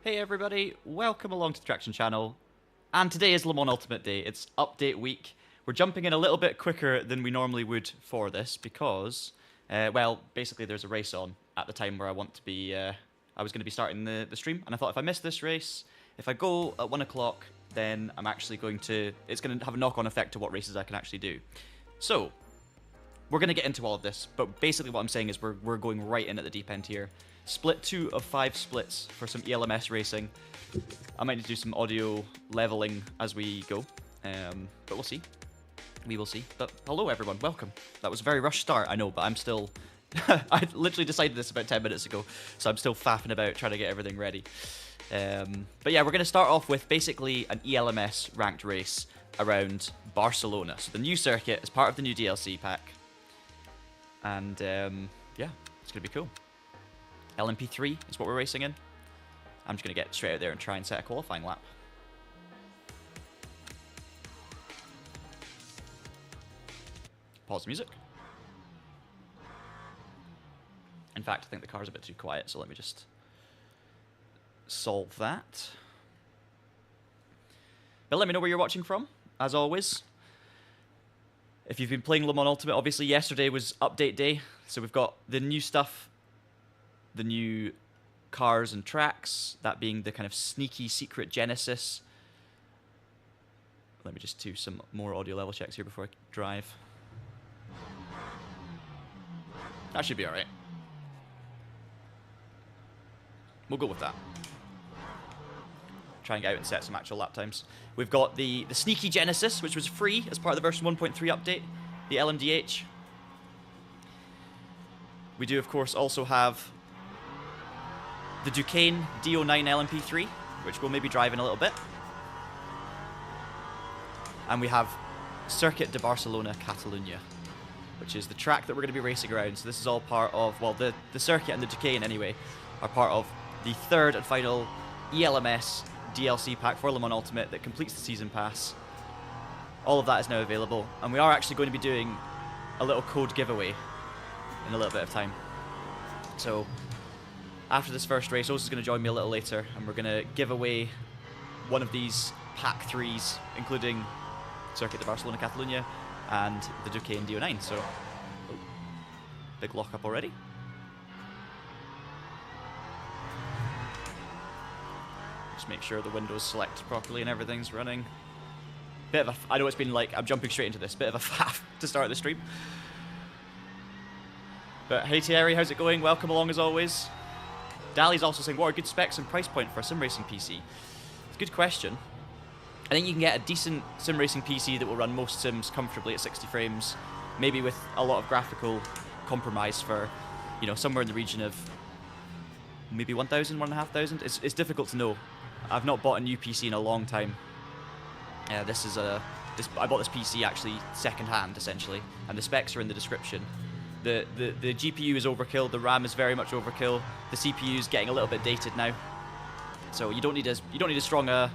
Hey everybody, welcome along to the Traction channel. And today is Le Mans Ultimate Day. It's update week. We're jumping in a little bit quicker than we normally would for this because, well, basically there's a race on at the time where I want to be, I was going to be starting the stream. And I thought if I miss this race, if I go at 1 o'clock, then I'm actually going to, it's going to have a knock-on effect to what races I can actually do. So, we're going to get into all of this, but basically what I'm saying is we're going right in at the deep end here. Split 2 of 5 splits for some ELMS racing. I might need to do some audio leveling as we go, but we'll see. We will see. But hello everyone, welcome. That was a very rushed start, I know, but I'm still... I literally decided this about 10 minutes ago, so I'm still faffing about trying to get everything ready. But yeah, we're going to start off with basically an ELMS ranked race around Barcelona. So the new circuit is part of the new DLC pack. And yeah, it's going to be cool. LMP3 is what we're racing in. I'm just going to get straight out there and try and set a qualifying lap. Pause the music. In fact, I think the car's a bit too quiet, so let me just solve that. But let me know where you're watching from, as always. If you've been playing Le Mans Ultimate, obviously yesterday was update day, so we've got the new stuff, the new cars and tracks, that being the kind of sneaky secret Genesis. Let me just do some more audio level checks here before I drive. That should be alright. We'll go with that. Try and get out and set some actual lap times. We've got the sneaky Genesis, which was free as part of the version 1.3 update, the LMDH. We do, of course, also have the Duquesne D09 LMP3, which we'll maybe drive in a little bit. And we have Circuit de Barcelona Catalunya, which is the track that we're going to be racing around. So this is all part of, well, the circuit and the Duquesne, anyway, are part of the third and final ELMS DLC pack for Le Mans Ultimate that completes the season pass. All of that is now available, and we are actually going to be doing a little code giveaway in a little bit of time. So after this first race, Oz is going to join me a little later, and we're going to give away one of these pack 3s, including Circuit de Barcelona Catalunya and the Duquesne D09. So, oh, big lock-up already. Just make sure the window's selected properly and everything's running. Bit of a, I know it's been like, I'm jumping straight into this, bit of a faff to start the stream. But hey Thierry, how's it going? Welcome along as always. Dali's also saying, what are good specs and price point for a sim racing PC? It's a good question. I think you can get a decent sim racing PC that will run most sims comfortably at 60 frames, maybe with a lot of graphical compromise for, you know, somewhere in the region of maybe 1,000, 1,500. It's difficult to know. I've not bought a new PC in a long time. I bought this PC actually second-hand, essentially, and the specs are in the description. The GPU is overkill, the RAM is very much overkill, the CPU is getting a little bit dated now. So you don't need as strong a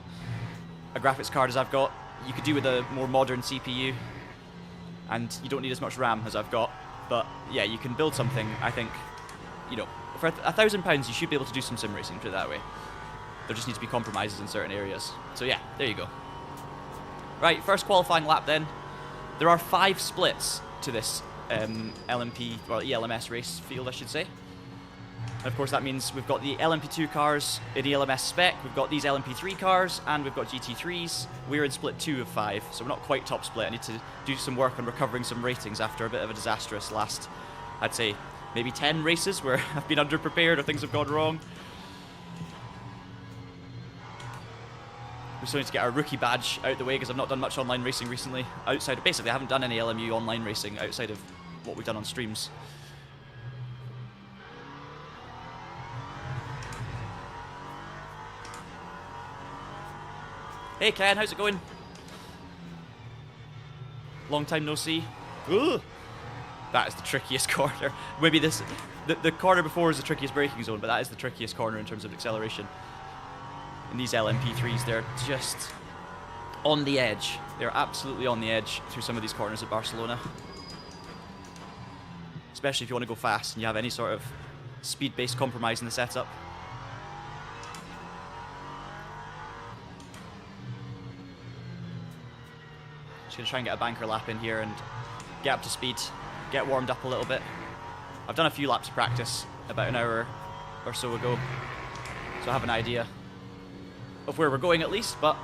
graphics card as I've got. You could do with a more modern CPU, and you don't need as much RAM as I've got. But yeah, you can build something, I think, you know, for £1,000 you should be able to do some sim racing, put it that way. There just need to be compromises in certain areas. So yeah, there you go. Right, first qualifying lap then. There are 5 splits to this LMP, or ELMS race field, I should say. And of course that means we've got the LMP2 cars in ELMS spec, we've got these LMP3 cars, and we've got GT3s. We're in split 2 of 5, so we're not quite top split. I need to do some work on recovering some ratings after a bit of a disastrous last, I'd say, maybe 10 races where I've been underprepared or things have gone wrong. We still need to get our rookie badge out the way because I've not done much online racing recently. Basically I haven't done any LMU online racing outside of what we've done on streams. Hey Ken, how's it going? Long time no see. Ugh. That is the trickiest corner. Maybe the corner before is the trickiest braking zone, but that is the trickiest corner in terms of acceleration. In these LMP3s, they're just on the edge. They're absolutely on the edge through some of these corners at Barcelona. Especially if you want to go fast and you have any sort of speed-based compromise in the setup. Just going to try and get a banker lap in here and get up to speed, get warmed up a little bit. I've done a few laps of practice about an hour or so ago, so I have an idea of where we're going at least, but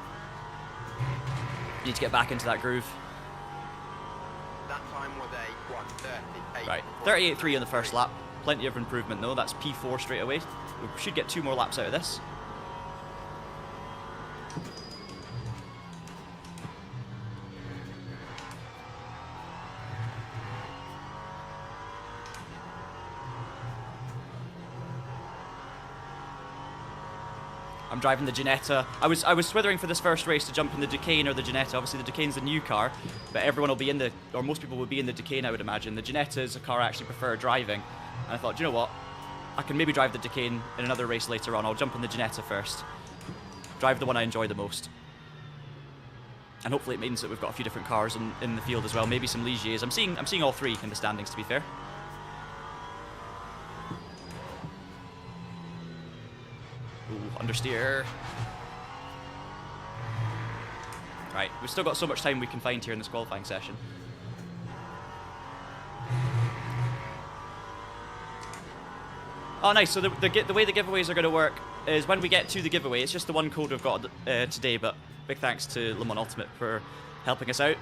need to get back into that groove. That time was a 1:38. Right, 38.3 on the first lap. Plenty of improvement though. That's P4 straight away. We should get 2 more laps out of this. I'm driving the Ginetta. I was swithering for this first race to jump in the Duqueine or the Ginetta. Obviously the Duqueine's the new car, but everyone will be in the, or most people will be in the Duqueine, I would imagine. The Ginetta is a car I actually prefer driving. And I thought, do you know what? I can maybe drive the Duqueine in another race later on. I'll jump in the Ginetta first. Drive the one I enjoy the most. And hopefully it means that we've got a few different cars in the field as well. Maybe some Ligiers. I'm seeing all 3 in the standings, to be fair. Ooh, understeer. Right, we've still got so much time we can find here in this qualifying session. Oh, nice. So the way the giveaways are going to work is when we get to the giveaway, it's just the one code we've got today, but big thanks to Mans Ultimate for helping us out.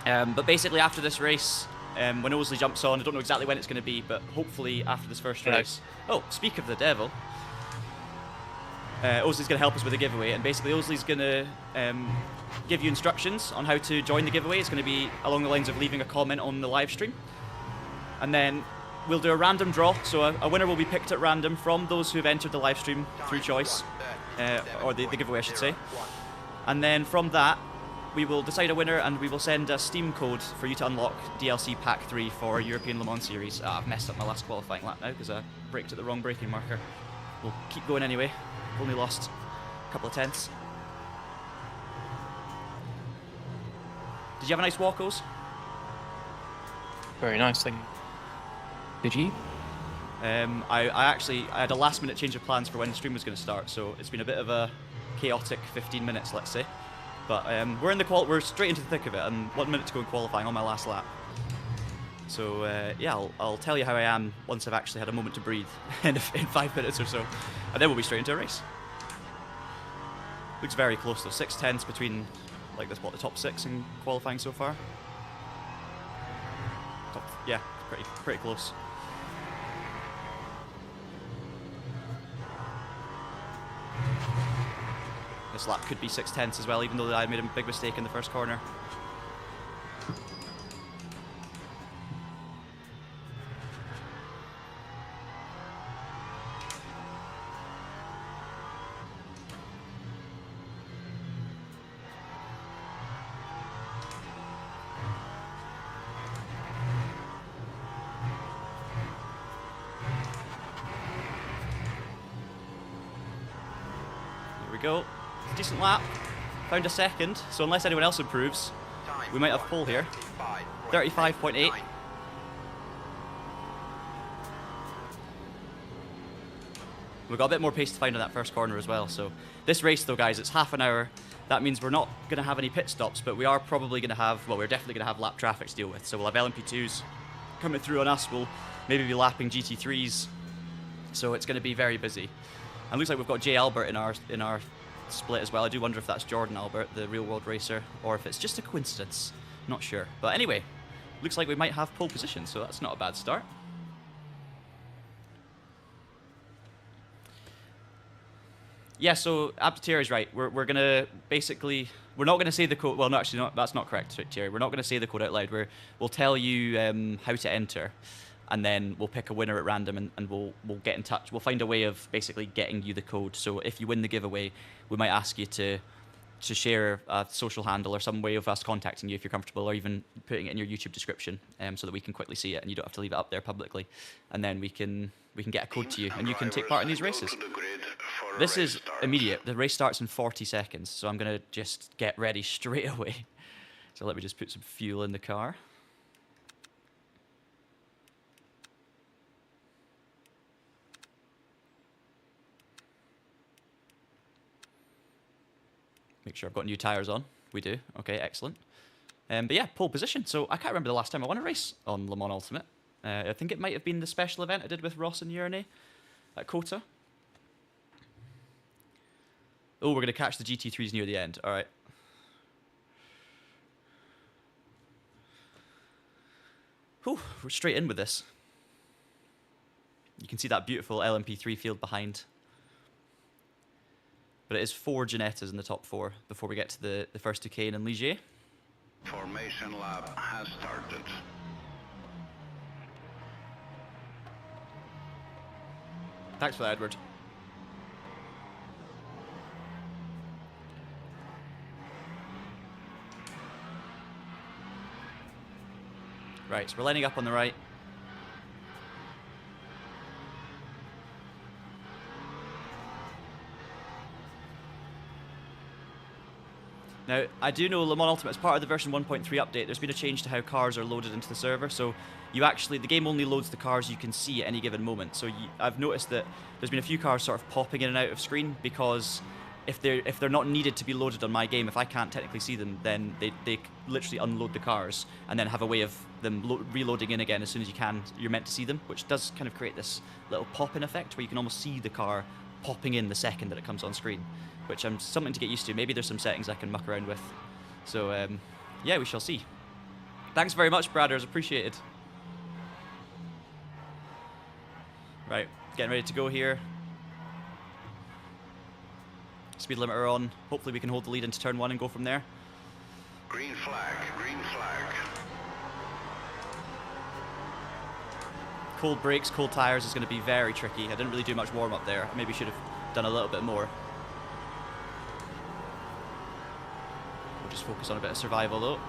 But basically after this race, when Owsley jumps on, I don't know exactly when it's going to be, but hopefully after this first race. Oh, speak of the devil. Owsley's going to help us with the giveaway, and basically Owsley's going to give you instructions on how to join the giveaway. It's going to be along the lines of leaving a comment on the live stream. And then we'll do a random draw, so a winner will be picked at random from those who have entered the live stream through choice, or the giveaway I should say. And then from that, we will decide a winner and we will send a Steam code for you to unlock DLC Pack 3 for European Le Mans Series. I've messed up my last qualifying lap now because I braked at the wrong braking marker. We'll keep going anyway. We've only lost a couple of tenths. Did you have a nice walk, Oz? Very nice thing. Did you? I had a last minute change of plans for when the stream was going to start, so it's been a bit of a chaotic 15 minutes, let's say. But we're straight into the thick of it, and 1 minute to go in qualifying on my last lap. So yeah, I'll tell you how I am once I've actually had a moment to breathe in 5 minutes or so, and then we'll be straight into a race. Looks very close though, 6 tenths between like the top 6 in qualifying so far. Yeah, pretty close. This lap could be 6 tenths as well, even though I made a big mistake in the first corner. Here we go. Decent lap. Found a second, so unless anyone else improves, we might have pole here. 35.8. We've got a bit more pace to find on that first corner as well. So this race though, guys, it's half an hour. That means we're not going to have any pit stops, but we are probably going to have, well, we're definitely going to have lap traffic to deal with. So we'll have LMP2s coming through on us. We'll maybe be lapping GT3s. So it's going to be very busy. And it looks like we've got Jay Albert in our split as well. I do wonder if that's Jordan Albert, the real world racer, or if it's just a coincidence. Not sure. But anyway, looks like we might have pole position, so that's not a bad start. Yeah, so Abditier is right. We're gonna basically, we're not gonna say the code. Well, no, actually, no, that's not correct, Thierry. We're not gonna say the code out loud. We'll tell you how to enter, and then we'll pick a winner at random, and we'll get in touch. We'll find a way of basically getting you the code. So if you win the giveaway, we might ask you to share a social handle or some way of us contacting you if you're comfortable, or even putting it in your YouTube description, so that we can quickly see it and you don't have to leave it up there publicly, and then we can get a code to you and you can take part in these races. This is immediate. The race starts in 40 seconds, so I'm gonna just get ready straight away. So let me just put some fuel in the car. Make sure I've got new tyres on. We do. Okay, excellent. But yeah, pole position. So I can't remember the last time I won a race on Le Mans Ultimate. I think it might have been the special event I did with Ross and Yerne at Kota. Oh, we're going to catch the GT3s near the end. All right. Whew, we're straight in with this. You can see that beautiful LMP3 field behind. But it is 4 Ginettas in the top 4 before we get to the first 2K in Ligier. Formation lap has started. Thanks for that, Edward. Right, so we're lining up on the right. Now, I do know Le Mans Ultimate, as part of the version 1.3 update, there's been a change to how cars are loaded into the server. So you actually, the game only loads the cars you can see at any given moment. So I've noticed that there's been a few cars sort of popping in and out of screen because if they're not needed to be loaded on my game, if I can't technically see them, then they literally unload the cars and then have a way of them reloading in again as soon as you're meant to see them, which does kind of create this little pop-in effect where you can almost see the car popping in the second that it comes on screen, which I'm something to get used to. Maybe there's some settings I can muck around with. So yeah, we shall see. Thanks very much, Bradders, appreciated. Right, getting ready to go here. Speed limiter on. Hopefully we can hold the lead into turn 1 and go from there. Green flag, green flag. Cold brakes, cold tyres is going to be very tricky. I didn't really do much warm up there. I maybe should have done a little bit more. We'll just focus on a bit of survival though.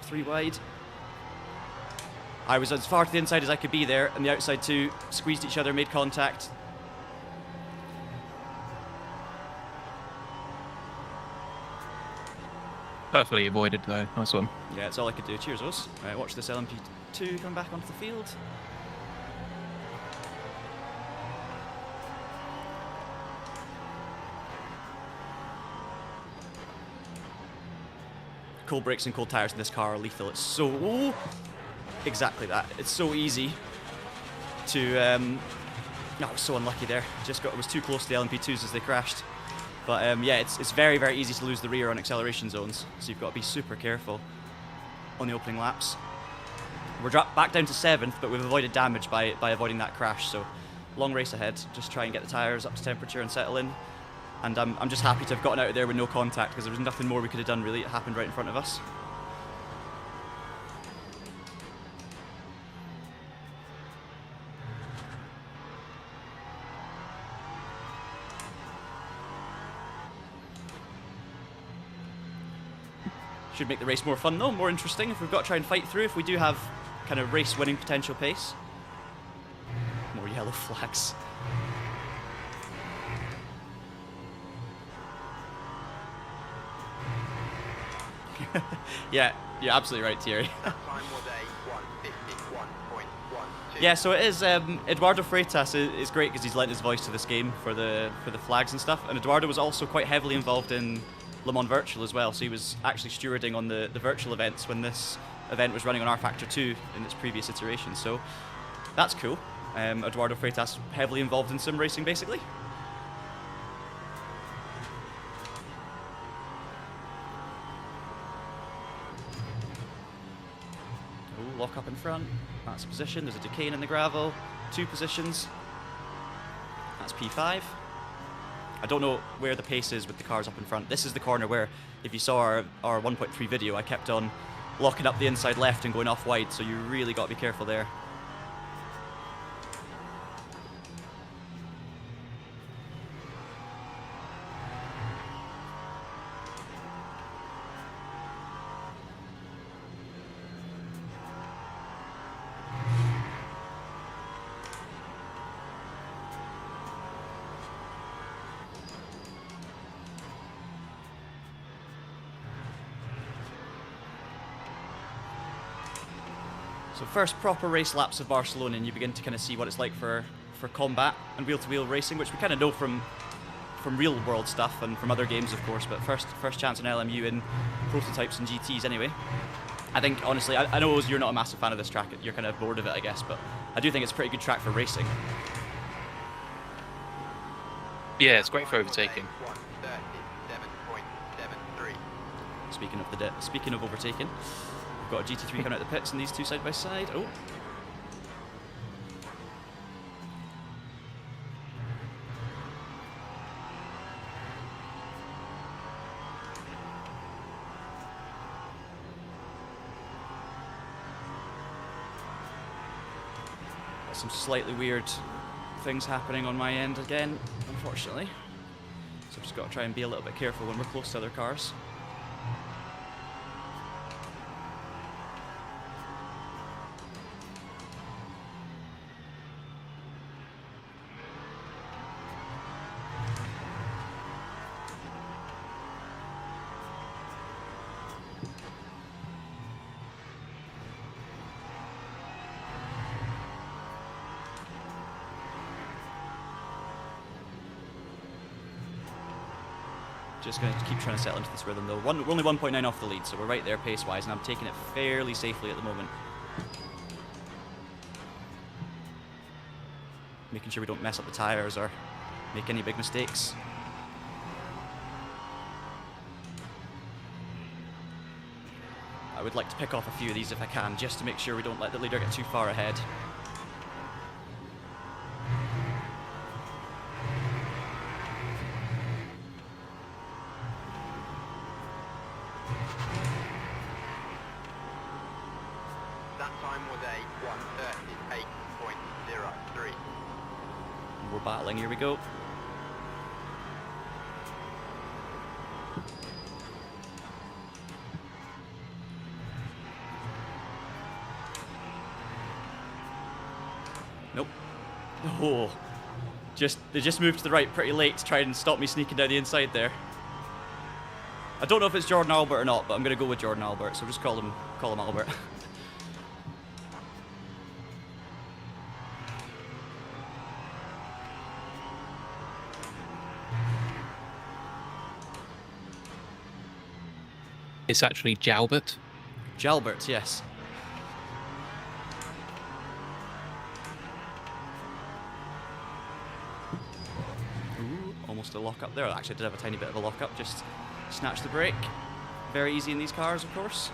Three wide. I was as far to the inside as I could be there, and the outside two squeezed each other, made contact. Perfectly avoided though. Nice one. Yeah, that's all I could do. Cheers, Oz. Right, watch this LMP2 come back onto the field. Cold brakes and cold tyres in this car are lethal. It's so... exactly that. It's so easy to... no, I was so unlucky there. It was too close to the LMP2s as they crashed. But yeah, it's very, very easy to lose the rear on acceleration zones, so you've got to be super careful on the opening laps. We're back down to 7th, but we've avoided damage by avoiding that crash, so long race ahead. Just try and get the tyres up to temperature and settle in. And I'm just happy to have gotten out of there with no contact, because there was nothing more we could have done, really. It happened right in front of us. Should make the race more fun though, more interesting if we've got to try and fight through, if we do have kind of race winning potential pace. More yellow flags. Yeah, you're absolutely right, Thierry. That time was a 1:51.12. Yeah, so it is. Eduardo Freitas is great because he's lent his voice to this game for the flags and stuff. And Eduardo was also quite heavily involved in Le Mans Virtual as well, so he was actually stewarding on the virtual events when this event was running on R Factor 2 in its previous iteration, so that's cool. Eduardo Freitas heavily involved in sim racing, basically. Ooh, lock up in front, that's a position, there's a Duquesne in the gravel, 2 positions, that's P5. I don't know where the pace is with the cars up in front. This is the corner where, if you saw our 1.3 video, I kept on locking up the inside left and going off wide, so you really got to be careful there. So first proper race laps of Barcelona, and you begin to kind of see what it's like for combat and wheel-to-wheel racing, which we kind of know from from real world stuff and from other games, of course, but first chance on LMU in prototypes and GTs anyway. I think, honestly, I know you're not a massive fan of this track, you're kind of bored of it, I guess, but I do think it's a pretty good track for racing. Yeah, it's great for overtaking. 137.73. Speaking of overtaking, we've got a GT3 coming out the pits and these two side by side. Oh. Some slightly weird things happening on my end again, unfortunately. So I've just got to try and be a little bit careful when we're close to other cars. Just going to keep trying to settle into this rhythm though. We're only 1.9 off the lead, so we're right there pace-wise, and I'm taking it fairly safely at the moment. Making sure we don't mess up the tyres or make any big mistakes. I would like to pick off a few of these if I can, just to make sure we don't let the leader get too far ahead. We're battling, here we go. Nope. Oh, they just moved to the right pretty late to try and stop me sneaking down the inside there. I don't know if it's Jordan Albert or not, but I'm going to go with Jordan Albert, so just call him Albert. It's actually Jalbert. Jalbert, yes. Ooh, almost a lock up there. Actually, I did have a tiny bit of a lock up. Just snatch the brake. Very easy in these cars, of course.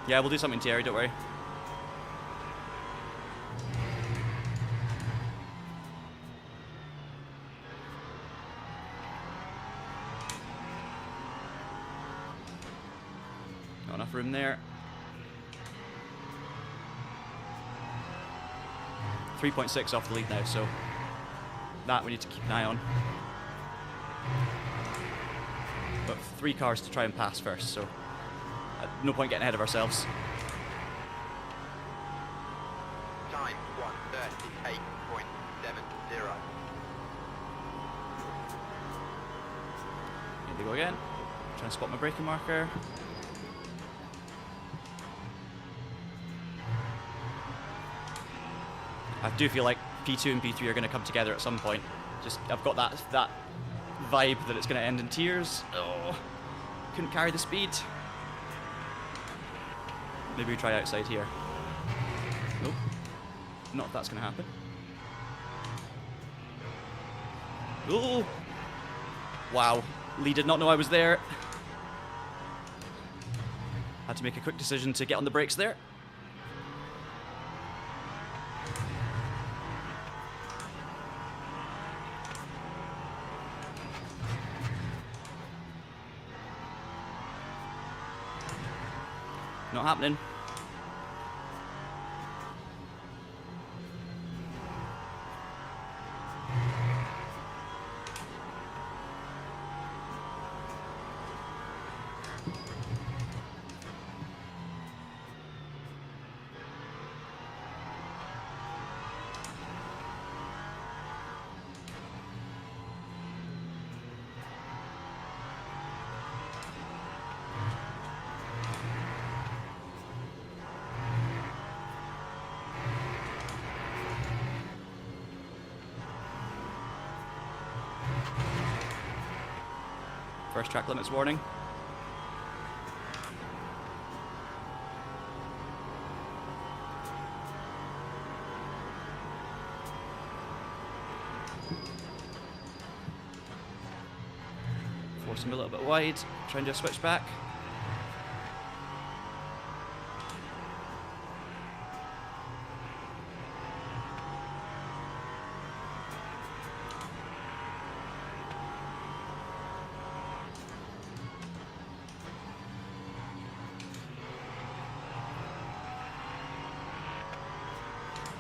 Yeah, we'll do something, Thierry, don't worry. Not enough room there. 3.6 off the lead now, so that we need to keep an eye on. But 3 cars to try and pass first, so no point getting ahead of ourselves. Time 138.70. Here they go again. Trying to spot my braking marker. I do feel like P2 and P3 are going to come together at some point. Just, I've got that vibe that it's going to end in tears. Oh, couldn't carry the speed. Maybe we try outside here. Nope. Not if that's going to happen. Oh! Wow. Lee did not know I was there. Had to make a quick decision to get on the brakes there. Not happening. First track limits warning. Force him a little bit wide, try and do a switch back.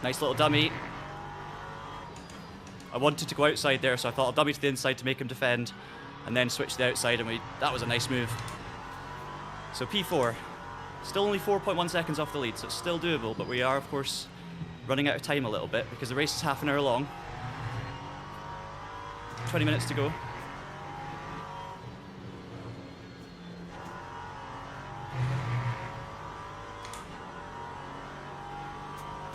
Nice little dummy. I wanted to go outside there, so I thought I'll dummy to the inside to make him defend, and then switch to the outside, and that was a nice move. So P4, still only 4.1 seconds off the lead, so it's still doable, but we are, of course, running out of time a little bit, because the race is half an hour long. 20 minutes to go.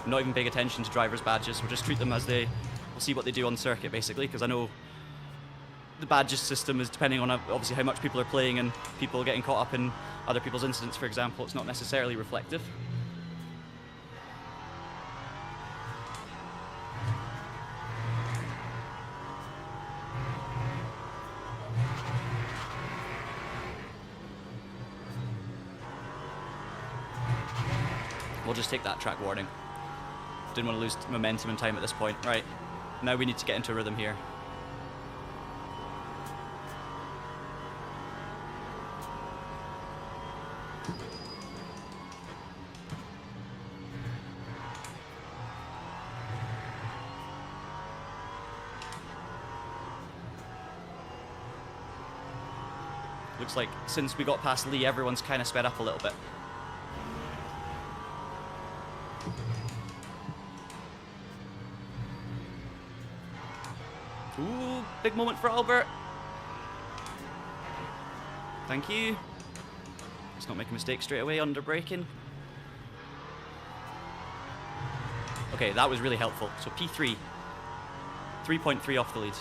I'm not even paying attention to drivers' badges. We'll just treat them as we'll see what they do on the circuit, basically, because I know the badges system is depending on obviously how much people are playing and people getting caught up in other people's incidents, for example. It's not necessarily reflective. We'll just take that track warning. Didn't want to lose momentum and time at this point. Right, now we need to get into a rhythm here. Looks like since we got past Lee, everyone's kind of sped up a little bit. Ooh, big moment for Albert. Thank you. Let's not make a mistake straight away under braking. Okay, that was really helpful. So P3, 3.3 off the lead.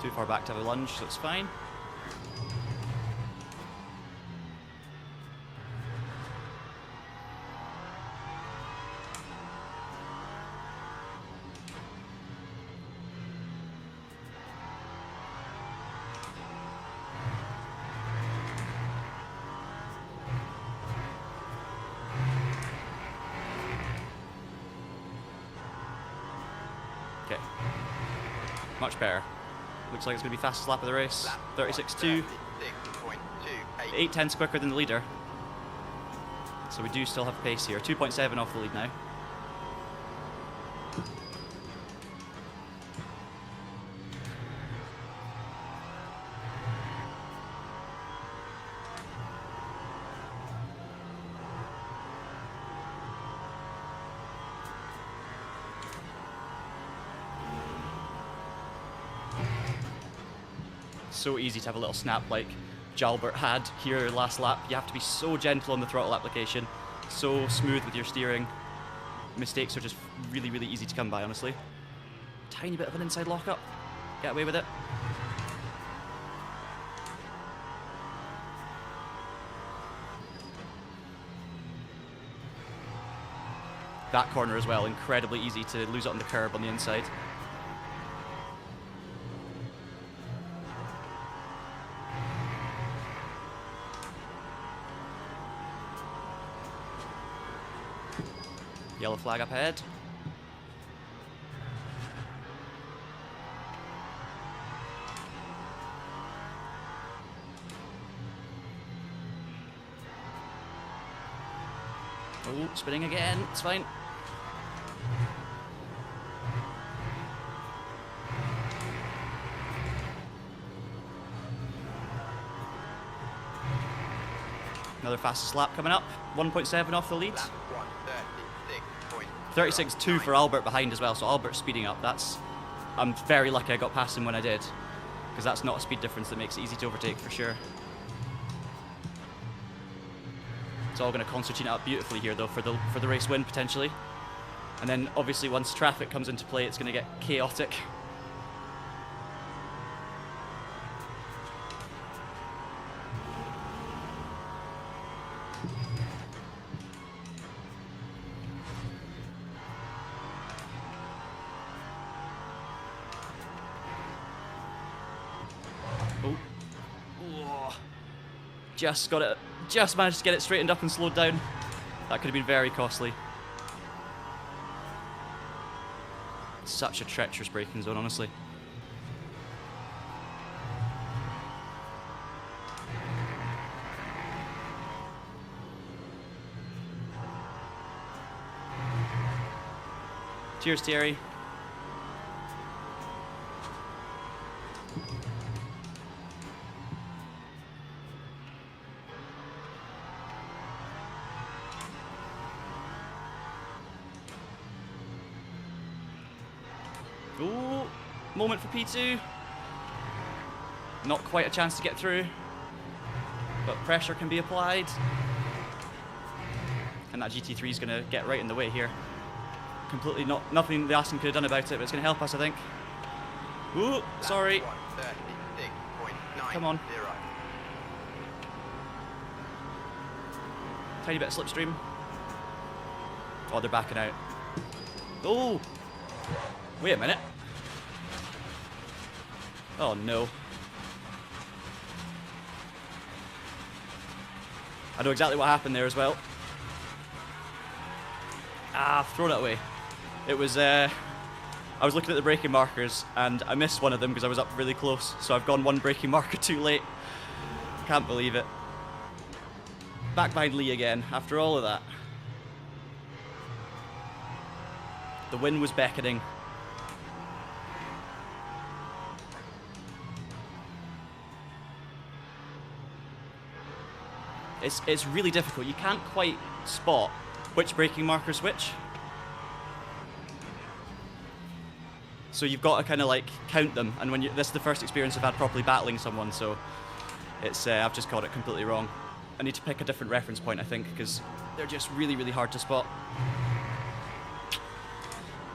Too far back to have a lunge, so it's fine. Okay. Much better. Looks like it's going to be fastest lap of the race. 36.2. 8 tenths quicker than the leader. So we do still have pace here. 2.7 off the lead now. So easy to have a little snap like Jalbert had here last lap. You have to be so gentle on the throttle application, so smooth with your steering. Mistakes are just really, really easy to come by, honestly. Tiny bit of an inside lockup. Get away with it. That corner as well, incredibly easy to lose it on the curb on the inside. Yellow flag up ahead. Oh, spinning again. It's fine. Another fastest lap coming up. 1.7 off the lead. 36.2 for Albert behind as well, so Albert's speeding up. I'm very lucky I got past him when I did. because that's not a speed difference that makes it easy to overtake for sure. It's all going to concertina up beautifully here though for the race win potentially. And then obviously once traffic comes into play, it's going to get chaotic. Just managed to get it straightened up and slowed down. That could have been very costly. Such a treacherous braking zone, honestly. Cheers, Thierry. Ooh, moment for P2. Not quite a chance to get through, but pressure can be applied. And that GT3 is going to get right in the way here. Completely nothing the Aston could have done about it, but it's going to help us, I think. Ooh, sorry. Come on. Tiny bit of slipstream. Oh, they're backing out. Oh! Wait a minute. Oh no. I know exactly what happened there as well. Ah, I've thrown it away. It was, I was looking at the braking markers and I missed one of them because I was up really close. So I've gone one braking marker too late. Can't believe it. Back behind Lee again after all of that. The wind was beckoning. It's really difficult. You can't quite spot which braking markers which. So you've got to kind of like count them. And when this is the first experience I've had properly battling someone, so it's I've just got it completely wrong. I need to pick a different reference point, I think, because they're just really, really hard to spot.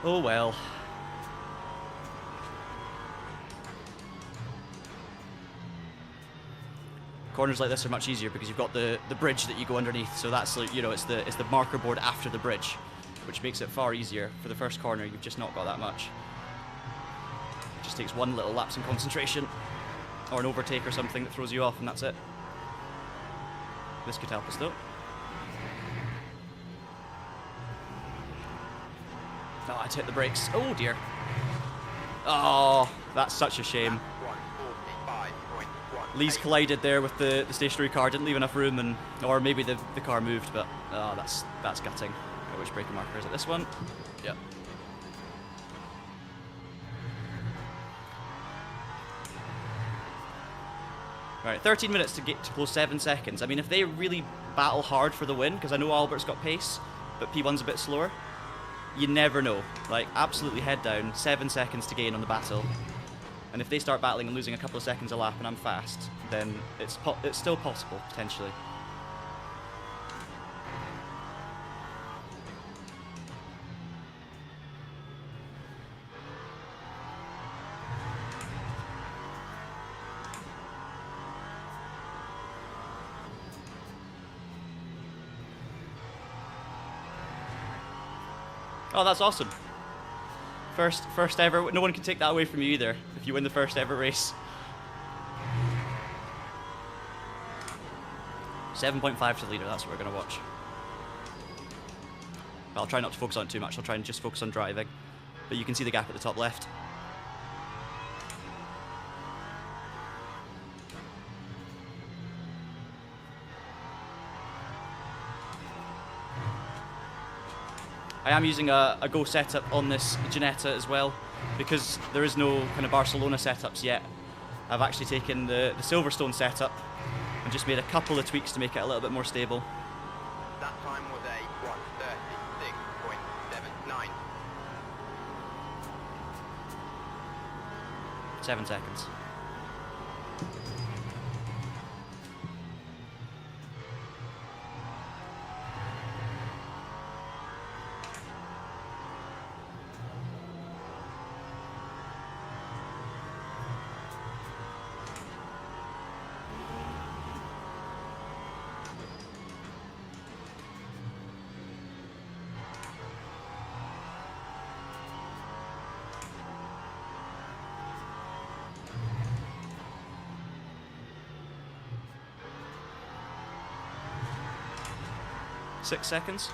Oh well. Corners like this are much easier because you've got the bridge that you go underneath, so that's like, you know, it's the marker board after the bridge, which makes it far easier. For the first corner, you've just not got that much. It just takes one little lapse in concentration, or an overtake or something that throws you off, and that's it. This could help us though. Oh, I hit the brakes. Oh dear. Oh, that's such a shame. Lee's collided there with the stationary car, didn't leave enough room, and or maybe the car moved, but oh, that's gutting. Which braking marker is it? This one? Yep. Right, 13 minutes to get to close 7 seconds. I mean, if they really battle hard for the win, because I know Albert's got pace, but P1's a bit slower, you never know. Like, absolutely head down, 7 seconds to gain on the battle. And if they start battling and losing a couple of seconds a lap and I'm fast, then it's still possible, potentially. Oh, that's awesome. First ever. No one can take that away from you either if you win the first ever race. 7.5 to the leader, that's what we're going to watch. I'll try not to focus on it too much, I'll try and just focus on driving. But you can see the gap at the top left. I am using a Go setup on this Ginetta as well, because there is no kind of Barcelona setups yet. I've actually taken the Silverstone setup and just made a couple of tweaks to make it a little bit more stable. That time was a 1:36.79. 7 seconds. 6 seconds.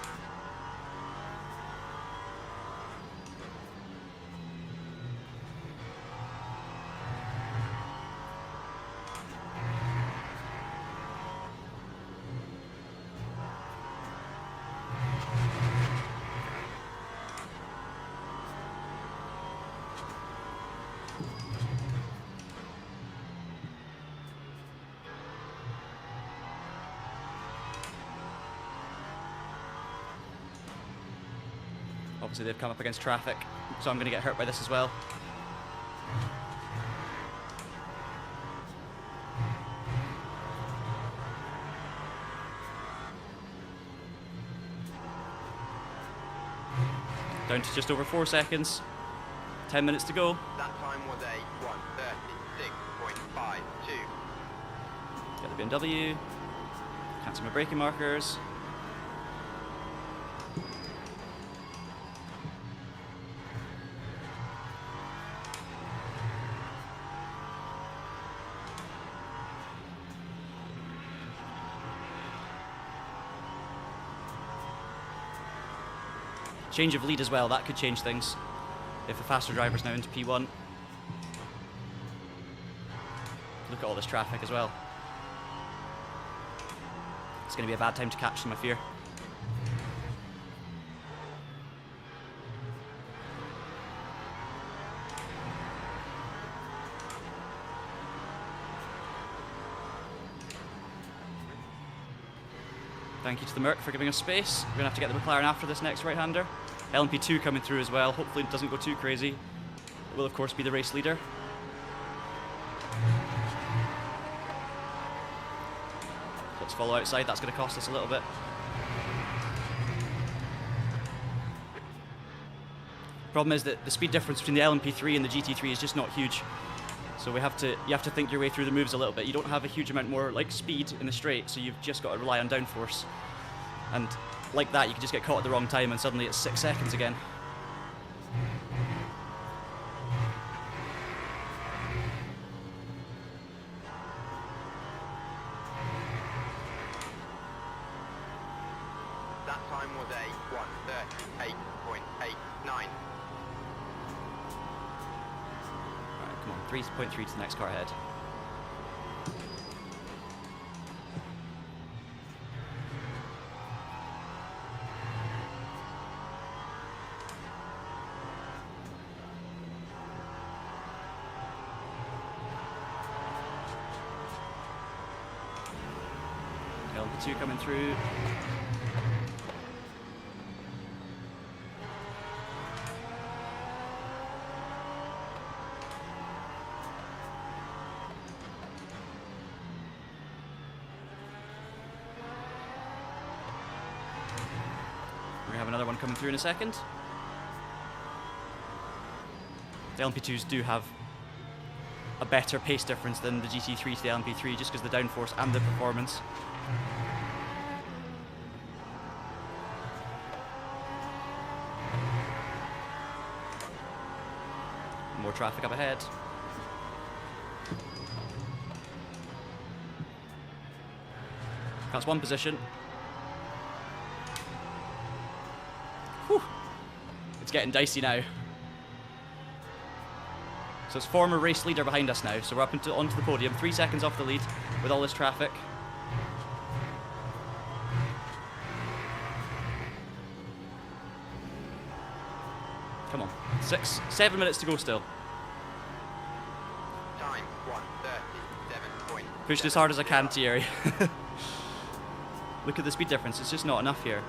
Obviously they've come up against traffic, so I'm going to get hurt by this as well. Down to just over 4 seconds. 10 minutes to go. That time was a 1:36.52. Get the BMW. Cancel my braking markers. Change of lead as well, that could change things if the faster driver's now into P1. Look at all this traffic as well. It's going to be a bad time to catch them, I fear. Thank you to the Merc for giving us space. We're going to have to get the McLaren after this next right-hander. LMP2 coming through as well. Hopefully it doesn't go too crazy. It will, of course, be the race leader. Let's follow outside. That's going to cost us a little bit. Problem is that the speed difference between the LMP3 and the GT3 is just not huge. So you have to think your way through the moves a little bit. You don't have a huge amount more like speed in the straight, so you've just got to rely on downforce. And like that, you can just get caught at the wrong time and suddenly it's 6 seconds again. That time was a 1:38.89. Alright, come on, 3.3 to the next car ahead. LP2 coming through. We're gonna have another one coming through in a second. The LMP2s do have a better pace difference than the GT3 to the LMP3 just because of the downforce and the performance. More traffic up ahead. That's one position. Whew. It's getting dicey now. So it's former race leader behind us now. So we're up onto the podium, 3 seconds off the lead with all this traffic. Come on, 7 minutes to go still. Time 1:37.7. Pushed as hard as I can, Thierry. Look at the speed difference, it's just not enough here.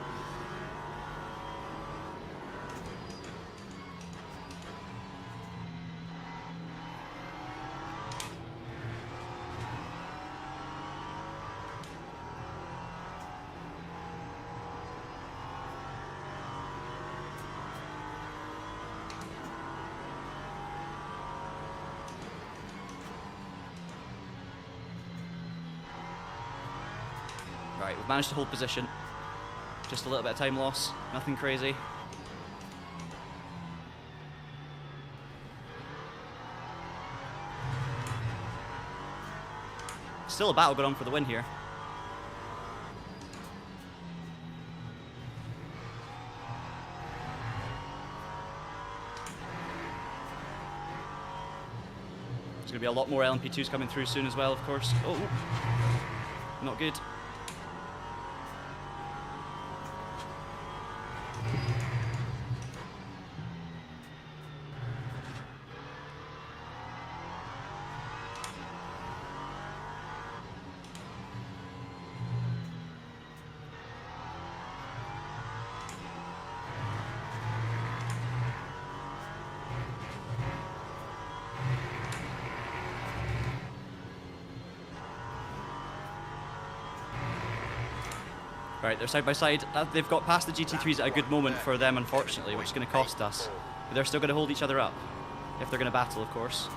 Right, we've managed to hold position. Just a little bit of time loss, nothing crazy. Still a battle going on for the win here. There's going to be a lot more LMP2s coming through soon as well, of course. Oh, not good. Right, they're side by side. They've got past the GT3s at a good moment for them, unfortunately, which is going to cost us. But they're still going to hold each other up, if they're going to battle, of course.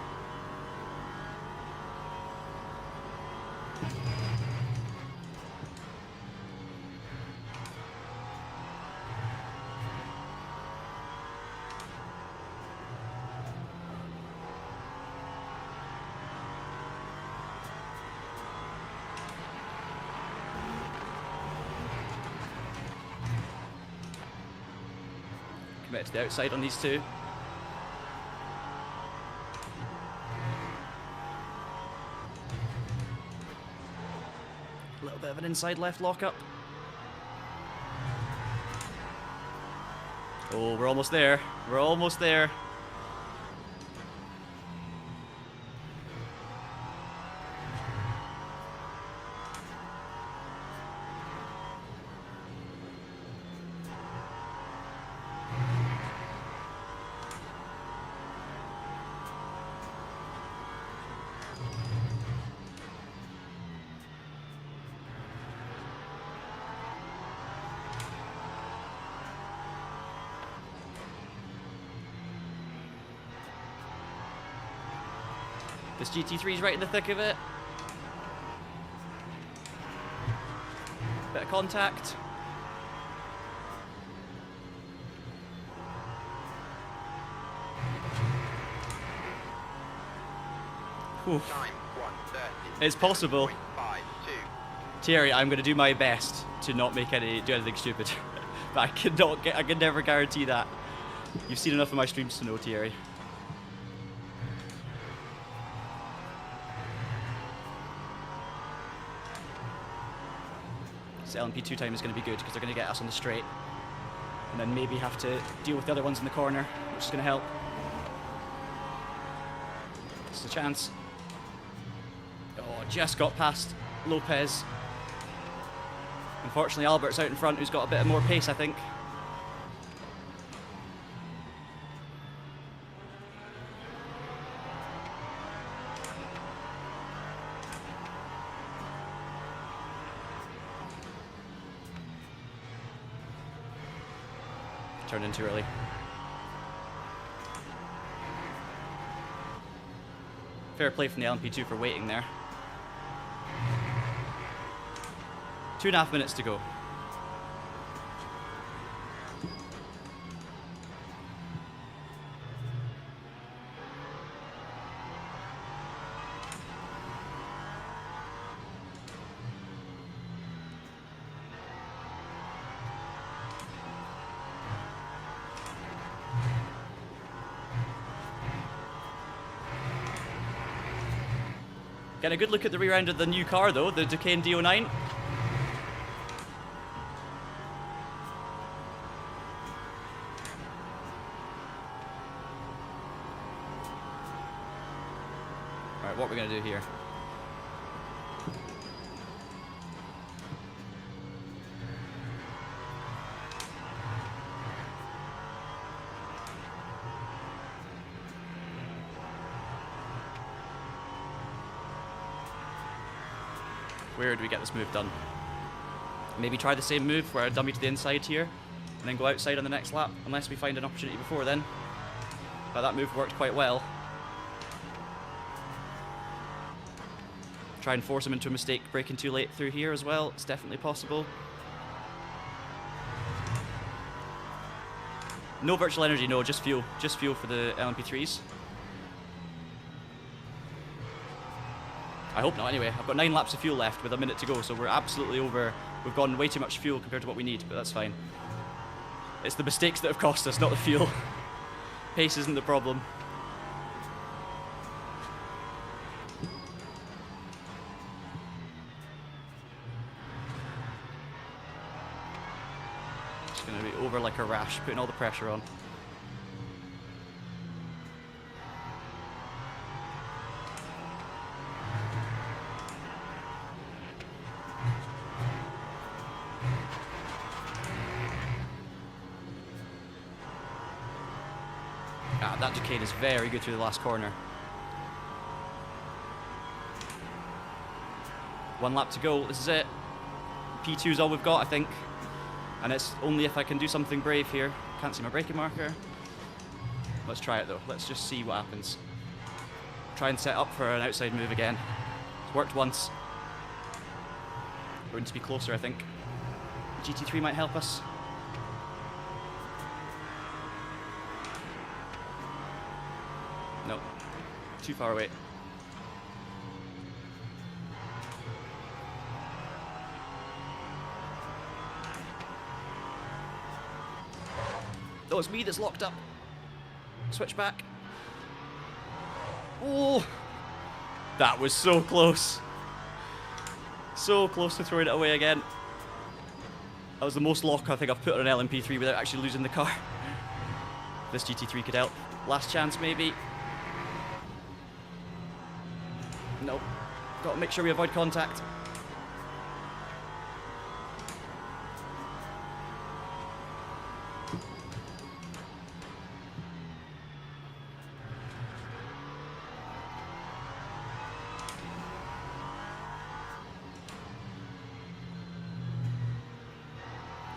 Commit to the outside on these two. A little bit of an inside left lockup. Oh, we're almost there. We're almost there. This GT3's right in the thick of it. Bit of contact. Oof. Time 1:30. It's possible. 7.52. Thierry, I'm going to do my best to not do anything stupid. But I can never guarantee that. You've seen enough of my streams to know, Thierry. This LMP2 time is going to be good because they're going to get us on the straight. And then maybe have to deal with the other ones in the corner, which is going to help. This is a chance. Oh, just got past Lopez. Unfortunately, Albert's out in front, who's got a bit more pace, I think. Turned in too early. Fair play from the LMP2 for waiting there. 2.5 minutes to go. Get a good look at the rear end of the new car though, the Ducane D09. Alright, what we're going to do here. Where do we get this move done? Maybe try the same move where I dummy to the inside here and then go outside on the next lap, unless we find an opportunity before then. But that move worked quite well. Try and force him into a mistake braking too late through here as well. It's definitely possible. No virtual energy, no, just fuel. Just fuel for the LMP3s. I hope not anyway. I've got 9 laps of fuel left with a minute to go, so we're absolutely over. We've gone way too much fuel compared to what we need, but that's fine. It's the mistakes that have cost us, not the fuel. Pace isn't the problem. marker rash, putting all the pressure on. Ah, that chicane is very good through the last corner. 1 lap to go. This is it. P2 is all we've got, I think. And it's only if I can do something brave here. Can't see my braking marker. Let's try it though. Let's just see what happens. Try and set up for an outside move again. It's worked once. We're going to be closer, I think. GT3 might help us. No. Too far away. Oh, it's me that's locked up. Switch back. Oh! That was so close. So close to throwing it away again. That was the most lock I think I've put on an LMP3 without actually losing the car. This GT3 could help. Last chance, maybe. Nope. Got to make sure we avoid contact.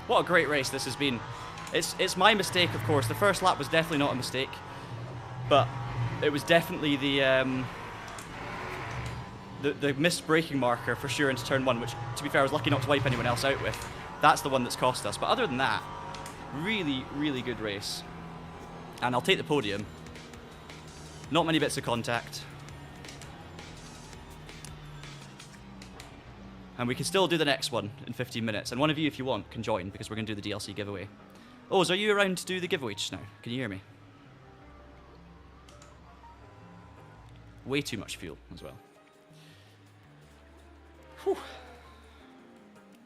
What a great race this has been. It's my mistake, of course. The first lap was definitely not a mistake, but it was definitely the missed braking marker for sure into turn 1, which, to be fair, I was lucky not to wipe anyone else out with. That's the one that's cost us. But other than that, really, really good race. And I'll take the podium. Not many bits of contact. And we can still do the next one in 15 minutes. And one of you, if you want, can join, because we're going to do the DLC giveaway. Oz, are you around to do the giveaway just now? Can you hear me? Way too much fuel as well. Whew.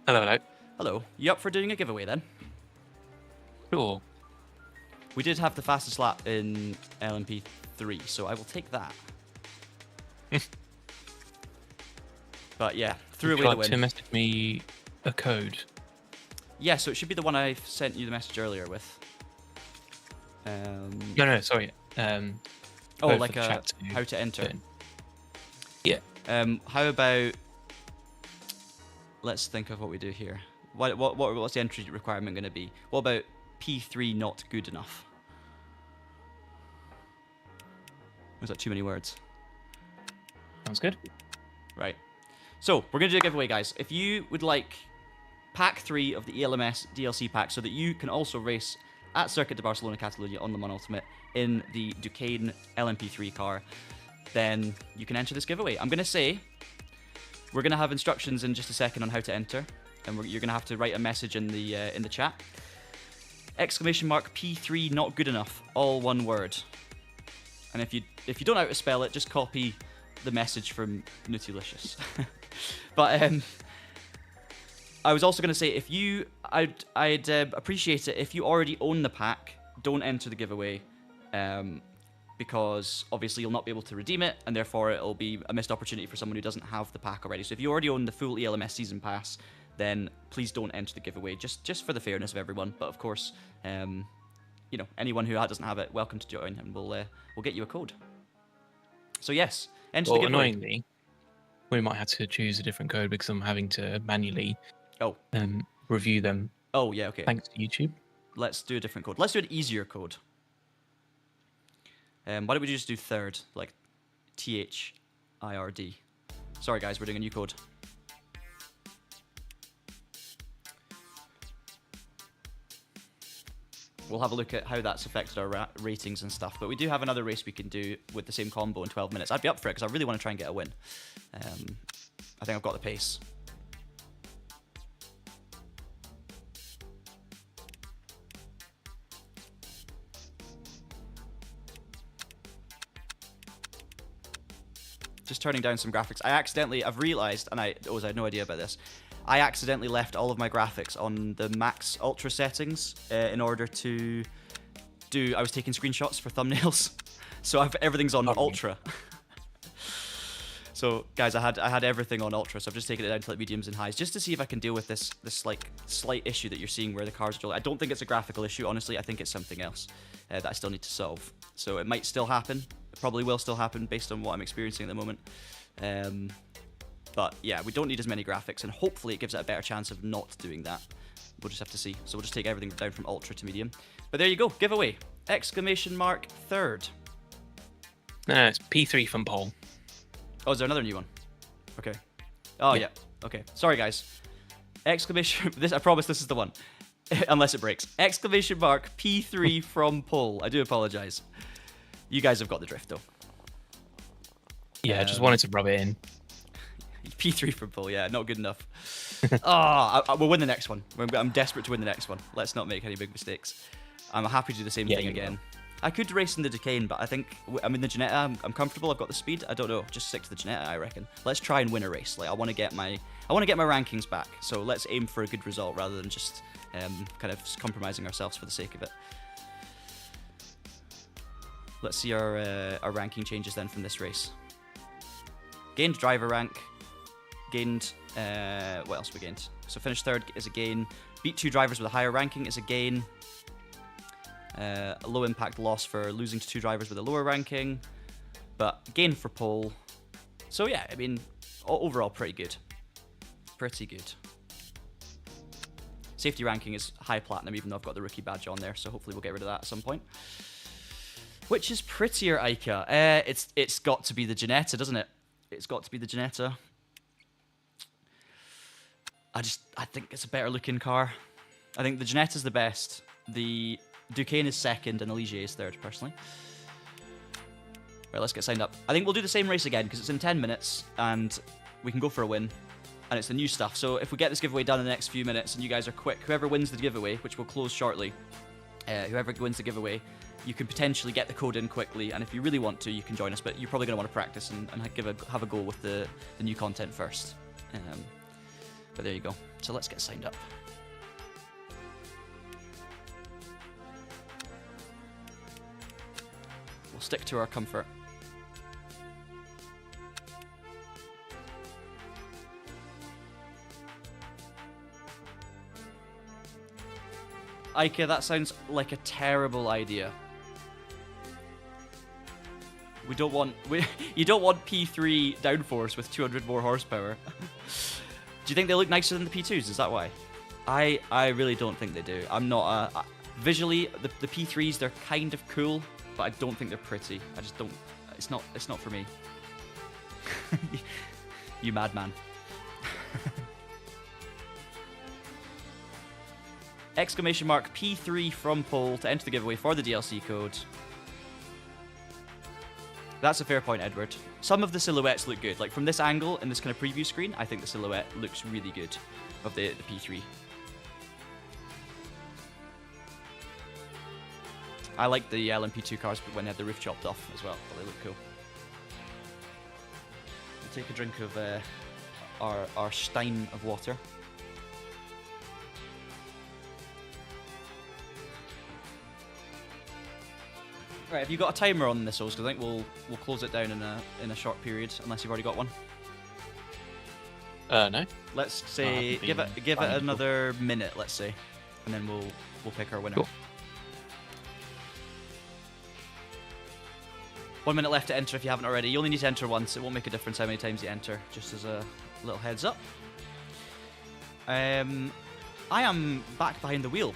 Hello, hello. Hello. You up for doing a giveaway then? Sure. We did have the fastest lap in LMP3, so I will take that. But yeah, threw away the win. Would you like to message me a code? Yeah, so it should be the one I sent you the message earlier with. No, sorry. Oh, like how to enter. Yeah. How about... Let's think of what we do here. What's the entry requirement going to be? What about P3 not good enough? Was that too many words? Sounds good. Right. So, we're going to do a giveaway, guys. If you would like Pack 3 of the ELMS DLC pack so that you can also race at Circuit de Barcelona Catalunya on the Mans Ultimate in the Duquesne LMP3 car, then you can enter this giveaway. I'm going to say, we're going to have instructions in just a second on how to enter, and you're going to have to write a message in the chat. Exclamation mark P3 not good enough, all one word. And if you don't know how to spell it, just copy the message from Nutulicious. But I was also going to say, I'd appreciate it if you already own the pack, don't enter the giveaway, because obviously you'll not be able to redeem it, and therefore it'll be a missed opportunity for someone who doesn't have the pack already. So if you already own the full ELMS season pass, then please don't enter the giveaway, just for the fairness of everyone. But of course, you know, anyone who doesn't have it, welcome to join, and we'll get you a code. So yes, enter the giveaway. Annoyingly, we might have to choose a different code because I'm having to manually review them. Oh yeah, okay. Thanks to YouTube. Let's do a different code. Let's do an easier code. Why don't we just do third, like THIRD? Sorry guys, we're doing a new code. We'll have a look at how that's affected our ratings and stuff. But we do have another race we can do with the same combo in 12 minutes. I'd be up for it because I really want to try and get a win. I think I've got the pace. Just turning down some graphics. I've realised, and I had no idea about this, I accidentally left all of my graphics on the max ultra settings in order to do. I was taking screenshots for thumbnails, so everything's on ultra. So guys, I had everything on ultra, so I've just taken it down to like mediums and highs just to see if I can deal with this like slight issue that you're seeing where the cars are. I don't think it's a graphical issue, honestly. I think it's something else that I still need to solve. So it might still happen. It probably will still happen based on what I'm experiencing at the moment. But yeah, we don't need as many graphics, and hopefully it gives it a better chance of not doing that. We'll just have to see. So we'll just take everything down from ultra to medium. But there you go, giveaway! Exclamation mark third. No, it's P3 from pole. Oh, is there another new one? Okay. Oh, yeah. Okay. Sorry, guys. Exclamation... I promise this is the one. Unless it breaks. Exclamation mark P3 from pole. I do apologize. You guys have got the drift, though. Yeah, I just wanted to rub it in. P3 from pole, yeah. Not good enough. We'll win the next one. I'm desperate to win the next one. Let's not make any big mistakes. I'm happy to do the same thing again. Will. I could race in the Duquesne, but I think I'm in the Ginetta. I'm comfortable. I've got the speed. I don't know. Just stick to the Ginetta, I reckon. Let's try and win a race. Like I want to get my rankings back. So let's aim for a good result rather than just kind of compromising ourselves for the sake of it. Let's see our ranking changes then from this race. Gained driver rank. Gained. What else we gained? So finished third is a gain. Beat 2 drivers with a higher ranking is a gain. A low impact loss for losing to 2 drivers with a lower ranking, but gain for pole. So yeah, I mean, overall pretty good. Pretty good. Safety ranking is high platinum, even though I've got the rookie badge on there, so hopefully we'll get rid of that at some point. Which is prettier, Ica? It's got to be the Ginetta, doesn't it? It's got to be the Ginetta. I think it's a better looking car. I think the Ginetta's the best. The Duquesne is second and the Ligier is third, personally. Right, let's get signed up. I think we'll do the same race again because it's in 10 minutes and we can go for a win. And it's the new stuff. So if we get this giveaway done in the next few minutes and you guys are quick, whoever wins the giveaway, which will close shortly, whoever wins the giveaway, you could potentially get the code in quickly. And if you really want to, you can join us. But you're probably going to want to practice and have a go with the new content first. But there you go. So let's get signed up. We'll stick to our comfort. Ike, that sounds like a terrible idea. You don't want P3 downforce with 200 more horsepower. Do you think they look nicer than the P2s? Is that why? I really don't think they do. I'm not visually the P3s, they're kind of cool, but I don't think they're pretty. I just don't. It's not for me. You madman. Exclamation mark P3 from pole to enter the giveaway for the DLC code. That's a fair point, Edward. Some of the silhouettes look good. Like from this angle in this kind of preview screen, I think the silhouette looks really good of the P3. I like the LMP2 cars when they had the roof chopped off as well. They look cool. We'll take a drink of our stein of water. Right, have you got a timer on this, Oz? Because I think we'll close it down in a short period, unless you've already got one. No. Let's say give it another minute, let's say, and then we'll pick our winner. Cool. 1 minute left to enter if you haven't already. You only need to enter once. It won't make a difference how many times you enter, just as a little heads up. I am back behind the wheel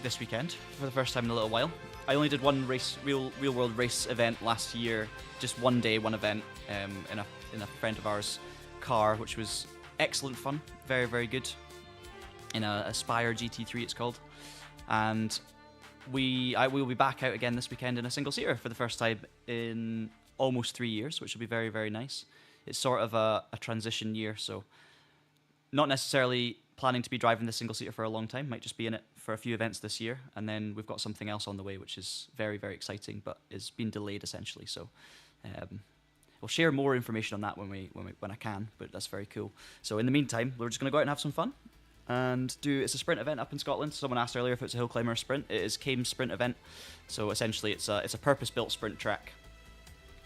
this weekend for the first time in a little while. I only did one real world race event last year, just one day, one event, in a friend of ours' car, which was excellent fun, very, very good. In a Aspire GT3, it's called, and I will be back out again this weekend in a single seater for the first time in almost 3 years, which will be very, very nice. It's sort of a transition year, so not necessarily planning to be driving the single seater for a long time. Might just be in it for a few events this year, and then we've got something else on the way, which is very, very exciting, but is being delayed essentially. So we'll share more information on that when I can. But that's very cool. So in the meantime, we're just going to go out and have some fun. And it's a sprint event up in Scotland. Someone asked earlier if it's a hill climber sprint. It is Kame's sprint event. So essentially, it's a purpose-built sprint track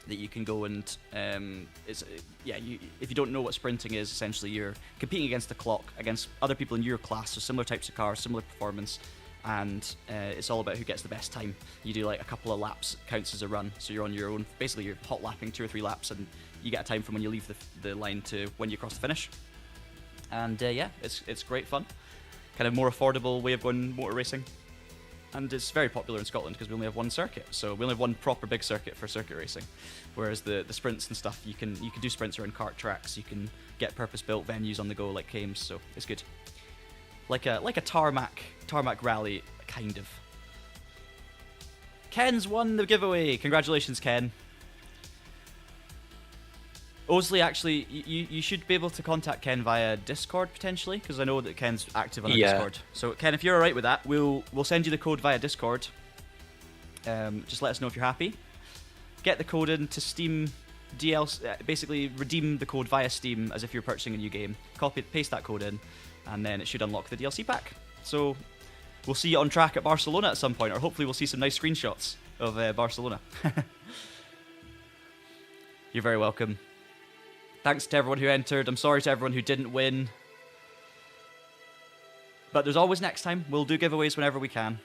that you can go and if you don't know what sprinting is, essentially you're competing against the clock, against other people in your class, so similar types of cars, similar performance, and it's all about who gets the best time. You do like a couple of laps, counts as a run, so you're on your own. Basically, you're hot lapping 2 or 3 laps, and you get a time from when you leave the line to when you cross the finish. And it's great fun. Kind of more affordable way of going motor racing. And it's very popular in Scotland because we only have one circuit. So we only have one proper big circuit for circuit racing. Whereas the sprints and stuff, you can do sprints around kart tracks. You can get purpose-built venues on the go like Kame's. So it's good. Like a tarmac rally, kind of. Ken's won the giveaway. Congratulations, Ken. Osley, actually, you should be able to contact Ken via Discord, potentially, because I know that Ken's active on Discord. So, Ken, if you're alright with that, we'll send you the code via Discord. Just let us know if you're happy. Get the code into Steam DLC, basically redeem the code via Steam as if you're purchasing a new game. Paste that code in, and then it should unlock the DLC pack. So, we'll see you on track at Barcelona at some point, or hopefully we'll see some nice screenshots of Barcelona. You're very welcome. Thanks to everyone who entered. I'm sorry to everyone who didn't win. But there's always next time. We'll do giveaways whenever we can.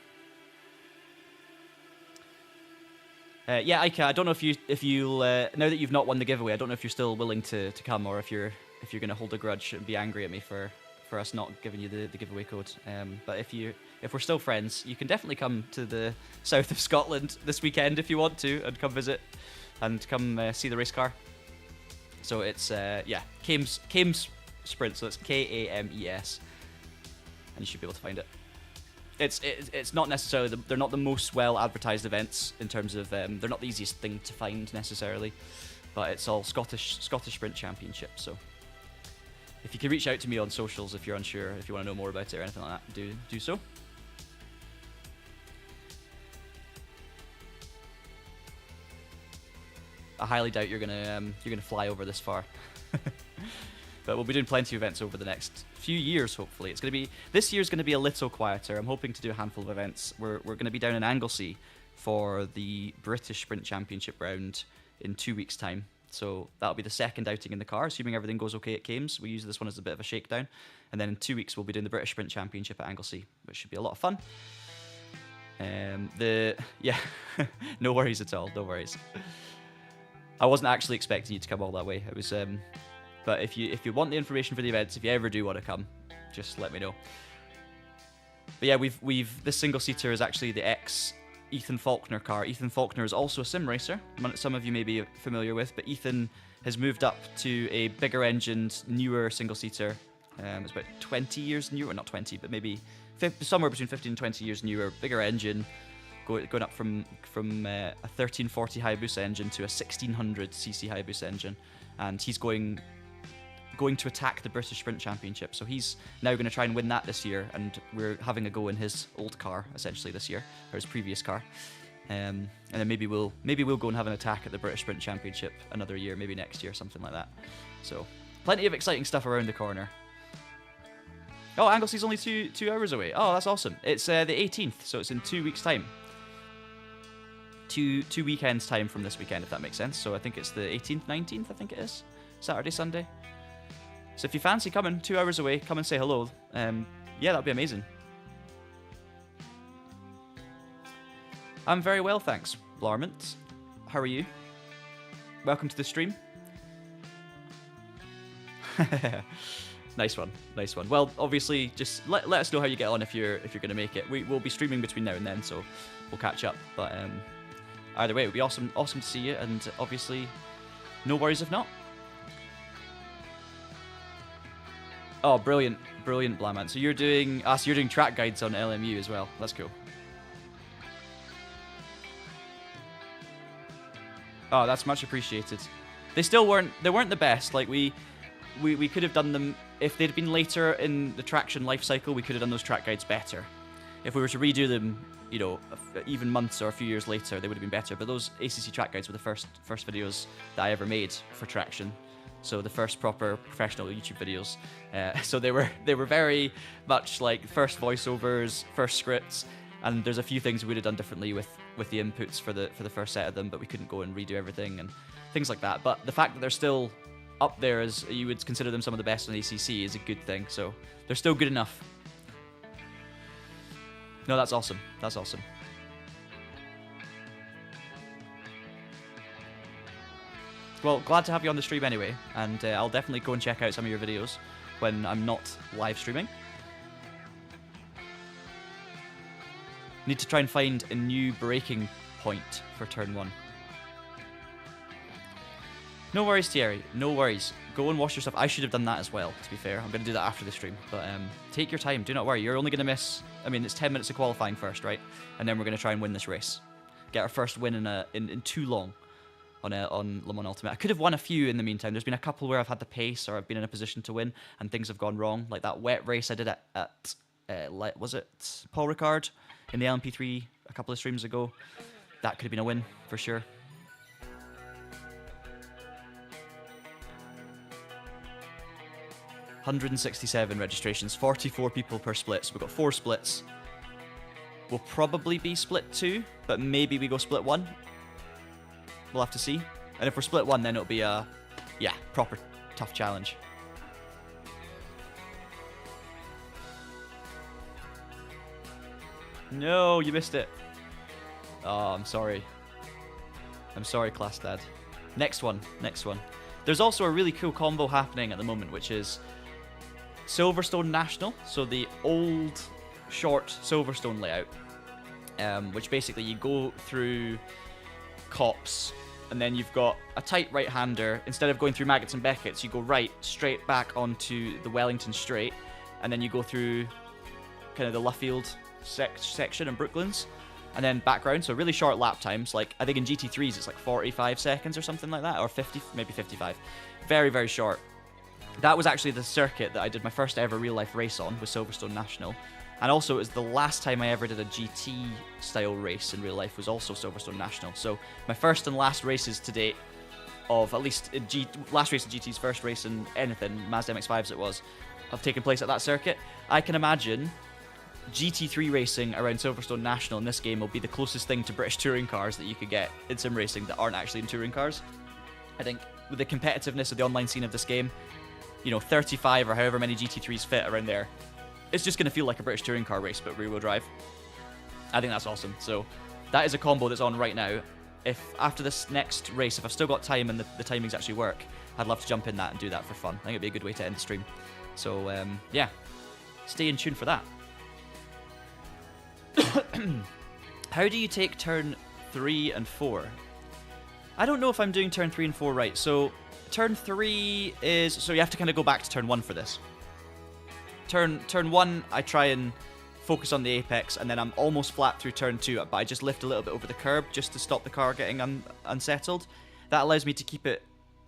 Ika, I don't know if you'll now that you've not won the giveaway, I don't know if you're still willing to come, or if you're going to hold a grudge and be angry at me for us not giving you the giveaway code. But if we're still friends, you can definitely come to the south of Scotland this weekend if you want to, and come visit and come see the race car. So it's Kame's Sprint, so it's Kames, and you should be able to find it. It's not necessarily they're not the most well advertised events in terms of they're not the easiest thing to find necessarily, but it's all Scottish Sprint Championship. So if you can reach out to me on socials if you're unsure, if you want to know more about it or anything like that, do so. I highly doubt you're gonna fly over this far, but we'll be doing plenty of events over the next few years. Hopefully, this year's gonna be a little quieter. I'm hoping to do a handful of events. We're gonna be down in Anglesey for the British Sprint Championship round in 2 weeks' time. So that'll be the second outing in the car, assuming everything goes okay at Kames. We use this one as a bit of a shakedown, and then in 2 weeks we'll be doing the British Sprint Championship at Anglesey, which should be a lot of fun. No worries at all. No worries. I wasn't actually expecting you to come all that way. It was, but if you want the information for the events, if you ever do want to come, just let me know. But yeah, this single seater is actually the ex Ethan Faulkner car. Ethan Faulkner is also a sim racer. Some of you may be familiar with, but Ethan has moved up to a bigger engined, newer single seater. It's about 20 years newer, not 20, but maybe somewhere between 15 and 20 years newer, bigger engine. Going up from a 1340 Hayabusa engine to a 1600cc Hayabusa engine, and he's going to attack the British Sprint Championship. So he's now going to try and win that this year, and we're having a go in his old car essentially this year, or his previous car, and then maybe we'll go and have an attack at the British Sprint Championship another year, maybe next year, something like that. So plenty of exciting stuff around the corner. Oh, Anglesey's only 2 hours away. Oh, that's awesome. It's the 18th, so it's in 2 weeks' time. Two weekends time from this weekend, if that makes sense. So I think it's the 18th, 19th, I think it is. Saturday, Sunday. So if you fancy coming 2 hours away, come and say hello. That'd be amazing. I'm very well, thanks, Blarmont. How are you? Welcome to the stream. Nice one. Well, obviously, just let us know how you get on if you're going to make it. We'll be streaming between now and then, so we'll catch up. But either way, it would be awesome to see you, and obviously, no worries if not. Oh, brilliant, Blamant. So you're doing track guides on LMU as well. That's cool. Oh, that's much appreciated. They weren't the best. Like we could have done them if they'd been later in the traction life cycle. We could have done those track guides better. If we were to redo them, you know, even months or a few years later, they would have been better. But those ACC track guides were the first videos that I ever made for Traction. So the first proper professional YouTube videos. So they were very much like first voiceovers, first scripts, and there's a few things we would have done differently with the inputs for the first set of them, but we couldn't go and redo everything and things like that. But the fact that they're still up there as you would consider them some of the best on ACC is a good thing. So they're still good enough. No, that's awesome. That's awesome. Well, glad to have you on the stream anyway, and I'll definitely go and check out some of your videos when I'm not live streaming. Need to try and find a new braking point for turn 1. No worries, Thierry. No worries. Go and wash yourself. I should have done that as well, to be fair. I'm going to do that after the stream. But take your time. Do not worry. You're only going to miss... I mean, it's 10 minutes of qualifying first, right? And then we're going to try and win this race. Get our first win in too long on Le Mans Ultimate. I could have won a few in the meantime. There's been a couple where I've had the pace or I've been in a position to win and things have gone wrong. Like that wet race I did at was it Paul Ricard in the LMP3 a couple of streams ago. That could have been a win for sure. $167 registrations, 44 people per split. So we've got 4 splits. We'll probably be split 2, but maybe we go split 1. We'll have to see. And if we're split 1, then it'll be a, yeah, proper tough challenge. No, you missed it. Oh, I'm sorry. I'm sorry, Class Dad. Next one. There's also a really cool combo happening at the moment, which is Silverstone National. So the old, short Silverstone layout, which basically you go through Cops, and then you've got a tight right-hander. Instead of going through Maggots and Beckett's, you go right, straight back onto the Wellington Straight, and then you go through kind of the Luffield section and Brooklands, and then back round. So really short lap times. Like, I think in GT3s it's like 45 seconds or something like that, or 50, maybe 55. Very, very short. That was actually the circuit that I did my first ever real-life race on, with Silverstone National. And also, it was the last time I ever did a GT-style race in real life, was also Silverstone National. So my first and last races to date of, at least last race in GT's, first race in anything, Mazda MX-5s it was, have taken place at that circuit. I can imagine GT3 racing around Silverstone National in this game will be the closest thing to British touring cars that you could get in sim racing that aren't actually in touring cars. I think with the competitiveness of the online scene of this game, you know, 35 or however many GT3s fit around there, it's just going to feel like a British touring car race, but rear-wheel drive. I think that's awesome. So that is a combo that's on right now. If after this next race, if I've still got time and the timings actually work, I'd love to jump in that and do that for fun. I think it'd be a good way to end the stream. So yeah, stay in tune for that. How do you take turn 3 and 4? I don't know if I'm doing turn 3 and 4 right. So turn 3 is... So you have to kind of go back to turn 1 for this. Turn 1, I try and focus on the apex, and then I'm almost flat through turn 2, but I just lift a little bit over the curb just to stop the car getting unsettled. That allows me to keep it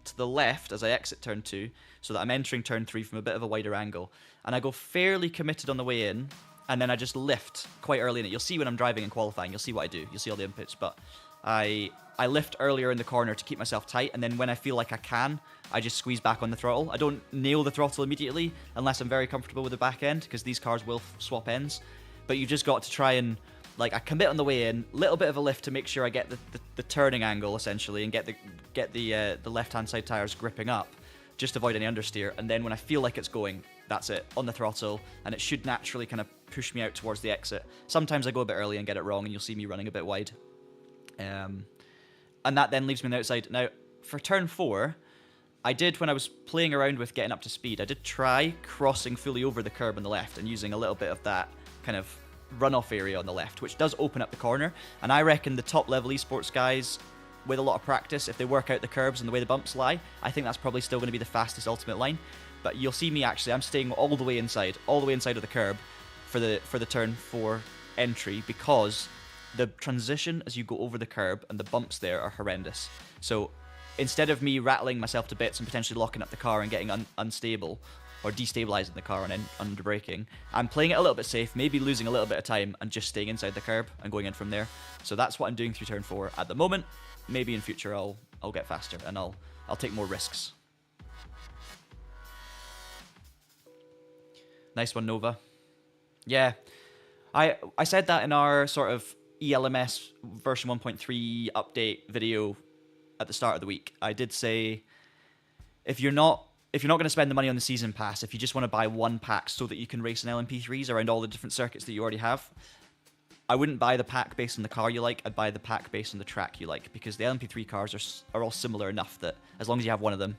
to the left as I exit turn 2, so that I'm entering turn 3 from a bit of a wider angle. And I go fairly committed on the way in, and then I just lift quite early in it. You'll see when I'm driving and qualifying, you'll see what I do. You'll see all the inputs, but I lift earlier in the corner to keep myself tight, and then when I feel like I can, I just squeeze back on the throttle. I don't nail the throttle immediately unless I'm very comfortable with the back end, because these cars will swap ends. But you just got to try and, like, I commit on the way in, little bit of a lift to make sure I get the turning angle essentially, and get the left-hand side tires gripping up, just to avoid any understeer. And then when I feel like it's going, that's it, on the throttle, and it should naturally kind of push me out towards the exit. Sometimes I go a bit early and get it wrong, and you'll see me running a bit wide. And that then leaves me on the outside. Now, for turn 4, I did, when I was playing around with getting up to speed, I did try crossing fully over the curb on the left and using a little bit of that kind of runoff area on the left, which does open up the corner. And I reckon the top level esports guys, with a lot of practice, if they work out the curbs and the way the bumps lie, I think that's probably still going to be the fastest ultimate line. But you'll see me actually, I'm staying all the way inside of the curb for the turn 4 entry, because the transition as you go over the curb and the bumps there are horrendous. So instead of me rattling myself to bits and potentially locking up the car and getting unstable, or destabilizing the car on under braking. I'm playing it a little bit safe, maybe losing a little bit of time and just staying inside the curb and going in from there. So that's what I'm doing through turn 4 at the moment. Maybe in future I'll get faster and I'll take more risks. Nice one, Nova. Yeah, I said that in our sort of ELMS version 1.3 update video at the start of the week. I did say if you're not going to spend the money on the season pass, if you just want to buy one pack so that you can race in LMP3s around all the different circuits that you already have, I wouldn't buy the pack based on the car you like. I'd buy the pack based on the track you like, because the LMP3 cars are all similar enough that as long as you have one of them,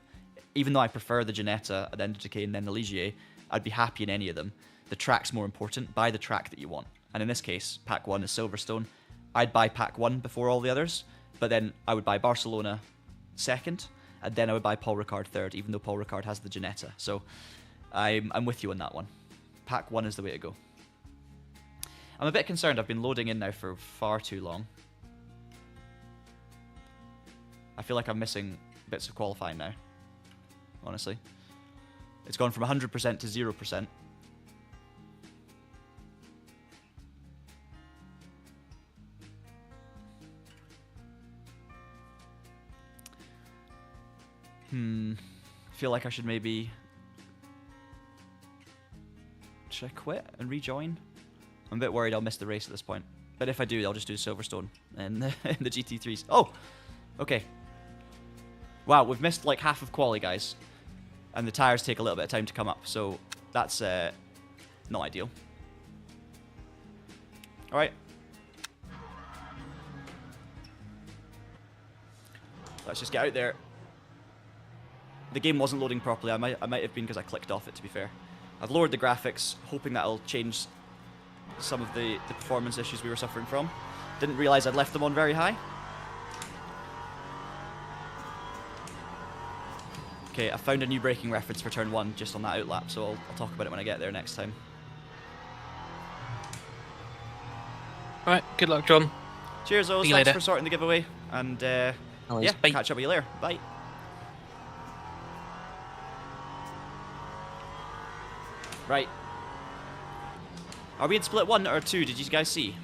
even though I prefer the Ginetta, the Decay, and then the Ligier, I'd be happy in any of them. The track's more important. Buy the track that you want. And in this case, pack 1 is Silverstone. I'd buy pack 1 before all the others, but then I would buy Barcelona second, and then I would buy Paul Ricard third, even though Paul Ricard has the Ginetta. So I'm with you on that one. Pack 1 is the way to go. I'm a bit concerned. I've been loading in now for far too long. I feel like I'm missing bits of qualifying now, honestly. It's gone from 100% to 0%. Feel like I should maybe... Should I quit and rejoin? I'm a bit worried I'll miss the race at this point. But if I do, I'll just do Silverstone in the GT3s. Oh! Okay. Wow, we've missed like half of quali, guys. And the tyres take a little bit of time to come up, so that's not ideal. Alright. Let's just get out there. The game wasn't loading properly. I might have been because I clicked off it, to be fair. I've lowered the graphics, hoping that'll change some of the performance issues we were suffering from. Didn't realise I'd left them on very high. Okay, I found a new braking reference for turn 1 just on that outlap, so I'll talk about it when I get there next time. Alright, good luck, John. Cheers, Oz. Thanks for sorting the giveaway. And yeah, catch up with you later. Bye. Right. Are we in split 1 or 2? Did you guys see?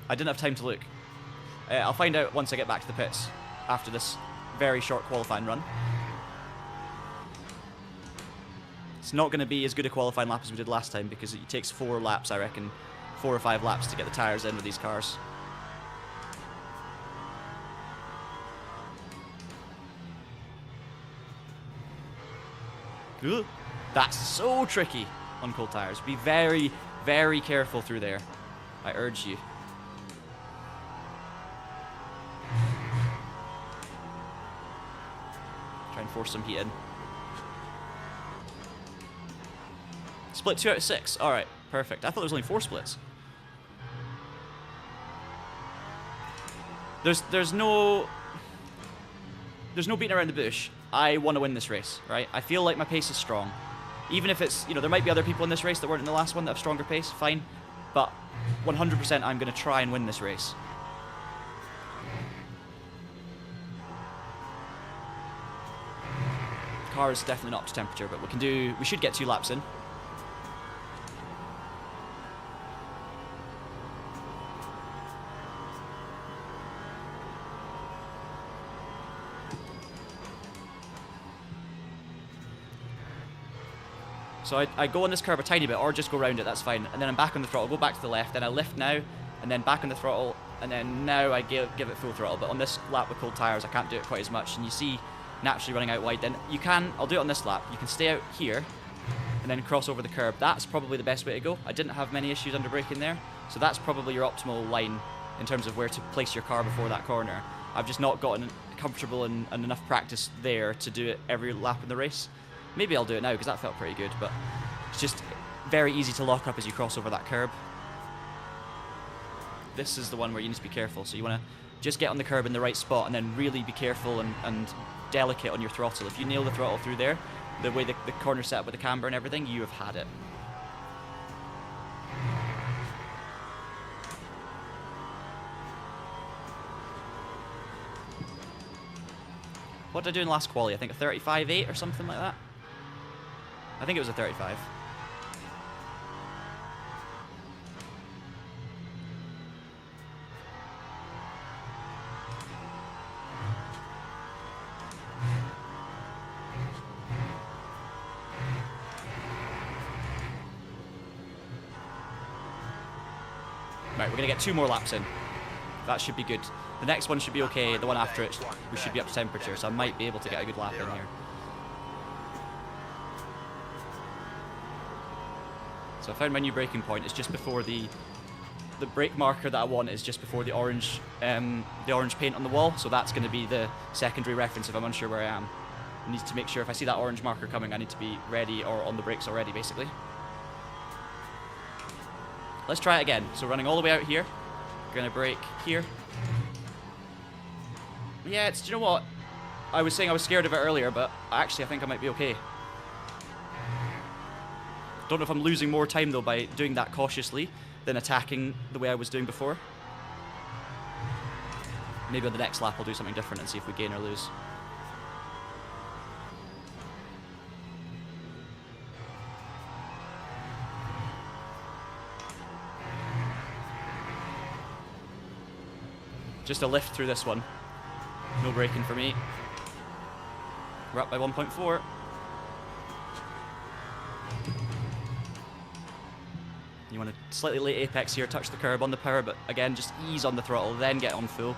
I didn't have time to look. I'll find out once I get back to the pits after this very short qualifying run. It's not going to be as good a qualifying lap as we did last time because it takes 4 laps, I reckon. 4 or 5 laps to get the tyres in with these cars. Ugh. That's so tricky on cold tyres. Be very, very careful through there. I urge you. Try and force some heat in. Split 2 out of 6. Alright, perfect. I thought there was only 4 splits. There's no beating around the bush. I want to win this race, right? I feel like my pace is strong. Even if it's, there might be other people in this race that weren't in the last one that have stronger pace, fine. But 100% I'm going to try and win this race. Car is definitely not up to temperature, but we should get 2 laps in. So I go on this curve a tiny bit, or just go around it, that's fine. And then I'm back on the throttle, go back to the left, then I lift now, and then back on the throttle, and then now I give it full throttle. But on this lap with cold tyres, I can't do it quite as much. And you see naturally running out wide, then you can, I'll do it on this lap, you can stay out here, and then cross over the curb. That's probably the best way to go. I didn't have many issues under braking there, so that's probably your optimal line in terms of where to place your car before that corner. I've just not gotten comfortable and enough practice there to do it every lap in the race. Maybe I'll do it now because that felt pretty good, but it's just very easy to lock up as you cross over that curb. This is the one where you need to be careful, so you want to just get on the curb in the right spot and then really be careful and delicate on your throttle. If you nail the throttle through there, the way the corner's set up with the camber and everything, you have had it. What did I do in last quali? I think a 35.8 or something like that. I think it was a 35. Right, we're going to get 2 more laps in. That should be good. The next one should be okay. The one after it, we should be up to temperature, so I might be able to get a good lap in here. So I found my new braking point. It's just before the brake marker that I want is just before the orange paint on the wall. So that's going to be the secondary reference if I'm unsure where I am. I need to make sure if I see that orange marker coming, I need to be ready or on the brakes already, basically. Let's try it again. So running all the way out here. Gonna brake here. Yeah, do you know what? I was saying I was scared of it earlier, but actually I think I might be okay. Don't know if I'm losing more time though by doing that cautiously than attacking the way I was doing before. Maybe on the next lap I'll do something different and see if we gain or lose. Just a lift through this one. No braking for me. We're up by 1.4. You want to slightly late apex here, touch the curb on the power, but again, just ease on the throttle, then get on full.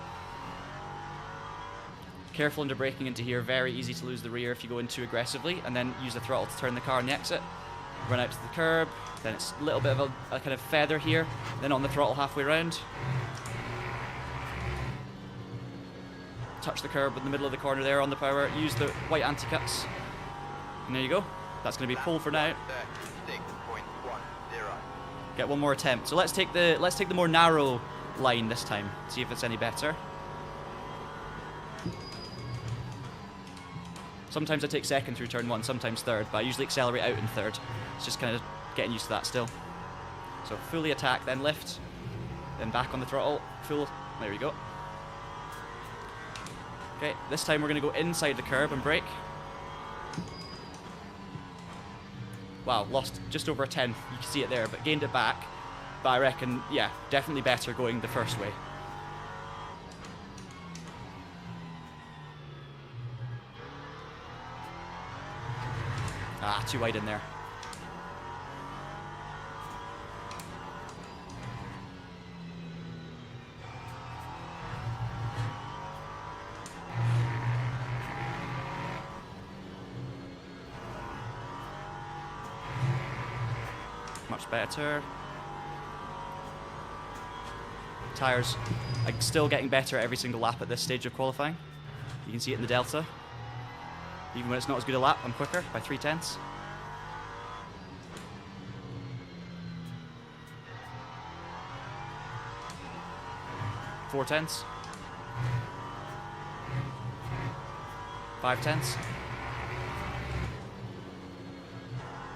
Careful under braking into here, very easy to lose the rear if you go in too aggressively, and then use the throttle to turn the car on the exit. Run out to the curb, then it's a little bit of a kind of feather here, then on the throttle halfway round. Touch the curb in the middle of the corner there on the power, use the white anti-cuts. And there you go. That's going to be pull for now. 36.10. Get one more attempt. So let's take the more narrow line this time. See if it's any better. Sometimes I take second through turn 1, sometimes third, but I usually accelerate out in third. It's just kind of getting used to that still. So fully attack, then lift, then back on the throttle, full. There we go. Okay, this time we're going to go inside the curb and brake. Wow, lost just over a tenth. You can see it there, but gained it back. But I reckon, yeah, definitely better going the first way. Ah, too wide in there. Much better. Tyres, I'm still getting better every single lap at this stage of qualifying. You can see it in the delta. Even when it's not as good a lap, I'm quicker by 0.3. 0.4. 0.5.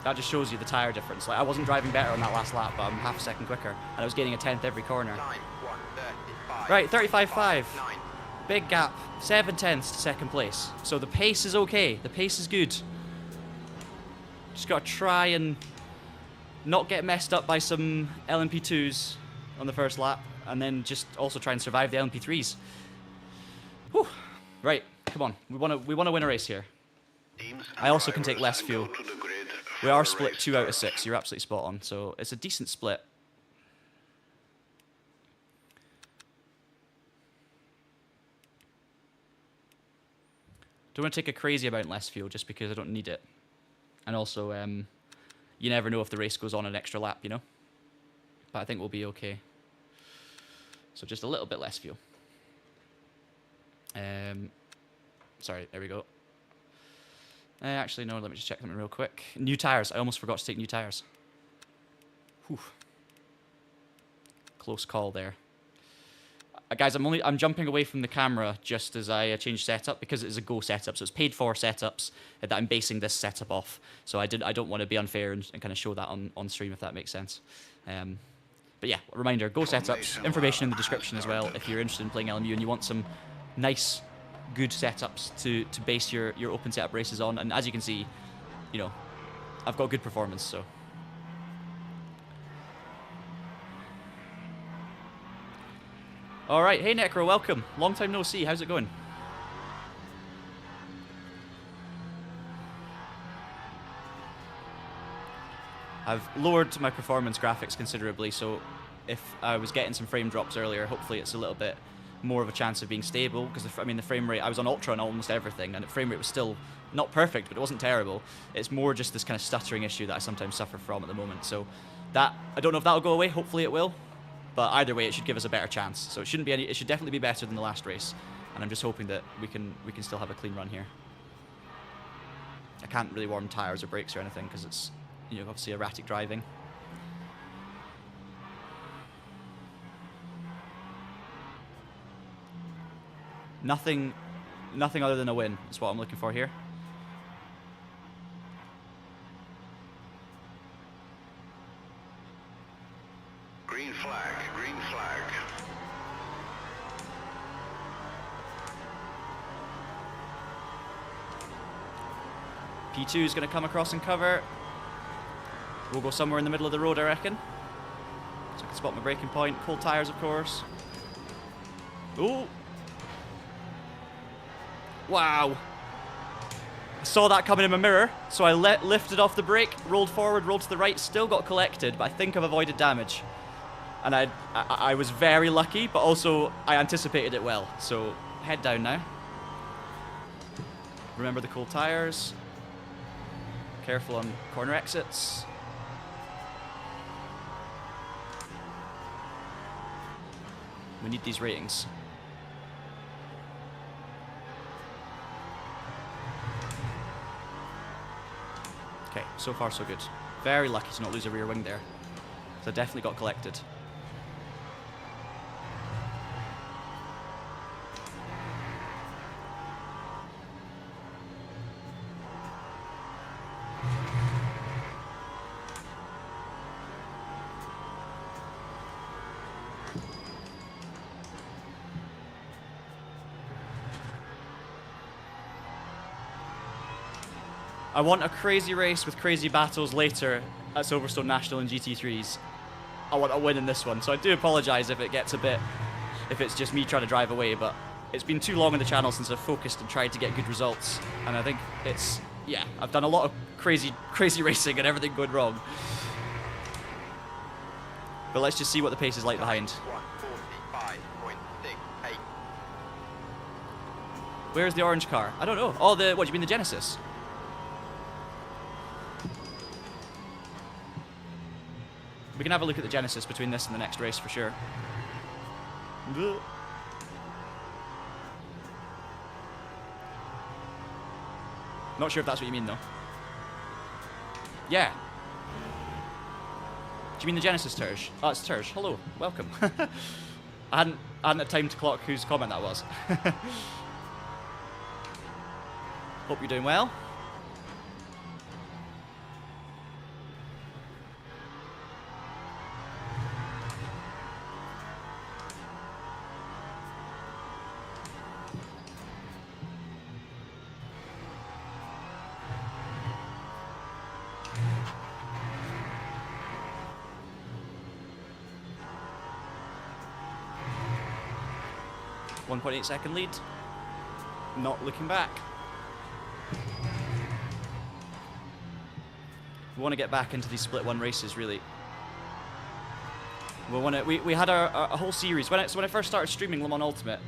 That just shows you the tyre difference. Like, I wasn't driving better on that last lap, but I'm half a second quicker, and I was gaining a tenth every corner. Right, 35.5. Big gap. 0.7 to second place. So the pace is okay. The pace is good. Just got to try and not get messed up by some LMP2s on the first lap, and then just also try and survive the LMP3s. Whew. Right, come on. We want to win a race here. I also can take less fuel. We are split 2 out of 6. You're absolutely spot on. So it's a decent split. Don't want to take a crazy amount less fuel just because I don't need it. And also, you never know if the race goes on an extra lap, you know? But I think we'll be okay. So just a little bit less fuel. Sorry, there we go. Actually, no, let me just check them real quick. New tyres. I almost forgot to take new tyres. Whew. Close call there. Guys, I'm jumping away from the camera just as I change setup because it's a Go setup. So it's paid for setups that I'm basing this setup off. So I don't want to be unfair and kind of show that on stream, if that makes sense. But yeah, a reminder, Go setups, information in the description as well if you're interested in playing LMU and you want some nice, good setups to base your open setup races on. And as you can see, you know, I've got good performance, so. Alright, hey Necro, welcome. Long time no see, how's it going? I've lowered my performance graphics considerably, so if I was getting some frame drops earlier, hopefully it's a little bit more of a chance of being stable, because I mean the frame rate, I was on Ultra on almost everything, and the frame rate was still not perfect, but it wasn't terrible. It's more just this kind of stuttering issue that I sometimes suffer from at the moment, so that, I don't know if that'll go away, hopefully it will, but either way it should give us a better chance. So it shouldn't be any, it should definitely be better than the last race, and I'm just hoping that we can still have a clean run here. I can't really warm tires or brakes or anything, because it's, you know, obviously erratic driving. Nothing other than a win is what I'm looking for here. Green flag, green flag. P2 is going to come across and cover. We'll go somewhere in the middle of the road, I reckon. So I can spot my braking point. Cold tires, of course. Ooh. Wow. I saw that coming in my mirror, so I lifted off the brake, rolled forward, rolled to the right, still got collected, but I think I've avoided damage. And I was very lucky, but also I anticipated it well. So head down now. Remember the cold tires. Careful on corner exits. We need these ratings. Okay, so far so good. Very lucky to not lose a rear wing there. So I definitely got collected. I want a crazy race with crazy battles later at Silverstone National and GT3s. I want a win in this one, so I do apologise if it gets a bit, if it's just me trying to drive away, but it's been too long on the channel since I've focused and tried to get good results, and I think it's, yeah, I've done a lot of crazy racing and everything going wrong. But let's just see what the pace is like behind. 145.68. Where's the orange car? I don't know. Oh, the, what do you mean, the Genesis? We can have a look at the Genesis between this and the next race for sure. Not sure if that's what you mean though. Yeah. Do you mean the Genesis, Terj? Oh, it's Terj. Hello. Welcome. I hadn't had time to clock whose comment that was. Hope you're doing well. .8 second lead. Not looking back. We want to get back into these split one races, really. We had a whole series. When I first started streaming Le Mans Ultimate,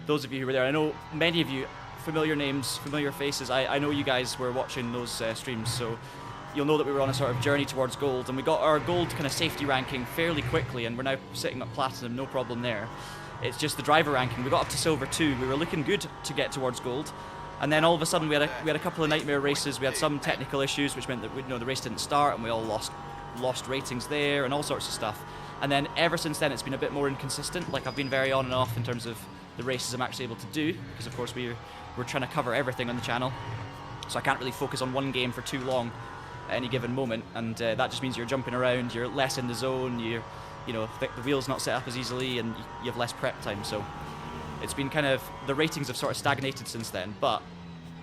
those of you who were there, I know many of you, familiar names, familiar faces, I know you guys were watching those streams, so you'll know that we were on a sort of journey towards gold, and we got our gold kind of safety ranking fairly quickly, and we're now sitting at platinum, no problem there. It's just the driver ranking. We got up to silver 2. We were looking good to get towards gold, and then all of a sudden we had a couple of nightmare races. We had some technical issues, which meant that the race didn't start, and we all lost ratings there and all sorts of stuff. And then ever since then, it's been a bit more inconsistent. Like I've been very on and off in terms of the races I'm actually able to do, because of course we're trying to cover everything on the channel, so I can't really focus on one game for too long at any given moment, and that just means you're jumping around, you're less in the zone, the wheel's not set up as easily, and you have less prep time. So it's been kind of, the ratings have sort of stagnated since then, but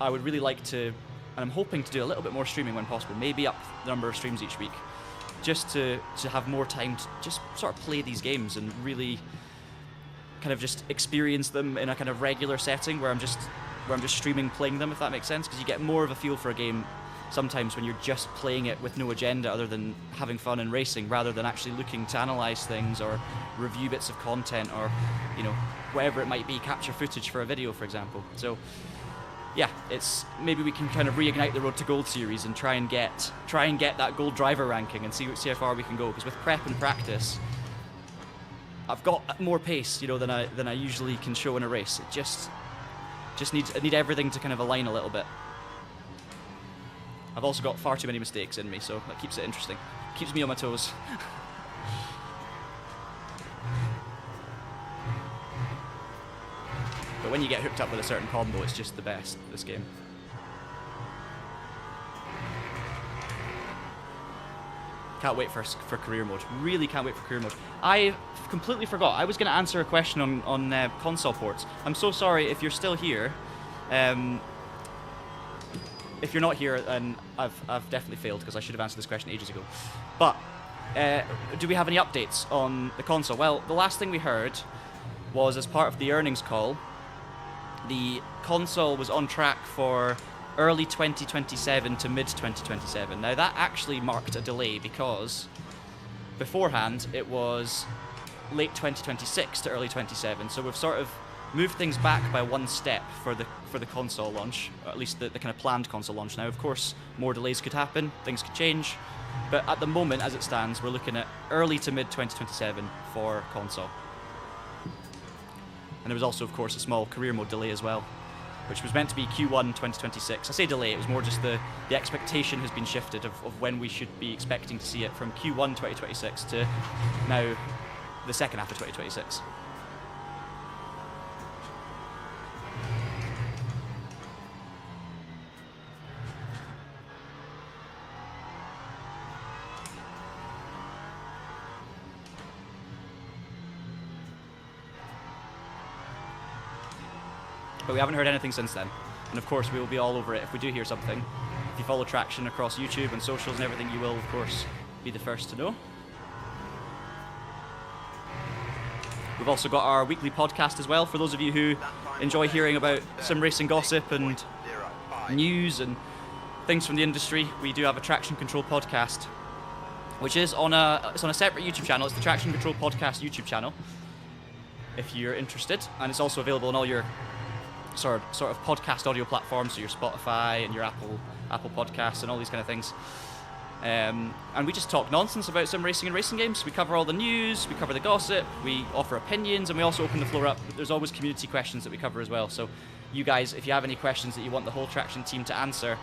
I would really like to and I'm hoping to do a little bit more streaming when possible, maybe up the number of streams each week, just to have more time to just sort of play these games and really kind of just experience them in a kind of regular setting where I'm just streaming playing them, if that makes sense, because you get more of a feel for a game sometimes when you're just playing it with no agenda other than having fun and racing, rather than actually looking to analyze things or review bits of content or, you know, whatever it might be, capture footage for a video, for example. So yeah, it's maybe we can kind of reignite the Road to Gold series and try and get that gold driver ranking and see how far we can go, because with prep and practice I've got more pace, you know, than I usually can show in a race. It just I need everything to kind of align a little bit. I've also got far too many mistakes in me, so that keeps it interesting. Keeps me on my toes. But when you get hooked up with a certain combo, it's just the best, this game. Can't wait for career mode. Really can't wait for career mode. I completely forgot. I was going to answer a question on console ports. I'm so sorry if you're still here. If you're not here, then I've definitely failed, because I should have answered this question ages ago. But do we have any updates on the console? Well, the last thing we heard was, as part of the earnings call, the console was on track for early 2027 to mid 2027. Now that actually marked a delay, because beforehand it was late 2026 to early 27. So we've sort of moved things back by one step for the console launch, or at least the kind of planned console launch. Now, of course, more delays could happen, things could change, but at the moment, as it stands, we're looking at early to mid 2027 for console. And there was also, of course, a small career mode delay as well, which was meant to be Q1 2026. I say delay, it was more just the expectation has been shifted of when we should be expecting to see it, from Q1 2026 to now the second half of 2026. But we haven't heard anything since then. And of course, we will be all over it if we do hear something. If you follow Traction across YouTube and socials and everything, you will, of course, be the first to know. We've also got our weekly podcast as well, for those of you who enjoy hearing about sim racing gossip and news and things from the industry. We do have a Traction Control podcast, which is on a separate YouTube channel. It's the Traction Control Podcast YouTube channel, if you're interested. And it's also available on all your sort of podcast audio platforms, so your Spotify and your Apple Podcasts and all these kind of things. And we just talk nonsense about sim racing and racing games. We cover all the news, we cover the gossip, we offer opinions, and we also open the floor up. There's always community questions that we cover as well. So you guys, if you have any questions that you want the whole Traction team to answer,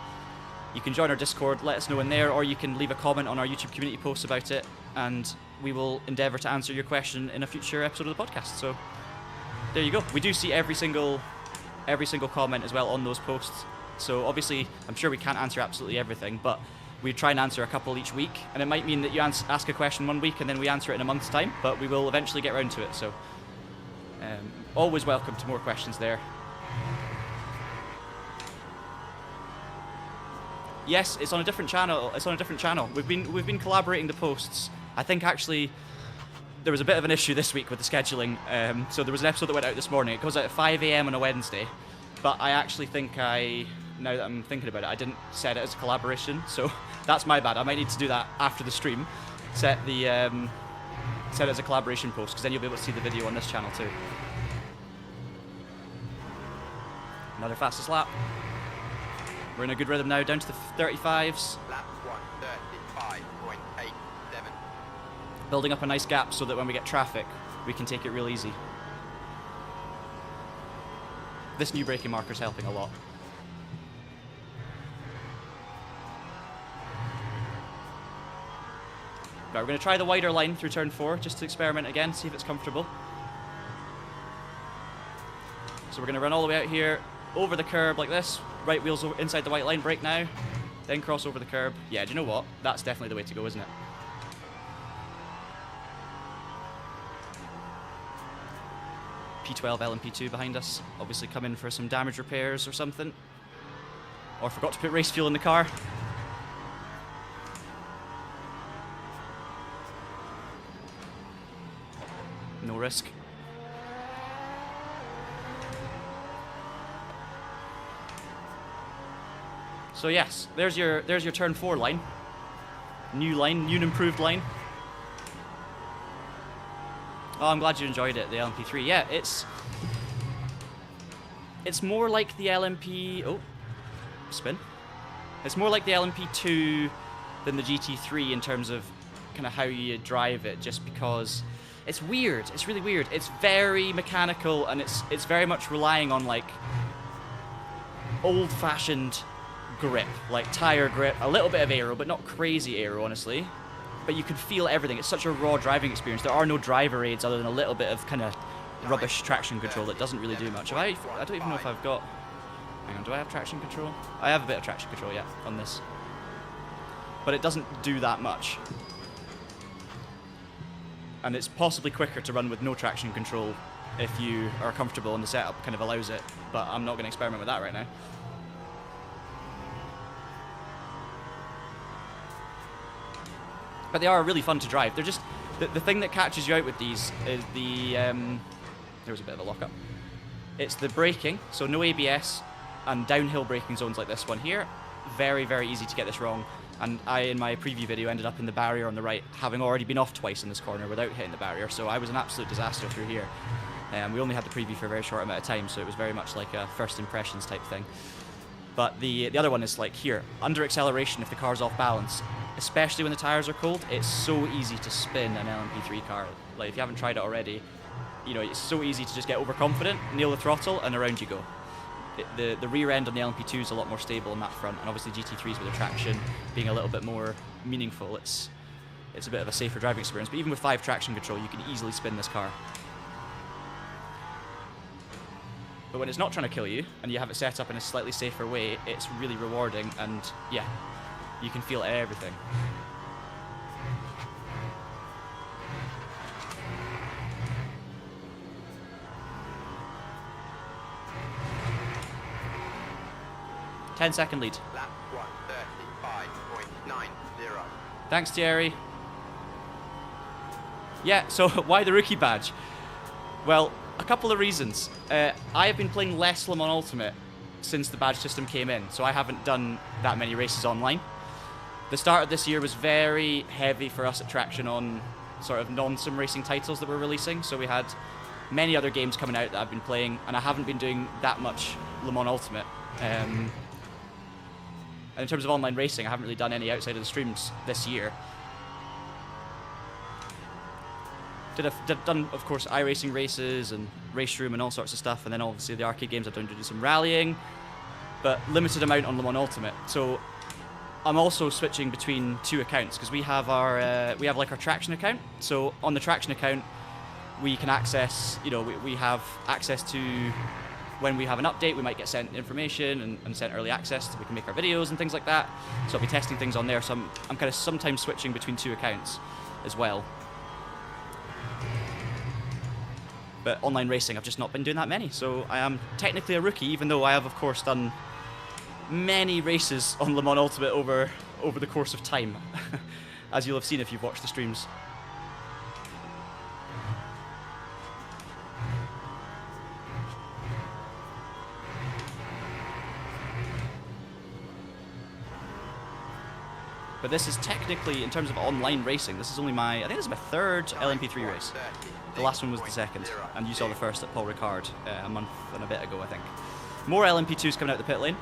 you can join our Discord, let us know in there, or you can leave a comment on our YouTube community post about it, and we will endeavour to answer your question in a future episode of the podcast. So there you go. We do see every single comment as well on those posts. So obviously, I'm sure we can't answer absolutely everything, but we try and answer a couple each week, and it might mean that you ask a question one week and then we answer it in a month's time, but we will eventually get around to it. So always welcome to more questions there. Yes, it's on a different channel. We've been collaborating the posts. I think actually there was a bit of an issue this week with the scheduling. So there was an episode that went out this morning. It goes out at 5 AM on a Wednesday, but I actually think now that I'm thinking about it, I didn't set it as a collaboration, so that's my bad. I might need to do that after the stream. Set it as a collaboration post, because then you'll be able to see the video on this channel too. Another fastest lap. We're in a good rhythm now, down to the 35s. Lap 1:35.87. Building up a nice gap so that when we get traffic, we can take it real easy. This new braking marker is helping a lot. Right, we're going to try the wider line through turn 4, just to experiment again, see if it's comfortable. So we're going to run all the way out here, over the curb like this. Right wheel's inside the white line, brake now. Then cross over the curb. Yeah, do you know what? That's definitely the way to go, isn't it? P12 LMP2 behind us. Obviously come in for some damage repairs or something. Or forgot to put race fuel in the car. No risk. So yes, there's your turn 4 line. New line, new and improved line. Oh, I'm glad you enjoyed it, the LMP3. Yeah, it's more like the LMP... Oh, spin. It's more like the LMP2 than the GT3 in terms of kind of how you drive it, just because it's weird. It's really weird. It's very mechanical, and it's very much relying on like old-fashioned grip, like tire grip, a little bit of aero, but not crazy aero, honestly. But you can feel everything. It's such a raw driving experience. There are no driver aids other than a little bit of kind of rubbish traction control that doesn't really do much. I don't even know if I've got... Hang on, do I have traction control? I have a bit of traction control, yeah, on this. But it doesn't do that much. And it's possibly quicker to run with no traction control if you are comfortable and the setup kind of allows it. But I'm not going to experiment with that right now. But they are really fun to drive. They're just... The thing that catches you out with these is the... there was a bit of a lockup. It's the braking, so no ABS, and downhill braking zones like this one here. Very, very easy to get this wrong. And I, in my preview video, ended up in the barrier on the right, having already been off twice in this corner without hitting the barrier, so I was an absolute disaster through here. We only had the preview for a very short amount of time, so it was very much like a first impressions type thing. But the other one is like here, under acceleration if the car's off balance, especially when the tires are cold, it's so easy to spin an LMP3 car. Like, if you haven't tried it already, you know, it's so easy to just get overconfident, nail the throttle, and around you go. The rear end on the LMP2 is a lot more stable on that front, and obviously GT3s with their traction being a little bit more meaningful, it's a bit of a safer driving experience. But even with 5 traction control, you can easily spin this car. But when it's not trying to kill you, and you have it set up in a slightly safer way, it's really rewarding, and yeah, you can feel everything. Ten-second lead. Lap 1:35.90. Thanks, Thierry. Yeah, so why the rookie badge? Well, a couple of reasons. I have been playing less Le Mans Ultimate since the badge system came in, so I haven't done that many races online. The start of this year was very heavy for us at Traction on sort of non-sim racing titles that we're releasing, so we had many other games coming out that I've been playing, and I haven't been doing that much Le Mans Ultimate. And in terms of online racing, I haven't really done any outside of the streams this year. Done, of course, iRacing races and Race Room and all sorts of stuff, and then obviously the arcade games I've done to do some rallying, but limited amount on Le Mans Ultimate. So I'm also switching between 2 accounts because we have our like our Traction account. So on the Traction account, we can access, you know, we have access to when we have an update, we might get sent information and sent early access so we can make our videos and things like that. So I'll be testing things on there. So I'm kind of sometimes switching between 2 accounts as well. But online racing, I've just not been doing that many. So I am technically a rookie, even though I have, of course, done many races on Le Mans Ultimate over the course of time, as you'll have seen if you've watched the streams. But this is technically, in terms of online racing, this is only I think this is my 3rd LMP3 race. The last one was the 2nd, and you saw the first at Paul Ricard a month and a bit ago, I think. More LMP2s coming out the pit lane.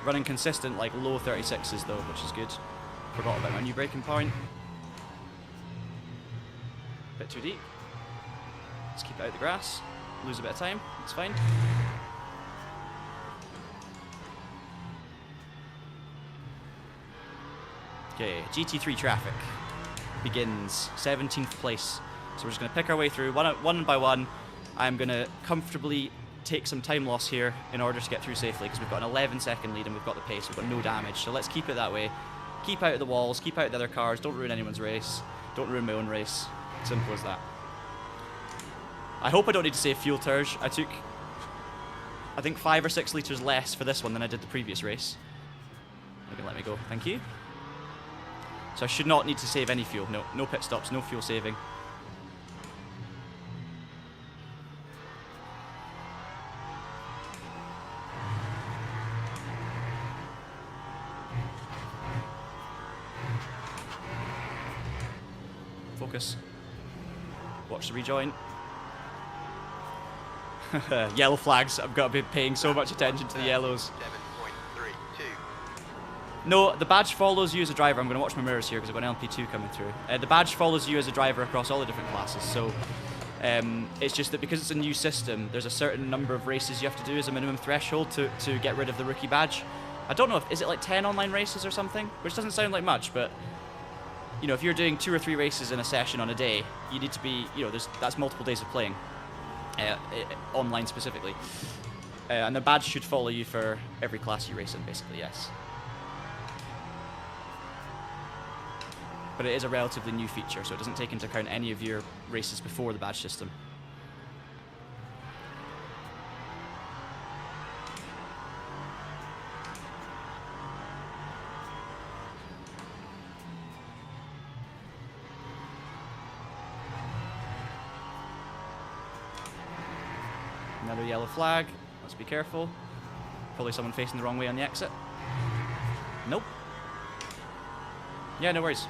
Running consistent, like low 36s though, which is good. Forgot about my new braking point. Bit too deep. Let's keep it out of the grass. Lose a bit of time, it's fine. Okay, GT3 traffic begins. 17th place. So we're just going to pick our way through one by one. I'm going to comfortably take some time loss here in order to get through safely, because we've got an 11-second lead and we've got the pace, we've got no damage, so let's keep it that way. Keep out of the walls, keep out of the other cars, don't ruin anyone's race, don't ruin my own race. Simple as that. I hope I don't need to save fuel, Turge. I took, I think, 5 or 6 litres less for this one than I did the previous race. You can let me go, thank you. So I should not need to save any fuel. No, no pit stops, no fuel saving. Focus. Watch the rejoin. Yellow flags. I've got to be paying so much attention to the yellows. 7.32. No, the badge follows you as a driver. I'm going to watch my mirrors here because I've got an LP2 coming through. The badge follows you as a driver across all the different classes. So it's just that because it's a new system, there's a certain number of races you have to do as a minimum threshold to get rid of the rookie badge. I don't know if, is it like 10 online races or something? Which doesn't sound like much, but you know, if you're doing 2 or 3 races in a session on a day, you need to be, you know, that's multiple days of playing, online specifically. And the badge should follow you for every class you race in, basically, yes. But it is a relatively new feature, so it doesn't take into account any of your races before the badge system. Another yellow flag. Let's be careful. Probably someone facing the wrong way on the exit. Nope. Yeah, no worries.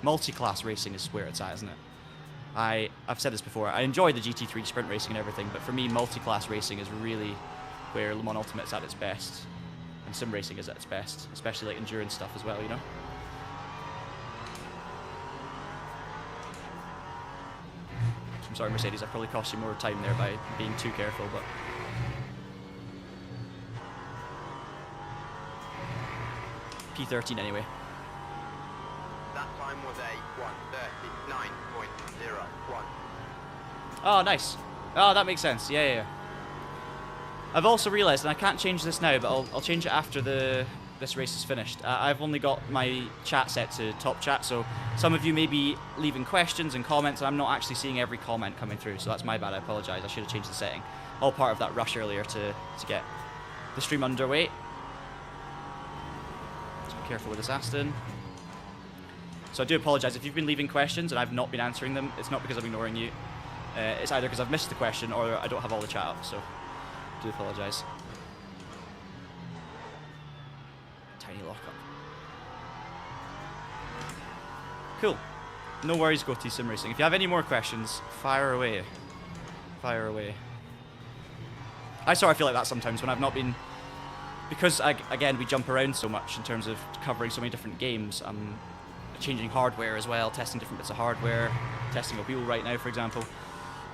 Multi-class racing is where it's at, isn't it? I've said this before. I enjoy the GT3 sprint racing and everything, but for me, multi-class racing is really where Le Mans Ultimate's at its best, and sim racing is at its best, especially like endurance stuff as well, you know. I'm sorry, Mercedes, I've probably cost you more time there by being too careful, but... P13 anyway. That time was a 1:39.01. Oh, nice. Oh, that makes sense. Yeah. I've also realised, and I can't change this now, but I'll change it after this race is finished. I've only got my chat set to top chat, so some of you may be leaving questions and comments, and I'm not actually seeing every comment coming through, so that's my bad. I apologise. I should have changed the setting. All part of that rush earlier to get the stream underway. So be careful with this Aston. So I do apologise if you've been leaving questions and I've not been answering them. It's not because I'm ignoring you. It's either because I've missed the question or I don't have all the chat up, so I do apologise. Tiny lockup. Cool. No worries, GoTee Sim Racing. If you have any more questions, fire away. Fire away. I sort of feel like that sometimes when I've not been... Because, again, we jump around so much in terms of covering so many different games. I'm changing hardware as well, testing different bits of hardware, testing a wheel right now, for example.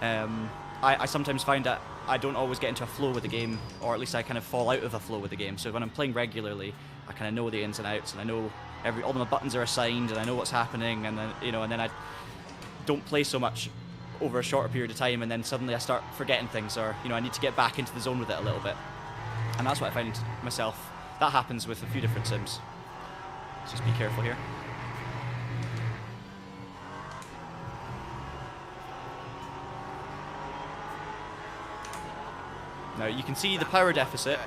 I sometimes find that I don't always get into a flow with the game, or at least I kind of fall out of a flow with the game. So when I'm playing regularly, I kind of know the ins and outs, and I know all my buttons are assigned, and I know what's happening, and then and then I don't play so much over a shorter period of time, and then suddenly I start forgetting things, or I need to get back into the zone with it a little bit, and that's what I find myself. That happens with a few different sims. So just be careful here. Now you can see the power deficit.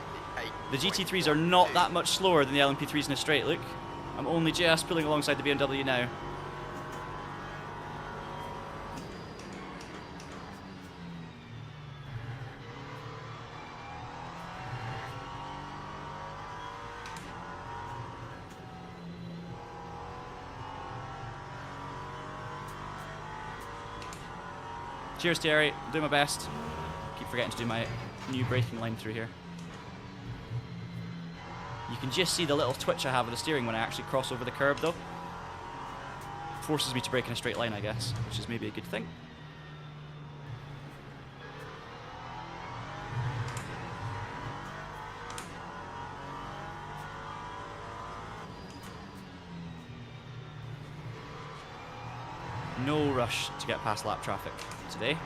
The GT3s are not that much slower than the LMP3s in a straight. Look, I'm only just pulling alongside the BMW now. Cheers, Thierry. I'm doing my best. Keep forgetting to do my new braking line through here. You can just see the little twitch I have with the steering when I actually cross over the curb, though. Forces me to brake in a straight line, I guess, which is maybe a good thing. No rush to get past lap traffic today.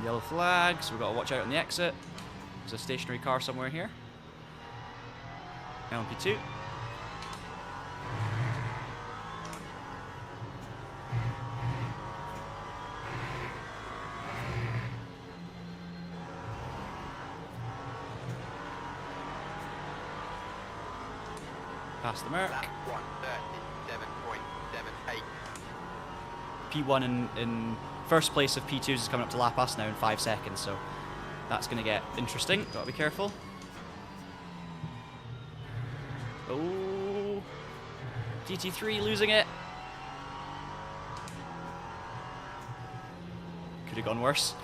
Yellow flag, so we've got to watch out on the exit. There's a stationary car somewhere here. LMP2. Past the Merc. Lap 1:37.78. P1 in first place of P2s is coming up to lap us now in 5 seconds, so that's going to get interesting. Got to be careful. Oh, GT3 losing it. Could have gone worse.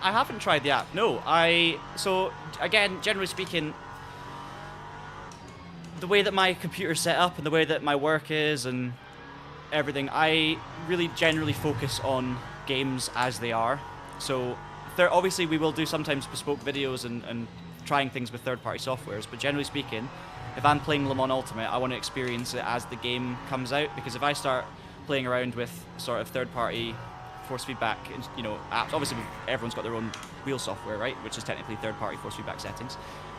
I haven't tried the app. No, so again, generally speaking, the way that my computer's set up and the way that my work is and everything, I really generally focus on games as they are. So obviously we will do sometimes bespoke videos and trying things with third-party softwares, but generally speaking, if I'm playing Le Mans Ultimate, I want to experience it as the game comes out, because if I start playing around with sort of third-party force feedback, you know, apps. Obviously, everyone's got their own wheel software, right? Which is technically third-party force feedback settings.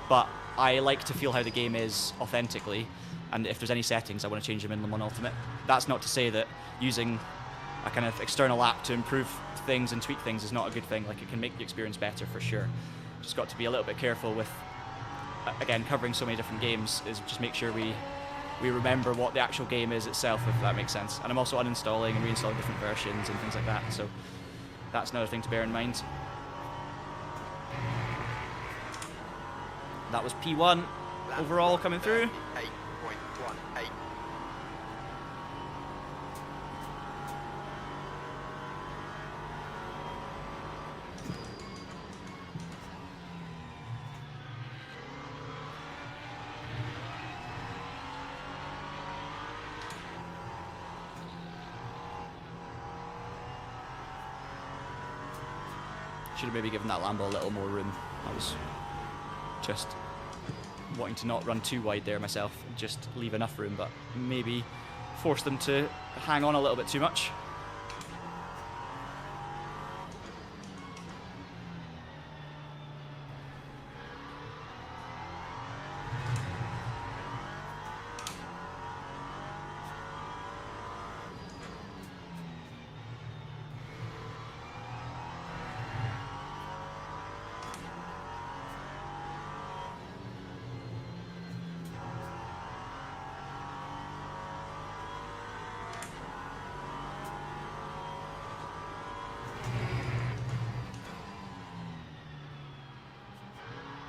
But I like to feel how the game is authentically, and if there's any settings, I want to change them in Le Mans Ultimate. That's not to say that using a kind of external app to improve things and tweak things is not a good thing. Like, it can make the experience better for sure. Just got to be a little bit careful with, again, covering so many different games, is just make sure we remember what the actual game is itself, if that makes sense. And I'm also uninstalling and reinstalling different versions and things like that, so that's another thing to bear in mind. That was P1 overall coming through. 8.18. Should have maybe given that Lambo a little more room. I was just wanting to not run too wide there myself, just leave enough room, but maybe force them to hang on a little bit too much.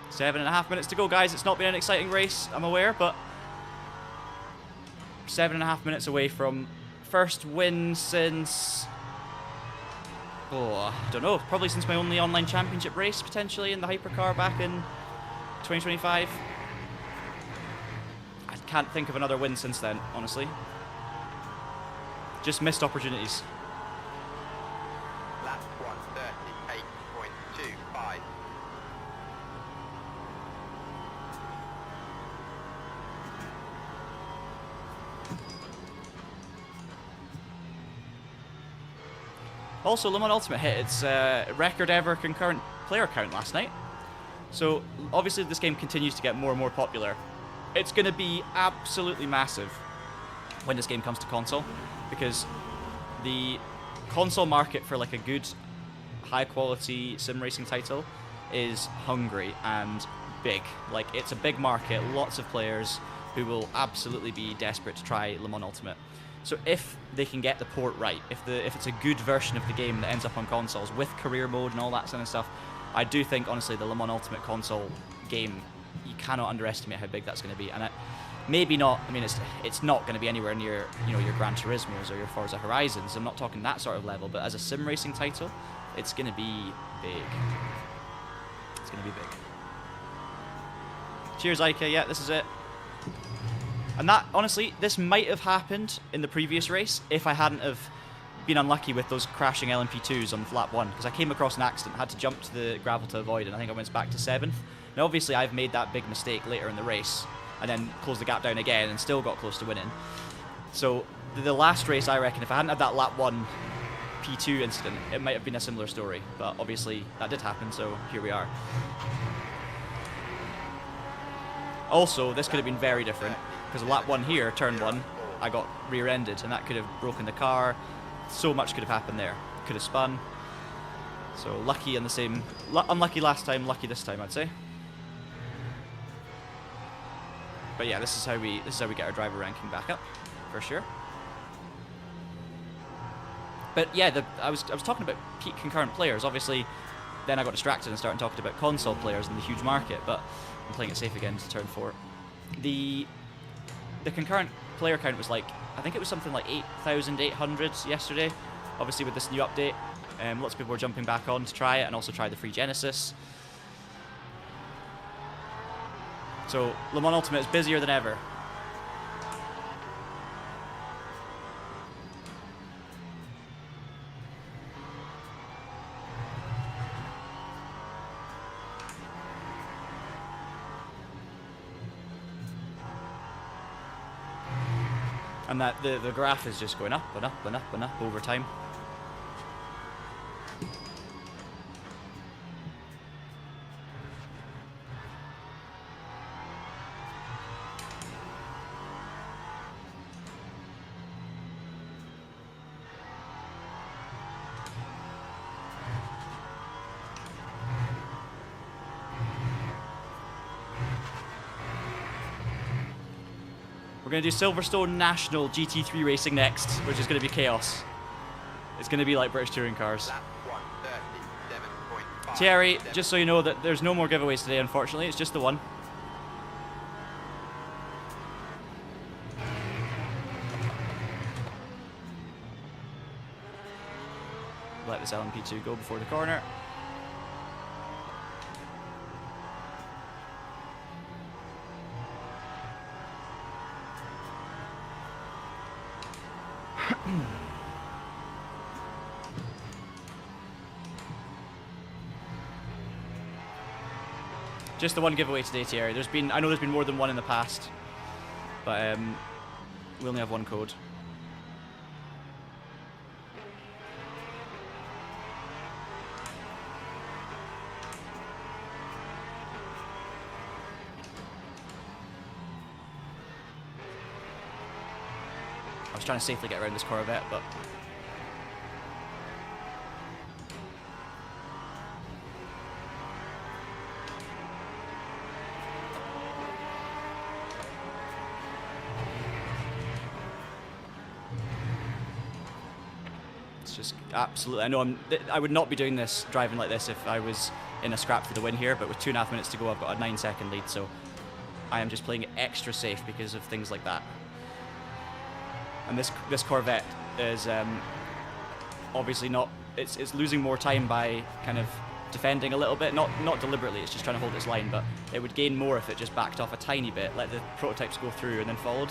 Seven and a half minutes to go, guys. It's not been an exciting race, I'm aware, but 7.5 minutes away from first win since, I don't know, probably since my only online championship race, potentially, in the hypercar back in 2025. I can't think of another win since then, honestly. Just missed opportunities. Lap 1:38.25. Also, Le Mans Ultimate hit its record ever concurrent player count last night. So, obviously this game continues to get more and more popular. It's going to be absolutely massive when this game comes to console, because the console market for like a good, high-quality sim racing title is hungry and big. Like, it's a big market, lots of players who will absolutely be desperate to try Le Mans Ultimate. So if they can get the port right, if it's a good version of the game that ends up on consoles with career mode and all that kind of stuff, I do think, honestly, the Le Mans Ultimate console game, you cannot underestimate how big that's going to be. And maybe not, I mean, it's not going to be anywhere near, you know, your Gran Turismos or your Forza Horizons. I'm not talking that sort of level, but as a sim racing title, it's going to be big. It's going to be big. Cheers, Ica. Yeah, this is it. And that, honestly, this might have happened in the previous race if I hadn't have been unlucky with those crashing LMP2s on lap 1, because I came across an accident, had to jump to the gravel to avoid, and I think I went back to 7th. Now obviously I've made that big mistake later in the race, and then closed the gap down again and still got close to winning. So the last race, I reckon, if I hadn't had that lap 1 P2 incident, it might have been a similar story, but obviously that did happen, so here we are. Also, this could have been very different, because lap 1 here, turn 1, I got rear-ended, and that could have broken the car. So much could have happened there. Could have spun. So lucky in the same, unlucky last time, lucky this time, I'd say. But yeah, this is how we get our driver ranking back up, for sure. But yeah, I was talking about peak concurrent players. Obviously, then I got distracted and started talking about console players in the huge market. But I'm playing it safe again to turn 4. The concurrent player count was like, I think it was something like 8,800 yesterday. Obviously with this new update, lots of people were jumping back on to try it and also try the free Genesis. So Le Mans Ultimate is busier than ever. And that the graph is just going up and up and up and up over time. We're going to do Silverstone National GT3 racing next, which is going to be chaos. It's going to be like British touring cars. Thierry, just so you know that there's no more giveaways today, unfortunately. It's just the one. Let this LMP2 go before the corner. Just the one giveaway today, Thierry. I know there's been more than one in the past, but we only have one code. I was trying to safely get around this Corvette, but just absolutely, I know I would not be doing this, driving like this, if I was in a scrap for the win here, but with 2.5 minutes to go, I've got a 9-second lead, so I am just playing it extra safe because of things like that. And this Corvette is obviously not, it's losing more time by kind of defending a little bit, not deliberately, it's just trying to hold its line, but it would gain more if it just backed off a tiny bit, let the prototypes go through and then followed.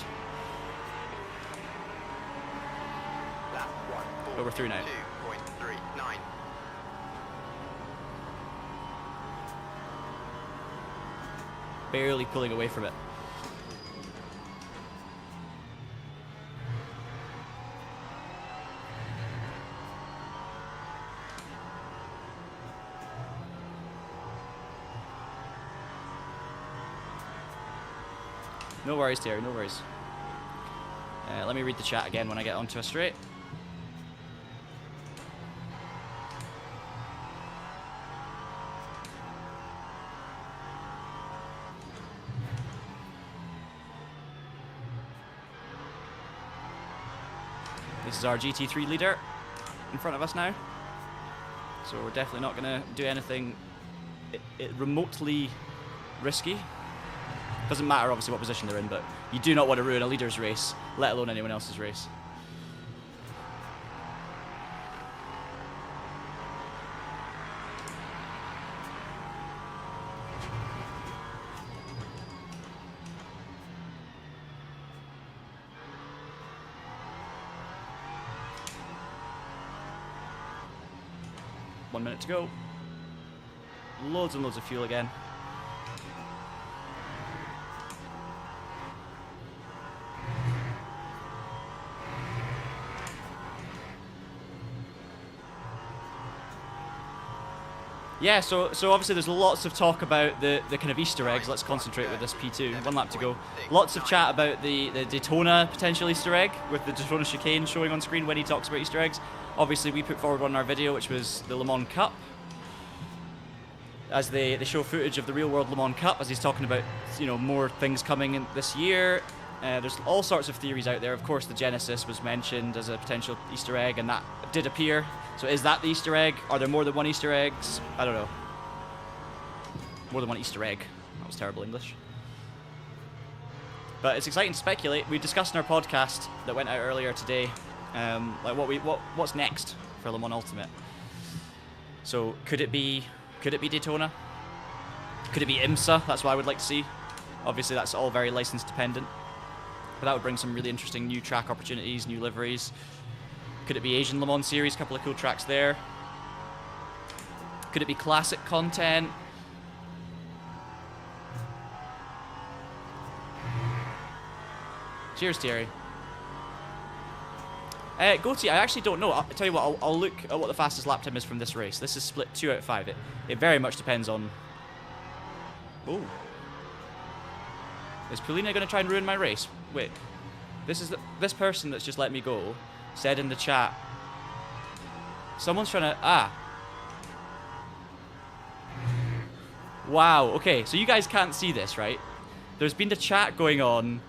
But we're through now. 2.39. Barely pulling away from it. No worries, Terry, no worries. Let me read the chat again when I get onto a straight. This is our GT3 leader in front of us now. So we're definitely not going to do anything remotely risky. Doesn't matter obviously what position they're in, but you do not want to ruin a leader's race, let alone anyone else's race. 1 minute to go. Loads and loads of fuel again. Yeah, so obviously there's lots of talk about the kind of Easter eggs. Let's concentrate with this P2. 1 lap to go. Lots of chat about the Daytona potential Easter egg, with the Daytona chicane showing on screen when he talks about Easter eggs. Obviously we put forward one in our video, which was the Le Mans Cup. As they show footage of the real world Le Mans Cup, as he's talking about, you know, more things coming in this year. There's all sorts of theories out there. Of course, the Genesis was mentioned as a potential Easter egg, and that did appear. So is that the Easter egg? Are there more than one Easter eggs? I don't know. More than one Easter egg. That was terrible English. But it's exciting to speculate. We discussed in our podcast that went out earlier today, like what's next for Le Mans Ultimate. So could it be Daytona? Could it be IMSA? That's what I would like to see. Obviously, that's all very license dependent. But that would bring some really interesting new track opportunities, new liveries. Could it be Asian Le Mans Series? Couple of cool tracks there. Could it be classic content? Cheers, Thierry. Goatee, I actually don't know. I'll tell you what, I'll look at what the fastest lap time is from this race. This is split 2 out of 5. It very much depends on... Oh. Is Paulina going to try and ruin my race? Wait. This person that's just let me go said in the chat... Someone's trying to... Ah. Wow, okay. So you guys can't see this, right? There's been the chat going on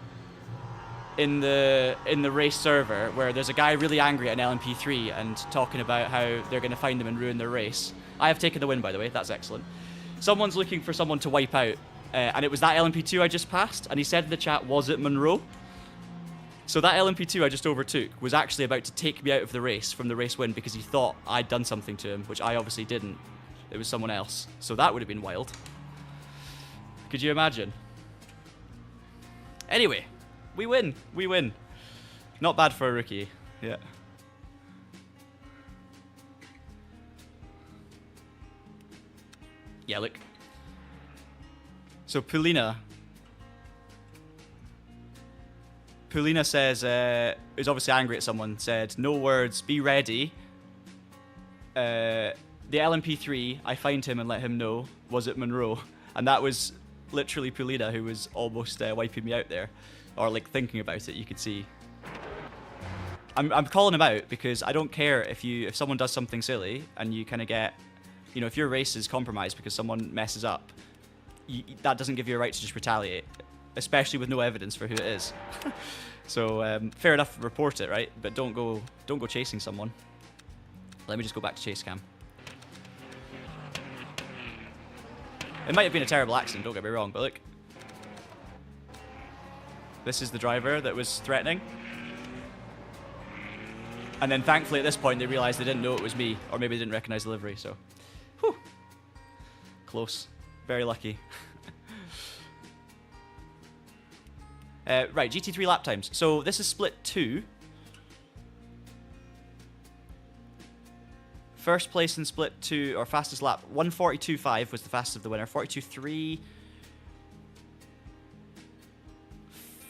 in the race server where there's a guy really angry at an LMP3 and talking about how they're going to find him and ruin their race. I have taken the win, by the way. That's excellent. Someone's looking for someone to wipe out, and it was that LMP2 I just passed, and he said in the chat, was it Monroe? So that LMP2 I just overtook was actually about to take me out of the race from the race win because he thought I'd done something to him, which I obviously didn't. It was someone else. So that would have been wild. Could you imagine? Anyway, we win. We win. Not bad for a rookie. Yeah. Yeah, look. So Paulina says, is obviously angry at someone, said, no words, be ready. The LMP3, I find him and let him know, was it Monroe? And that was literally Paulina who was almost wiping me out there. Or like thinking about it, you could see. I'm calling him out because I don't care if someone does something silly and you kind of get, you know, if your race is compromised because someone messes up, that doesn't give you a right to just retaliate. Especially with no evidence for who it is. So fair enough, report it, right? But don't go chasing someone. Let me just go back to chase cam. It might have been a terrible accident, don't get me wrong, but look. This is the driver that was threatening. And then thankfully at this point they realized they didn't know it was me, or maybe they didn't recognize the livery, so. Whew. Close. Very lucky. Right, GT3 lap times. So this is split 2. First place in split 2, or fastest lap, 1:42.5 was the fastest of the winner. 42.3.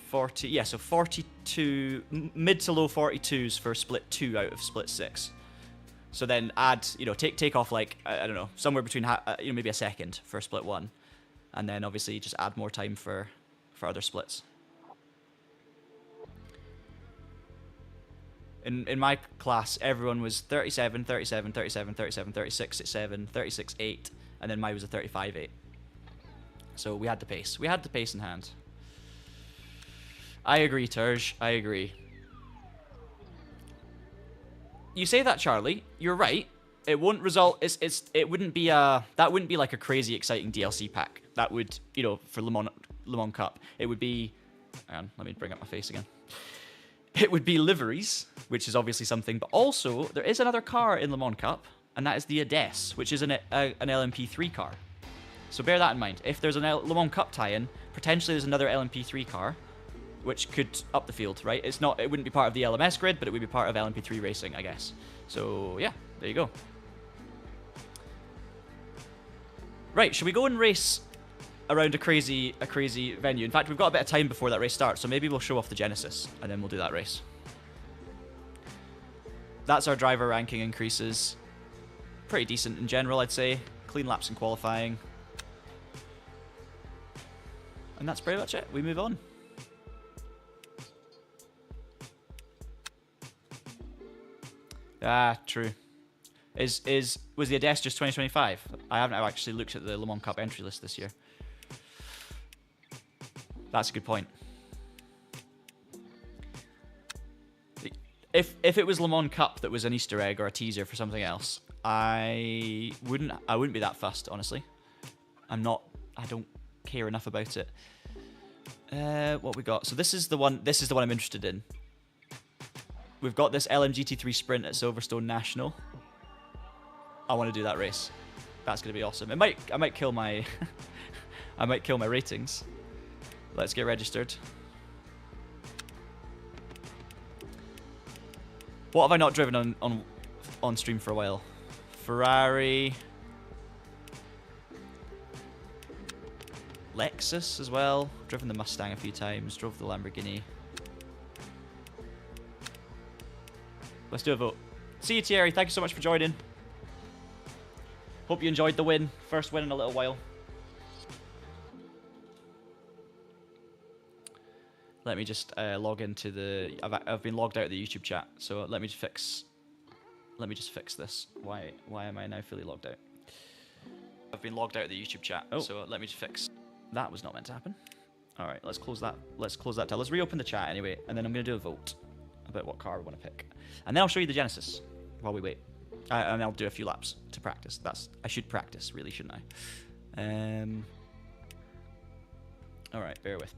40, yeah, so 42, mid to low 42s for split 2 out of split 6. So then add, you know, take off like, I don't know, somewhere between, you know, maybe a second for split 1. And then obviously just add more time for other splits. In my class, everyone was 37, 37, 37, 37, 36, 7, 36, 8, and then mine was a 35, 8. So we had the pace. We had the pace in hand. I agree, Terj. I agree. You say that, Charlie. You're right. It won't result. It wouldn't be a. That wouldn't be like a crazy exciting DLC pack. That would, you know, for Le Mans Cup. It would be. Hang on, let me bring up my face again. It would be liveries, which is obviously something, but also there is another car in Le Mans Cup, and that is the Adesse, which is an LMP3 car. So bear that in mind. If there's an Le Mans Cup tie-in, potentially there's another LMP3 car, which could up the field, right? It wouldn't be part of the LMS grid, but it would be part of LMP3 racing, I guess. So yeah, there you go. Right, should we go and race around a crazy venue? In fact, we've got a bit of time before that race starts, so maybe we'll show off the Genesis, and then we'll do that race. That's our driver ranking increases. Pretty decent in general, I'd say. Clean laps in qualifying. And that's pretty much it. We move on. Ah, true. Was the Ades just 2025? I haven't actually looked at the Le Mans Cup entry list this year. That's a good point. If it was Le Mans Cup that was an Easter egg or a teaser for something else, I wouldn't be that fussed, honestly. I don't care enough about it. What we got? So this is the one I'm interested in. We've got this LMGT3 Sprint at Silverstone National. I want to do that race. That's going to be awesome. I might kill my I might kill my ratings. Let's get registered. What have I not driven on stream for a while? Ferrari, Lexus as well. Driven the Mustang a few times. Drove the Lamborghini. Let's do a vote. See you, Thierry. Thank you so much for joining. Hope you enjoyed the win. First win in a little while. Let me just log into the... I've been logged out of the YouTube chat, so let me just fix this. Why am I now fully logged out? I've been logged out of the YouTube chat, so let me just fix... That was not meant to happen. Alright, let's close that. Let's close that down. Let's reopen the chat anyway, and then I'm going to do a vote about what car we want to pick. And then I'll show you the Genesis while we wait. And I'll do a few laps to practice. I should practice, really, shouldn't I? Alright, bear with.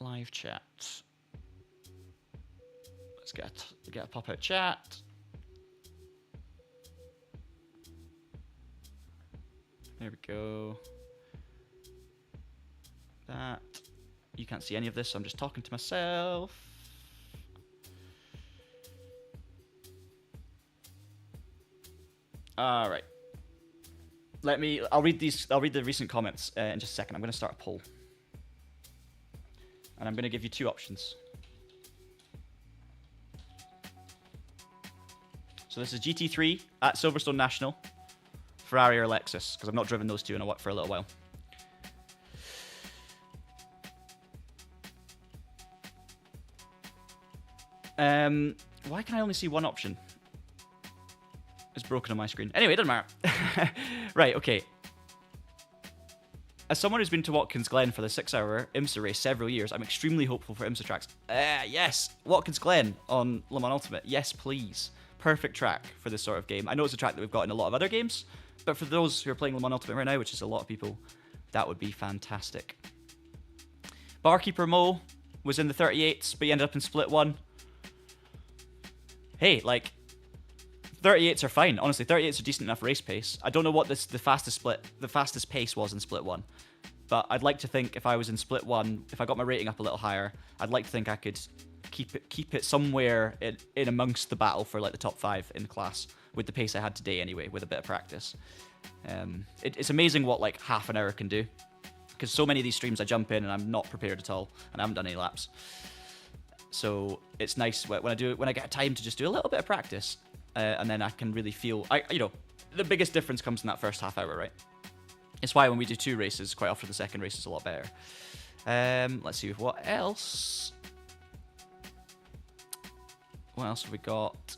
Live chat. Let's get a pop-out chat. There we go. That. You can't see any of this, so I'm just talking to myself. All right. I'll read the recent comments in just a second. I'm going to start a poll. And I'm going to give you two options. So this is GT3 at Silverstone National, Ferrari or Lexus, because I've not driven those two for a little while. Why can I only see one option? It's broken on my screen. Anyway, it doesn't matter. Right, okay. As someone who's been to Watkins Glen for the 6-hour IMSA race several years, I'm extremely hopeful for IMSA tracks. Yes, Watkins Glen on Le Mans Ultimate. Yes, please. Perfect track for this sort of game. I know it's a track that we've got in a lot of other games, but for those who are playing Le Mans Ultimate right now, which is a lot of people, that would be fantastic. Barkeeper Mo was in the 38s, but he ended up in Split 1. Hey, like, 38s are fine. Honestly, 38s are decent enough race pace. I don't know what the fastest pace was in Split 1. But I'd like to think if I was in Split 1, if I got my rating up a little higher, I'd like to think I could keep it somewhere in amongst the battle for like the top 5 in the class with the pace I had today anyway, with a bit of practice. It's amazing what like half an hour can do. Because so many of these streams I jump in and I'm not prepared at all and I haven't done any laps. So it's nice when I get time to just do a little bit of practice. And then I can really feel, the biggest difference comes in that first half hour, right? It's why when we do 2 races, quite often the second race is a lot better. Let's see what else. What else have we got?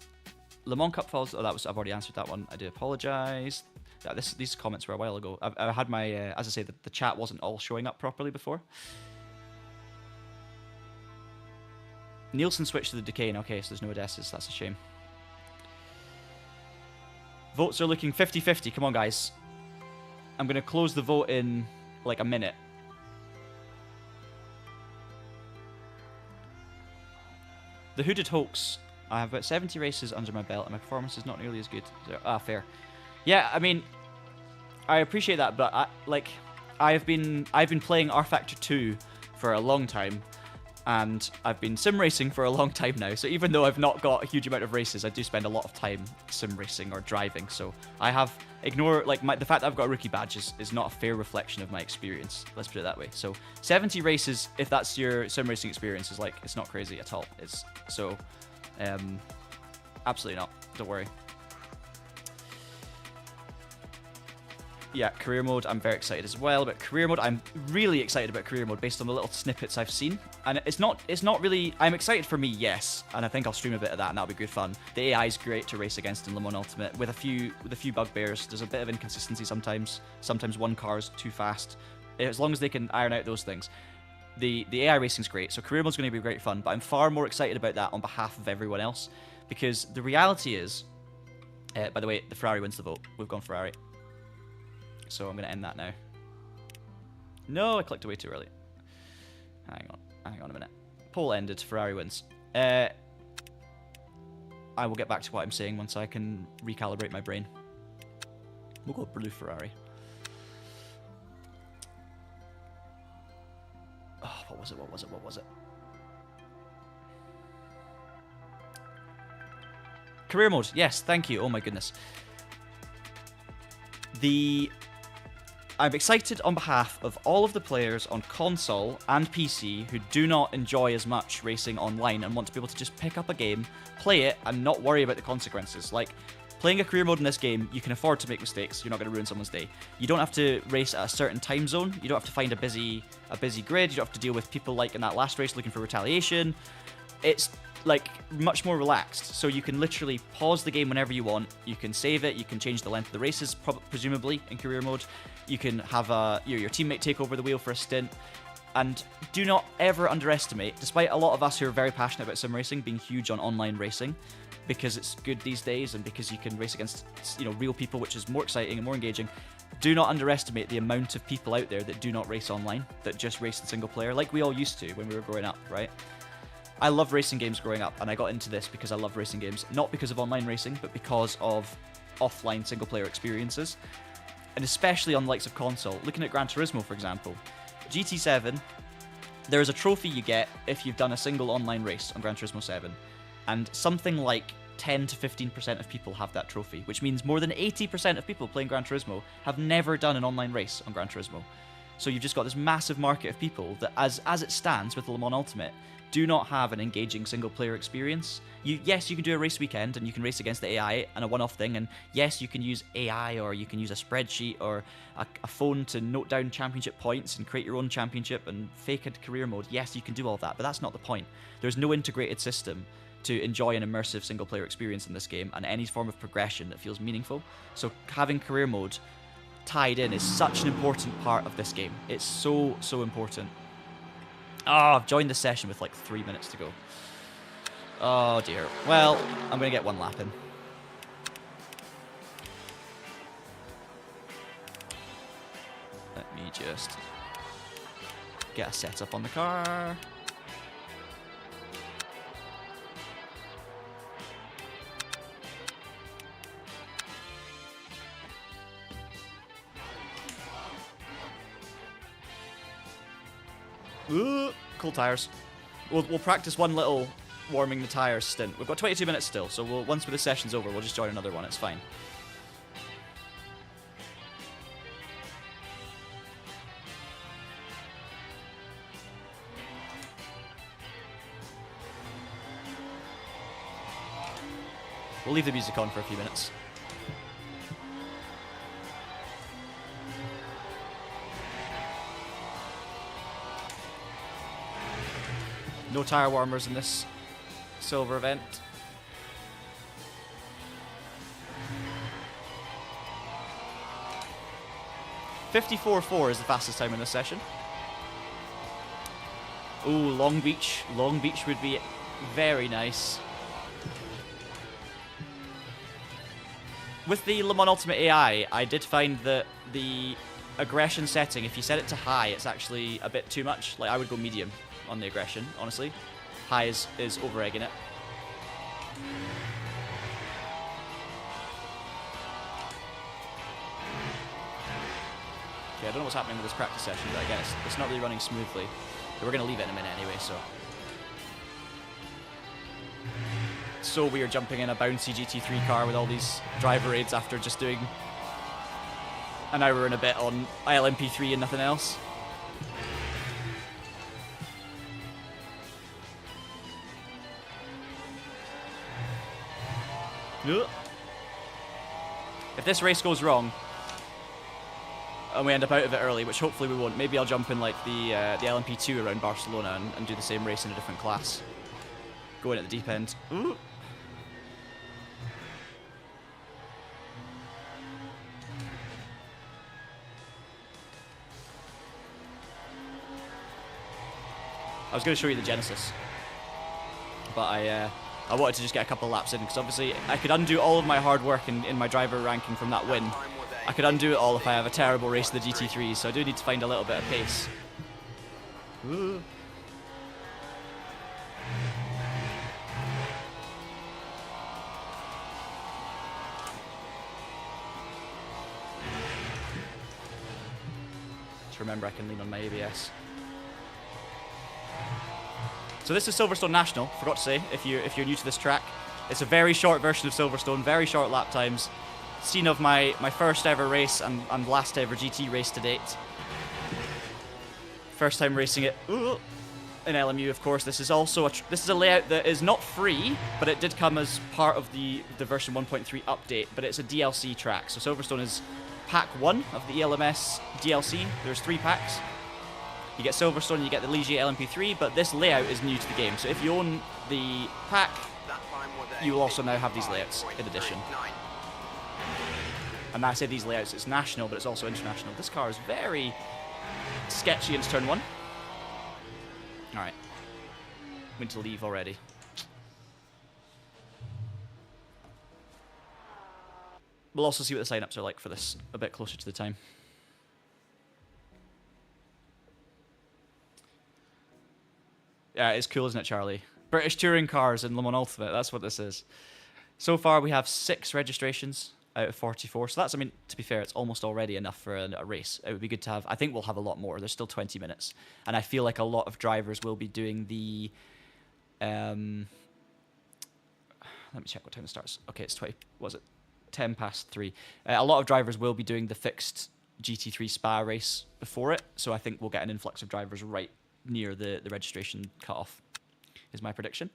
Le Mans Cup falls. Oh, I've already answered that one. I do apologise. Yeah, these comments were a while ago. I had my, as I say, the chat wasn't all showing up properly before. Nielsen switched to the Decane. Okay, so there's no Odessas. That's a shame. Votes are looking 50-50. Come on, guys. I'm going to close the vote in like a minute. The Hooded Hoax. I have about 70 races under my belt and my performance is not nearly as good. Fair. Yeah, I mean, I appreciate that, but I've been playing R Factor 2 for a long time. and I've been sim racing for a long time now. So even though I've not got a huge amount of races, I do spend a lot of time sim racing or driving. So I have the fact that I've got a rookie badge is not a fair reflection of my experience. Let's put it that way. So 70 races, if that's your sim racing experience, is like, it's not crazy at all. It's so absolutely not. Don't worry. Yeah, career mode, I'm very excited as well about career mode. I'm really excited about career mode based on the little snippets I've seen. And it's not really, I'm excited for me, yes, and I think I'll stream a bit of that and that'll be good fun. The AI is great to race against in Le Mans Ultimate with a few bugbears. There's a bit of inconsistency sometimes. Sometimes one car is too fast. As long as they can iron out those things. The AI racing's great, so career mode's going to be great fun, but I'm far more excited about that on behalf of everyone else, because the reality is, by the way, the Ferrari wins the vote. We've gone Ferrari. So I'm going to end that now. No, I clicked away too early. Hang on a minute. Poll ended, Ferrari wins. I will get back to what I'm saying once I can recalibrate my brain. We'll go blue Ferrari. Oh, what was it? Career mode, yes, thank you. Oh my goodness. I'm excited on behalf of all of the players on console and PC who do not enjoy as much racing online and want to be able to just pick up a game, play it, and not worry about the consequences. Like, playing a career mode in this game, you can afford to make mistakes. You're not going to ruin someone's day. You don't have to race at a certain time zone. You don't have to find a busy grid. You don't have to deal with people like in that last race looking for retaliation. It's like much more relaxed, so you can literally pause the game whenever you want. You can save it. You can change the length of the races, presumably in career mode. You can have your teammate take over the wheel for a stint. And do not ever underestimate, despite a lot of us who are very passionate about sim racing being huge on online racing, because it's good these days and because you can race against real people, which is more exciting and more engaging. Do not underestimate the amount of people out there that do not race online, that just race in single player, like we all used to when we were growing up, right? I love racing games growing up, and I got into this because I love racing games, not because of online racing, but because of offline single-player experiences, and especially on the likes of console. Looking at Gran Turismo, for example, GT7, there is a trophy you get if you've done a single online race on Gran Turismo 7, and something like 10 to 15% of people have that trophy, which means more than 80% of people playing Gran Turismo have never done an online race on Gran Turismo. So you've just got this massive market of people that, as it stands with Le Mans Ultimate, do not have an engaging single-player experience. Yes, you can do a race weekend, and you can race against the AI and a one-off thing, and yes, you can use AI, or you can use a spreadsheet, or a phone to note down championship points and create your own championship and fake a career mode. Yes, you can do all that, but that's not the point. There's no integrated system to enjoy an immersive single-player experience in this game, and any form of progression that feels meaningful. So having career mode tied in is such an important part of this game. It's so, so important. Oh, I've joined the session with like 3 minutes to go. Oh dear. Well, I'm going to get one lap in. Let me just get a setup on the car. Ooh, cool tires. We'll practice one little warming the tires stint. We've got 22 minutes still, so once the session's over, we'll just join another one. It's fine. We'll leave the music on for a few minutes. No tire warmers in this silver event. .54.4 is the fastest time in this session. Ooh, Long Beach. Long Beach would be very nice. With the Le Mans Ultimate AI, I did find that the aggression setting, if you set it to high, it's actually a bit too much. Like, I would go medium on the aggression, honestly. High is over-egging it. Okay, I don't know what's happening with this practice session, but again, it's not really running smoothly. But we're going to leave it in a minute anyway, so so weird jumping in a bouncy GT3 car with all these driver aids after just doing an hour and a bit on ILMP3 and nothing else. If this race goes wrong and we end up out of it early, which hopefully we won't, maybe I'll jump in like the LMP2 around Barcelona and do the same race in a different class. Go in at the deep end. Ooh. I was going to show you the Genesis, but I wanted to just get a couple of laps in, because obviously I could undo all of my hard work in my driver ranking from that win. I could undo it all if I have a terrible race of the GT3, so I do need to find a little bit of pace. Ooh. Just remember I can lean on my ABS. So this is Silverstone National, forgot to say, if you're new to this track. It's a very short version of Silverstone, very short lap times. Scene of my first ever race and last ever GT race to date. First time racing it in LMU, of course. This is also this is a layout that is not free, but it did come as part of the version 1.3 update, but it's a DLC track. So Silverstone is pack 1 of the ELMS DLC. There's 3 packs. You get Silverstone, you get the Ligier LMP3, but this layout is new to the game. So if you own the pack, you will also now have these layouts in addition. And I say these layouts, it's national, but it's also international. This car is very sketchy into turn 1. Alright. We need to leave already. We'll also see what the signups are like for this a bit closer to the time. Yeah, it's cool, isn't it, Charlie? British touring cars in Le Mans Ultimate, that's what this is. So far, we have 6 registrations out of 44. So that's, I mean, to be fair, it's almost already enough for a race. It would be good to have, I think we'll have a lot more. There's still 20 minutes. And I feel like a lot of drivers will be doing the... let me check what time it starts. Okay, it's 20, was it? 10 past 3. A lot of drivers will be doing the fixed GT3 Spa race before it. So I think we'll get an influx of drivers right near the registration cutoff, is my prediction.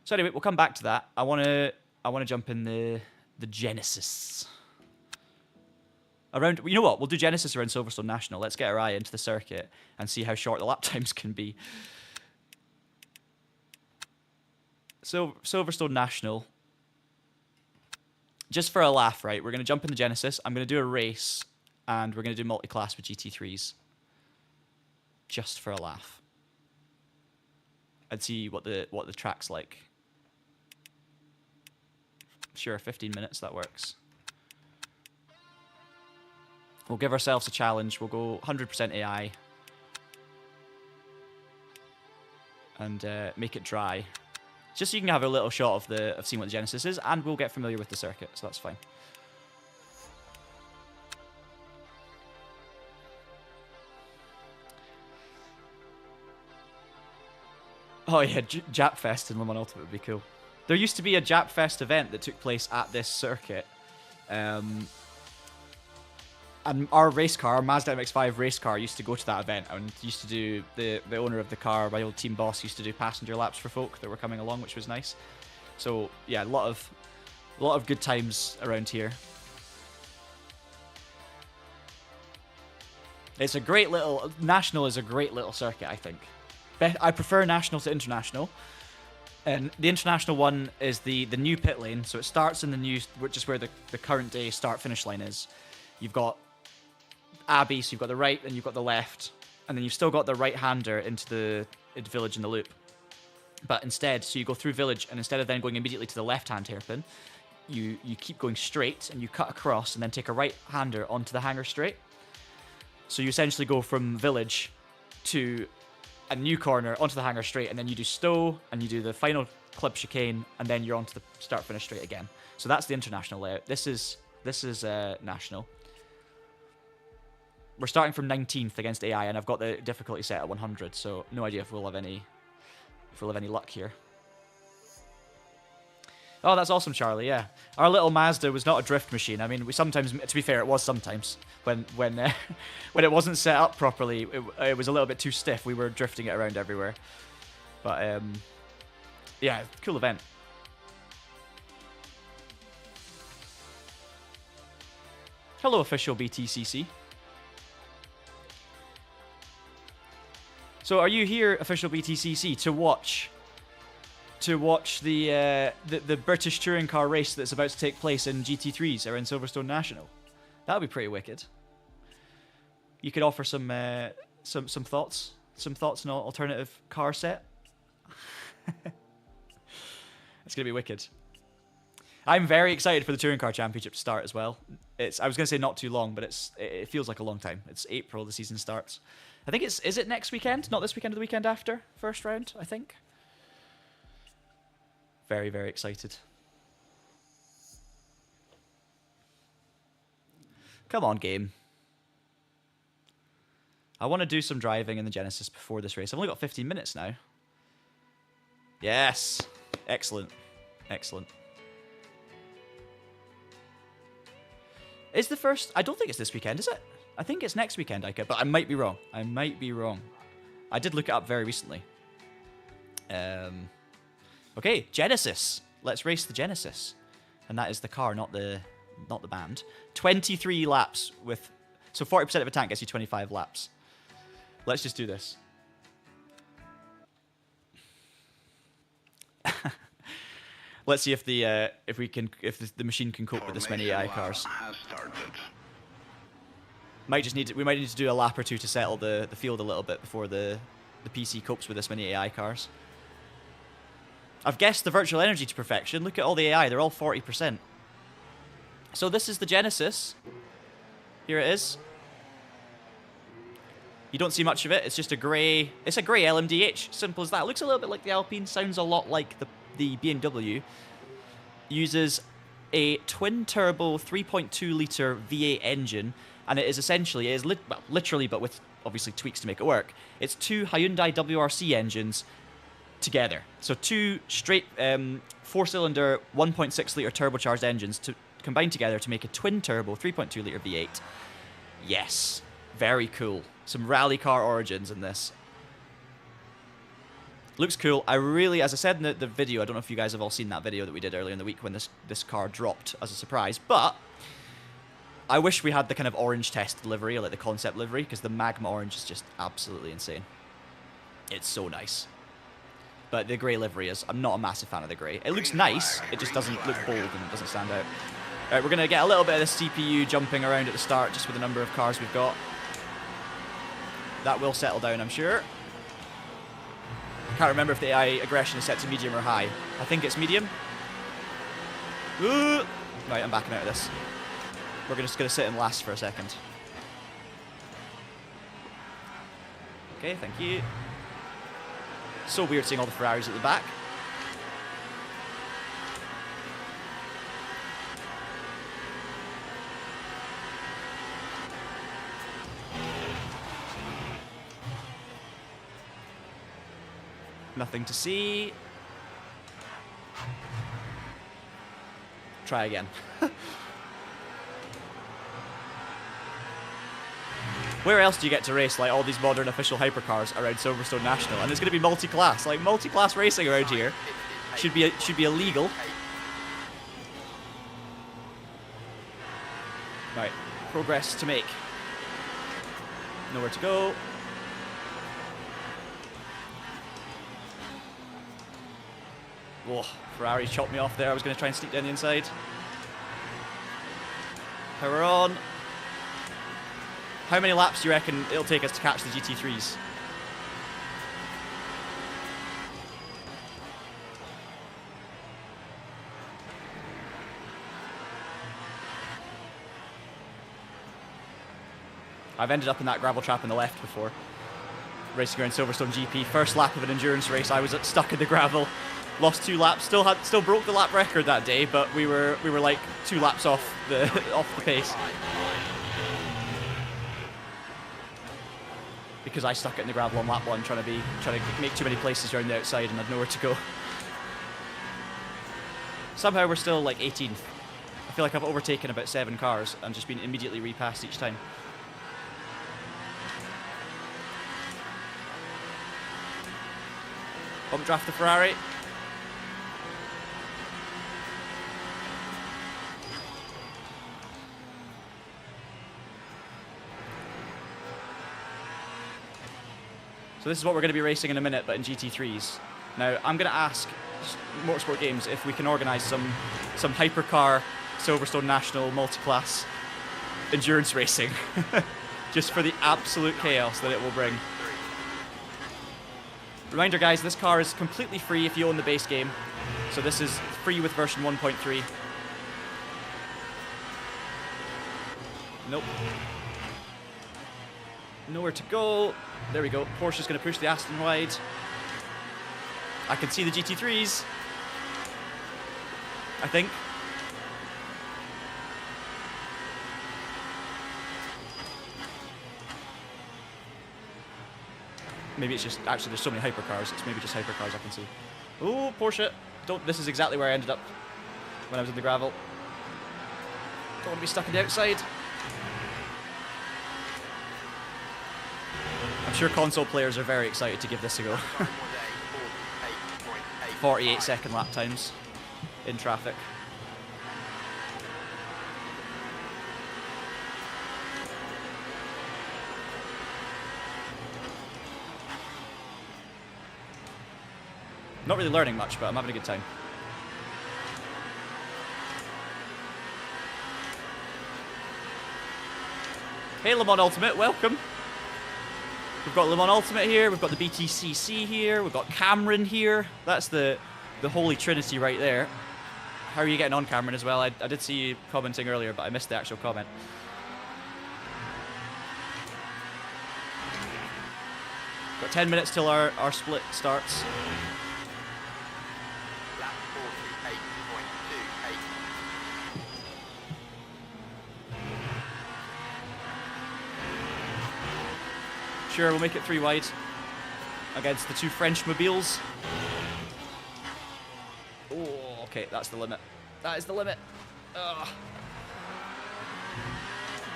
So anyway, we'll come back to that. I want to jump in the Genesis. Around, you know what? We'll do Genesis around Silverstone National. Let's get our eye into the circuit and see how short the lap times can be. So Silverstone National. Just for a laugh, right? We're going to jump in the Genesis. I'm going to do a race, and we're going to do multi-class with GT3s. Just for a laugh. I'd see what the track's like. Sure, 15 minutes, that works. We'll give ourselves a challenge. We'll go 100% AI. And make it dry. Just so you can have a little shot of seeing what the Genesis is, and we'll get familiar with the circuit, so that's fine. Oh yeah, Jap Fest in Le Mans Ultimate would be cool. There used to be a Jap Fest event that took place at this circuit. And our race car, our Mazda MX-5 race car, used to go to that event and used to do, the owner of the car, my old team boss, used to do passenger laps for folk that were coming along, which was nice. So yeah, a lot of good times around here. It's a great little, National is a great little circuit, I think. I prefer National to International. And the International one is the new pit lane. So it starts in the new, which is where the current day start-finish line is. You've got Abbey, so you've got the right and you've got the left. And then you've still got the right-hander into Village in the loop. But instead, so you go through Village, and instead of then going immediately to the left-hand hairpin, you keep going straight, and you cut across, and then take a right-hander onto the hanger straight. So you essentially go from Village to a new corner onto the hanger straight, and then you do Stowe, and you do the final club chicane, and then you're onto the start-finish straight again. So that's the International layout. This is National. We're starting from 19th against AI, and I've got the difficulty set at 100, so no idea if we'll have any luck here. Oh, that's awesome, Charlie. Yeah, our little Mazda was not a drift machine. I mean, we sometimes, to be fair, it was sometimes when when it wasn't set up properly. It was a little bit too stiff. We were drifting it around everywhere. But yeah, cool event. Hello, official BTCC. So, are you here, official BTCC, to watch the British touring car race that's about to take place in GT3s around Silverstone National? That would be pretty wicked. You could offer some thoughts, on an alternative car set. It's gonna be wicked. I'm very excited for the Touring Car Championship to start as well. I was gonna say not too long, but it feels like a long time. It's April, the season starts. I think is it next weekend? Not this weekend, or the weekend after? First round, I think. Very, very excited. Come on, game. I want to do some driving in the Genesis before this race. I've only got 15 minutes now. Yes. Excellent. Excellent. Is the first... I don't think it's this weekend, is it? I think it's next weekend, Ika, but I might be wrong. I might be wrong. I did look it up very recently. Okay, Genesis. Let's race the Genesis. And that is the car, not the band. 23 laps with... So 40% of a tank gets you 25 laps. Let's just do this. Let's see if the machine can cope with this many AI cars. We might need to do a lap or two to settle the field a little bit before the PC copes with this many AI cars. I've guessed the virtual energy to perfection. Look at all the AI; they're all 40%. So this is the Genesis. Here it is. You don't see much of it. It's just a grey. It's a grey LMDH. Simple as that. It looks a little bit like the Alpine. Sounds a lot like the BMW. Uses a twin-turbo 3.2 litre V8 engine, and it is essentially, literally, but with obviously tweaks to make it work. It's two Hyundai WRC engines together. So two straight 4-cylinder 1.6 litre turbocharged engines to combine together to make a twin-turbo 3.2 litre V8. Yes, very cool. Some rally car origins in this. Looks cool. I really, as I said in the video, I don't know if you guys have all seen that video that we did earlier in the week when this car dropped as a surprise, but I wish we had the kind of orange test livery, like the concept livery, because the Magma orange is just absolutely insane. It's so nice. But the grey livery is, I'm not a massive fan of the grey. It looks nice, it just doesn't look bold and it doesn't stand out. Alright, we're going to get a little bit of the CPU jumping around at the start, just with the number of cars we've got. That will settle down, I'm sure. I can't remember if the AI aggression is set to medium or high. I think it's medium. Ooh. Right, I'm backing out of this. We're just going to sit in last for a second. Okay, thank you. So weird seeing all the Ferraris at the back. Nothing to see. Try again. Where else do you get to race like all these modern official hypercars around Silverstone National? And it's going to be multi-class. Like multi-class racing around here should be illegal. Right, progress to make. Nowhere to go. Whoa, Ferrari chopped me off there. I was going to try and sneak down the inside. Power on. How many laps do you reckon it'll take us to catch the GT3s? I've ended up in that gravel trap on the left before. Racing around Silverstone GP. First lap of an endurance race, I was stuck in the gravel. Lost 2 laps. Still broke the lap record that day, but we were like 2 laps off the pace. Because I stuck it in the gravel on lap 1, trying to make too many places around the outside and had nowhere to go. Somehow we're still like 18th. I feel like I've overtaken about 7 cars and just been immediately repassed each time. Bump draft the Ferrari. So this is what we're going to be racing in a minute, but in GT3s. Now, I'm going to ask Motorsport Games if we can organise some hypercar Silverstone National multi-class endurance racing, just for the absolute chaos that it will bring. Reminder, guys, this car is completely free if you own the base game. So this is free with version 1.3. Nope. Nowhere to go. There we go. Porsche's going to push the Aston wide. I can see the GT3s. I think. Maybe it's just, actually there's so many hypercars, it's maybe just hypercars I can see. Oh, Porsche. This is exactly where I ended up when I was in the gravel. Don't want to be stuck on the outside. I'm sure console players are very excited to give this a go. 48-second lap times in traffic. Not really learning much, but I'm having a good time. Hey, Le Mans Ultimate, welcome. We've got Le Mans Ultimate here, we've got the BTCC here, we've got Cameron here. That's the holy trinity right there. How are you getting on, Cameron, as well? I did see you commenting earlier, but I missed the actual comment. Got 10 minutes till our split starts. Lap 48.28. Sure, we'll make it 3 wide against the 2 French mobiles. Oh, okay, that's the limit. That is the limit. Ugh.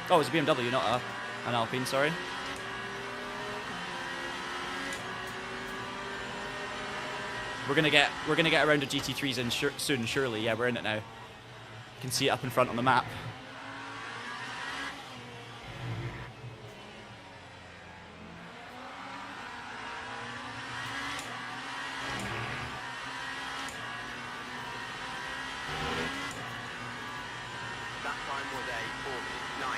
Oh, it's a BMW, not an Alpine, sorry. We're gonna get a round of GT3s in soon, surely. Yeah, we're in it now. You can see it up in front on the map. That time was a 49.01.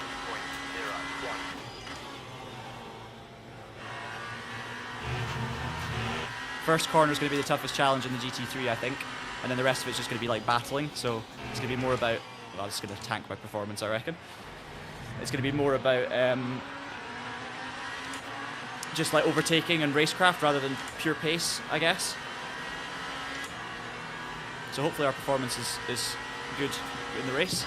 First corner is going to be the toughest challenge in the GT3, I think, and then the rest of it's just going to be like battling. So it's going to be more about, well, it's going to tank my performance, I reckon. It's going to be more about just like overtaking and racecraft rather than pure pace, I guess. So hopefully our performance is good in the race.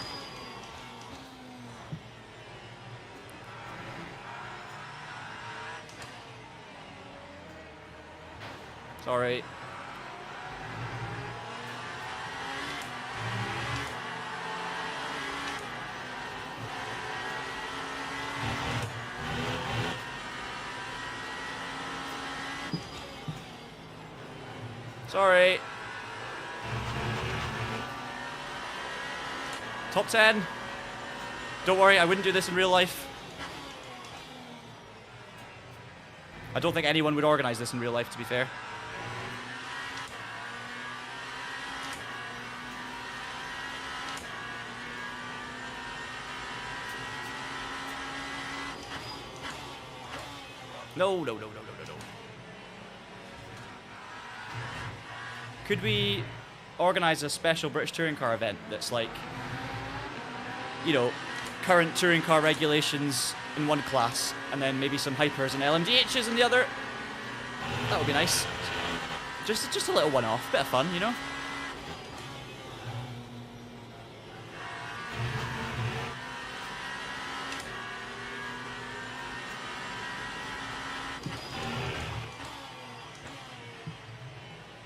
Sorry. Sorry. Top 10. Don't worry, I wouldn't do this in real life. I don't think anyone would organize this in real life, to be fair. No. Could we organise a special British touring car event that's like, you know, current touring car regulations in one class, and then maybe some hypers and LMDHs in the other? That would be nice. Just a little one-off, bit of fun, you know?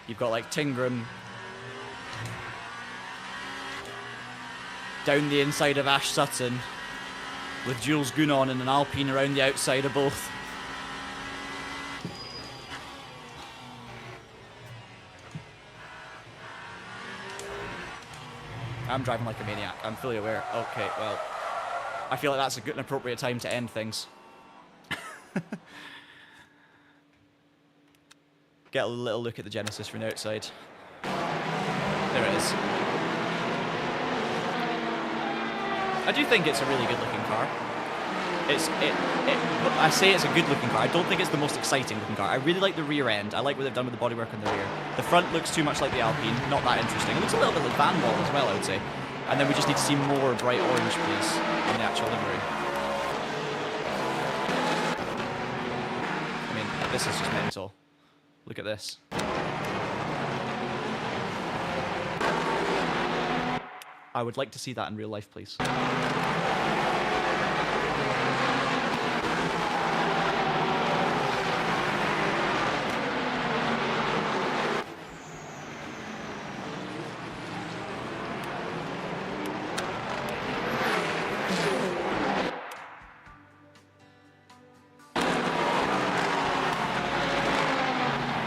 You've got like Tingram, down the inside of Ash Sutton with Jules Gounon and an Alpine around the outside of both. I'm driving like a maniac. I'm fully aware. Okay, well, I feel like that's a good and appropriate time to end things. Get a little look at the Genesis from the outside. There it is. I do think it's a really good looking car. I say it's a good looking car. I don't think it's the most exciting looking car. I really like the rear end. I like what they've done with the bodywork on the rear. The front looks too much like the Alpine. Not that interesting. It looks a little bit like Van Wall as well, I would say. And then we just need to see more bright orange, please, in the actual livery. I mean, this is just mental. Look at this. I would like to see that in real life, please.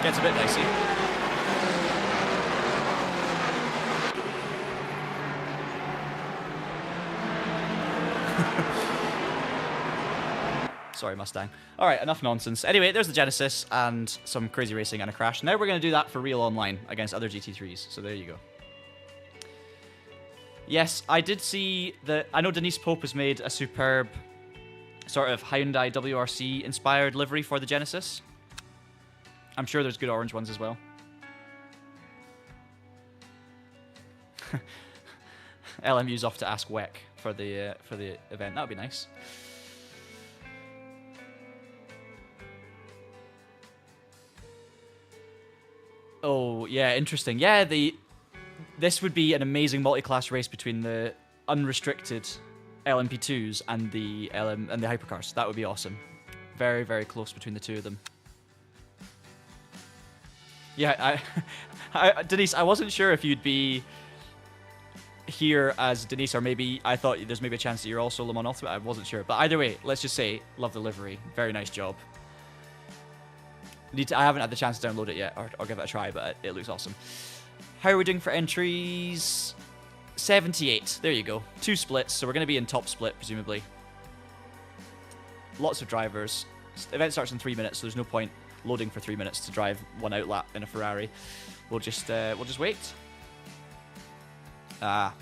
Gets a bit dicey. Sorry, Mustang. Alright, enough nonsense. Anyway, there's the Genesis and some crazy racing and a crash. Now we're going to do that for real online against other GT3s. So there you go. Yes, I did see that. I know Denise Pope has made a superb sort of Hyundai WRC inspired livery for the Genesis. I'm sure there's good orange ones as well. LMU's off to ask WEC for the event. That would be nice. Oh yeah, interesting. Yeah, this would be an amazing multi-class race between the unrestricted LMP2s and the hypercars. That would be awesome. Very, very close between the two of them. Yeah, Denise, I wasn't sure if you'd be here as Denise, or maybe I thought there's maybe a chance that you're also Le Mans Ultimate. I wasn't sure. But either way, let's just say, love the livery. Very nice job. I haven't had the chance to download it yet, or give it a try, but it looks awesome. How are we doing for entries? 78. There you go. 2 splits, so we're going to be in top split, presumably. Lots of drivers. The event starts in 3 minutes, so there's no point loading for 3 minutes to drive one outlap in a Ferrari. We'll just wait. Ah.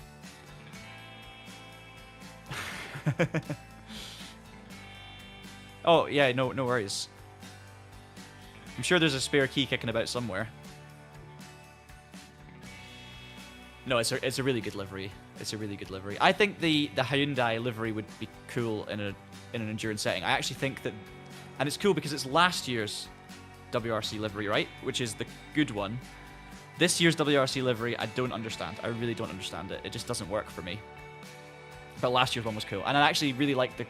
Oh yeah, no worries. I'm sure there's a spare key kicking about somewhere. No, it's a really good livery. It's a really good livery. I think the Hyundai livery would be cool in an endurance setting. I actually think that, and it's cool because it's last year's WRC livery, right? Which is the good one. This year's WRC livery, I don't understand. I really don't understand it. It just doesn't work for me. But last year's one was cool, and I actually really liked the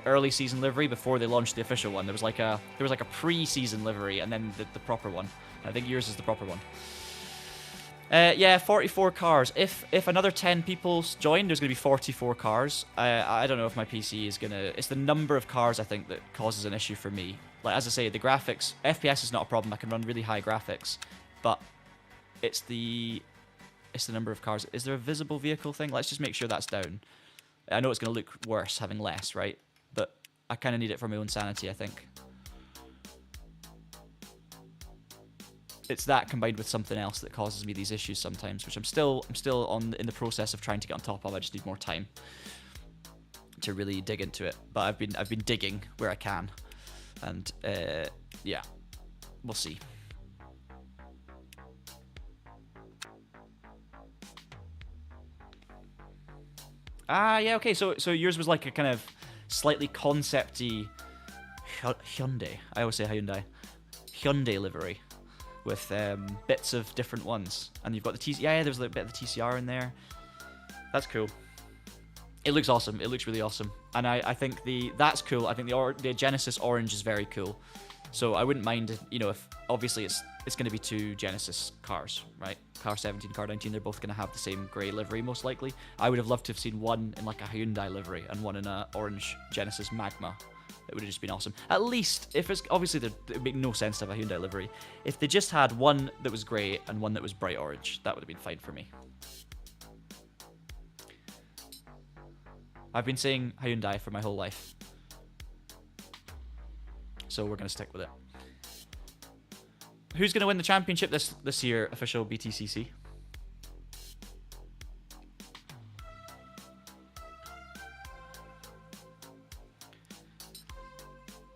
early season livery before they launched the official one. There was like a pre-season livery, and then the proper one. I think yours is the proper one. Yeah, 44 cars. If another 10 people join, there's going to be 44 cars. I don't know if my PC is going to... It's the number of cars, I think, that causes an issue for me. Like, as I say, the graphics... FPS is not a problem. I can run really high graphics. But it's the number of cars. Is there a visible vehicle thing? Let's just make sure that's down. I know it's going to look worse having less, right? But I kind of need it for my own sanity, I think. It's that combined with something else that causes me these issues sometimes, which I'm still in the process of trying to get on top of. I just need more time to really dig into it. But I've been digging where I can, and yeah, we'll see. Ah, yeah, okay. So yours was like a kind of slightly concept-y Hyundai. I always say Hyundai. Hyundai livery. With bits of different ones, and you've got the TCR. Yeah, there's a bit of the TCR in there. That's cool. It looks awesome. It looks really awesome, and I think that's cool. I think the Genesis orange is very cool. So I wouldn't mind, you know, if obviously it's going to be 2 Genesis cars, right? Car 17, car 19, they're both going to have the same grey livery most likely. I would have loved to have seen one in like a Hyundai livery and one in a orange Genesis Magma. It would have just been awesome. At least, if it's obviously it would make no sense to have a Hyundai livery. If they just had one that was grey and one that was bright orange, that would have been fine for me. I've been saying Hyundai for my whole life, so we're going to stick with it. Who's going to win the championship this year, official BTCC?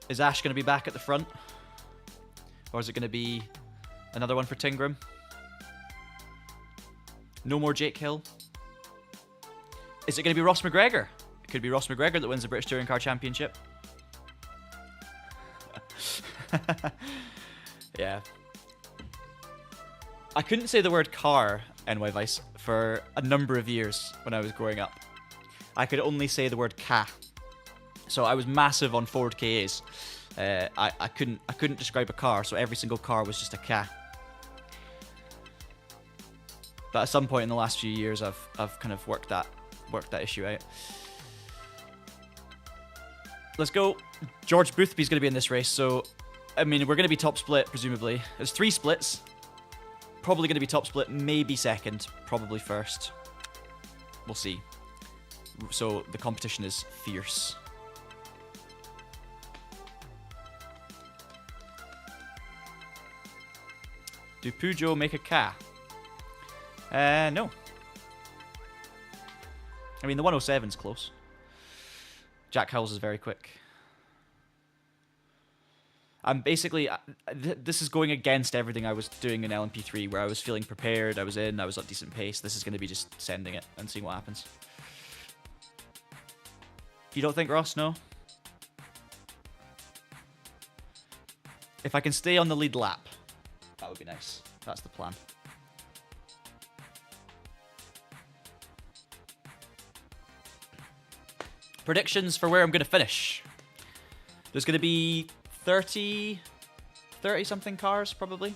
Is Ash going to be back at the front? Or is it going to be another one for Tingram? No more Jake Hill? Is it going to be Ross McGregor? It could be Ross McGregor that wins the British Touring Car Championship. Yeah. I couldn't say the word car, NY Vice, for a number of years when I was growing up. I could only say the word ca. So I was massive on Ford KAs. I couldn't describe a car, so every single car was just a ca. But at some point in the last few years, I've kind of worked that issue out. Let's go. George Boothby's going to be in this race, so I mean we're going to be top split presumably. There's 3 splits. Probably going to be top split, maybe second, probably first. We'll see. So the competition is fierce. Do Peugeot make a ca? No. I mean, the 107's close. Jack Howells is very quick. I'm basically... this is going against everything I was doing in LMP3, where I was feeling prepared, I was at decent pace. This is going to be just sending it and seeing what happens. You don't think, Ross? No? If I can stay on the lead lap, that would be nice. That's the plan. Predictions for where I'm going to finish. There's going to be 30 something cars, probably.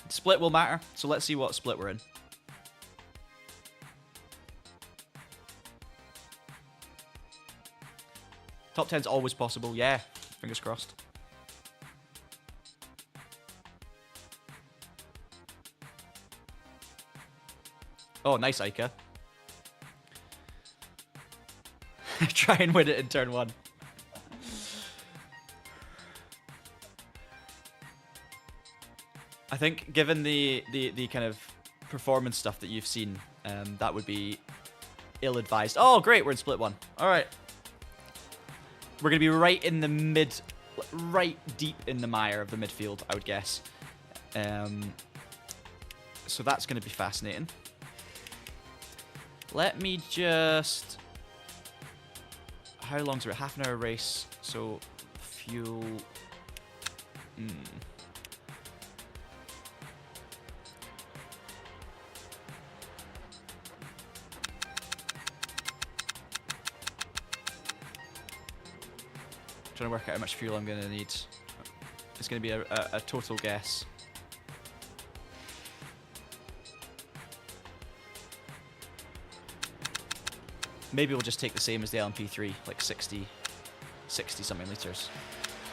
Split will matter, so let's see what split we're in. Top 10's always possible, yeah. Fingers crossed. Oh, nice, Ica. Try and win it in turn 1. I think, given the kind of performance stuff that you've seen, that would be ill-advised. Oh, great, we're in split 1. All right. We're going to be right in the mid... right deep in the mire of the midfield, I would guess. So that's going to be fascinating. Let me just... How long's it? Half an hour race, so fuel... Trying to work out how much fuel I'm going to need. It's going to be a total guess. Maybe we'll just take the same as the LMP3, like 60 something litres.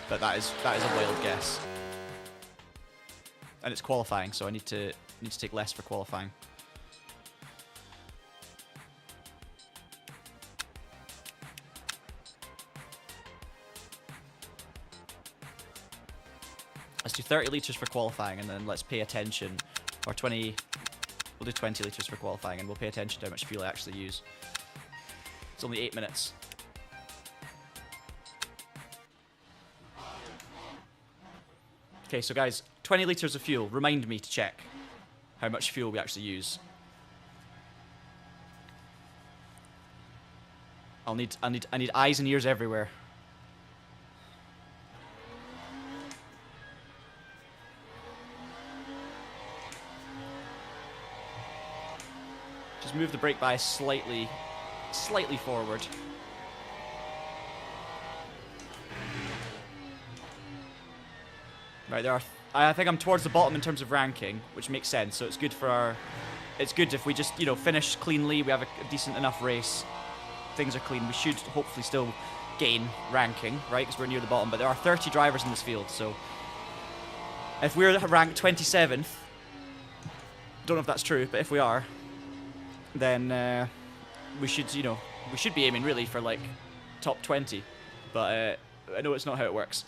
But that is a wild guess. And it's qualifying, so I need to take less for qualifying. Let's do 30 litres for qualifying, and then let's pay attention, or 20, we'll do 20 litres for qualifying, and we'll pay attention to how much fuel I actually use. It's only 8 minutes. Okay, so guys, 20 litres of fuel. Remind me to check how much fuel we actually use. I need eyes and ears everywhere. Just move the brake bias slightly forward. Right, I think I'm towards the bottom in terms of ranking, which makes sense. So it's good for our... It's good if we just, you know, finish cleanly, we have a decent enough race, things are clean, we should hopefully still gain ranking, right, because we're near the bottom. But there are 30 drivers in this field, so if we're ranked 27th, don't know if that's true, but if we are, then we should, you know, we should be aiming really for like top 20. But I know it's not how it works.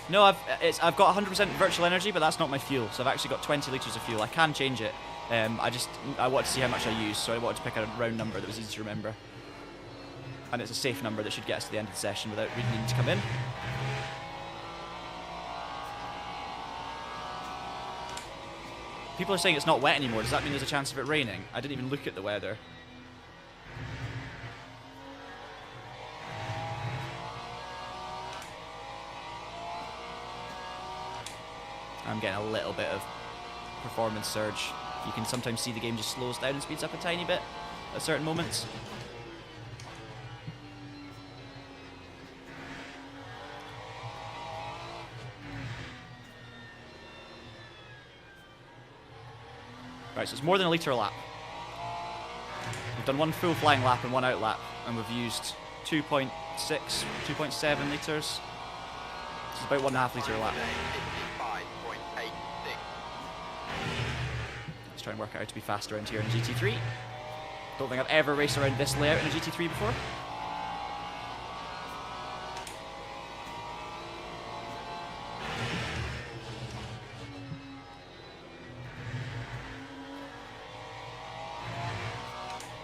No, I've got 100% virtual energy, but that's not my fuel. So I've actually got 20 litres of fuel. I can change it. I wanted to see how much I use, so I wanted to pick a round number that was easy to remember. And it's a safe number that should get us to the end of the session without really needing to come in. People are saying it's not wet anymore. Does that mean there's a chance of it raining? I didn't even look at the weather. I'm getting a little bit of performance surge. You can sometimes see the game just slows down and speeds up a tiny bit at certain moments. Right, so it's more than a litre a lap. We've done one full flying lap and one out lap, and we've used 2.6, 2.7 litres. It's about 1.5 litre a lap. Let's try and work out how to be faster around here in a GT3. Don't think I've ever raced around this layout in a GT3 before.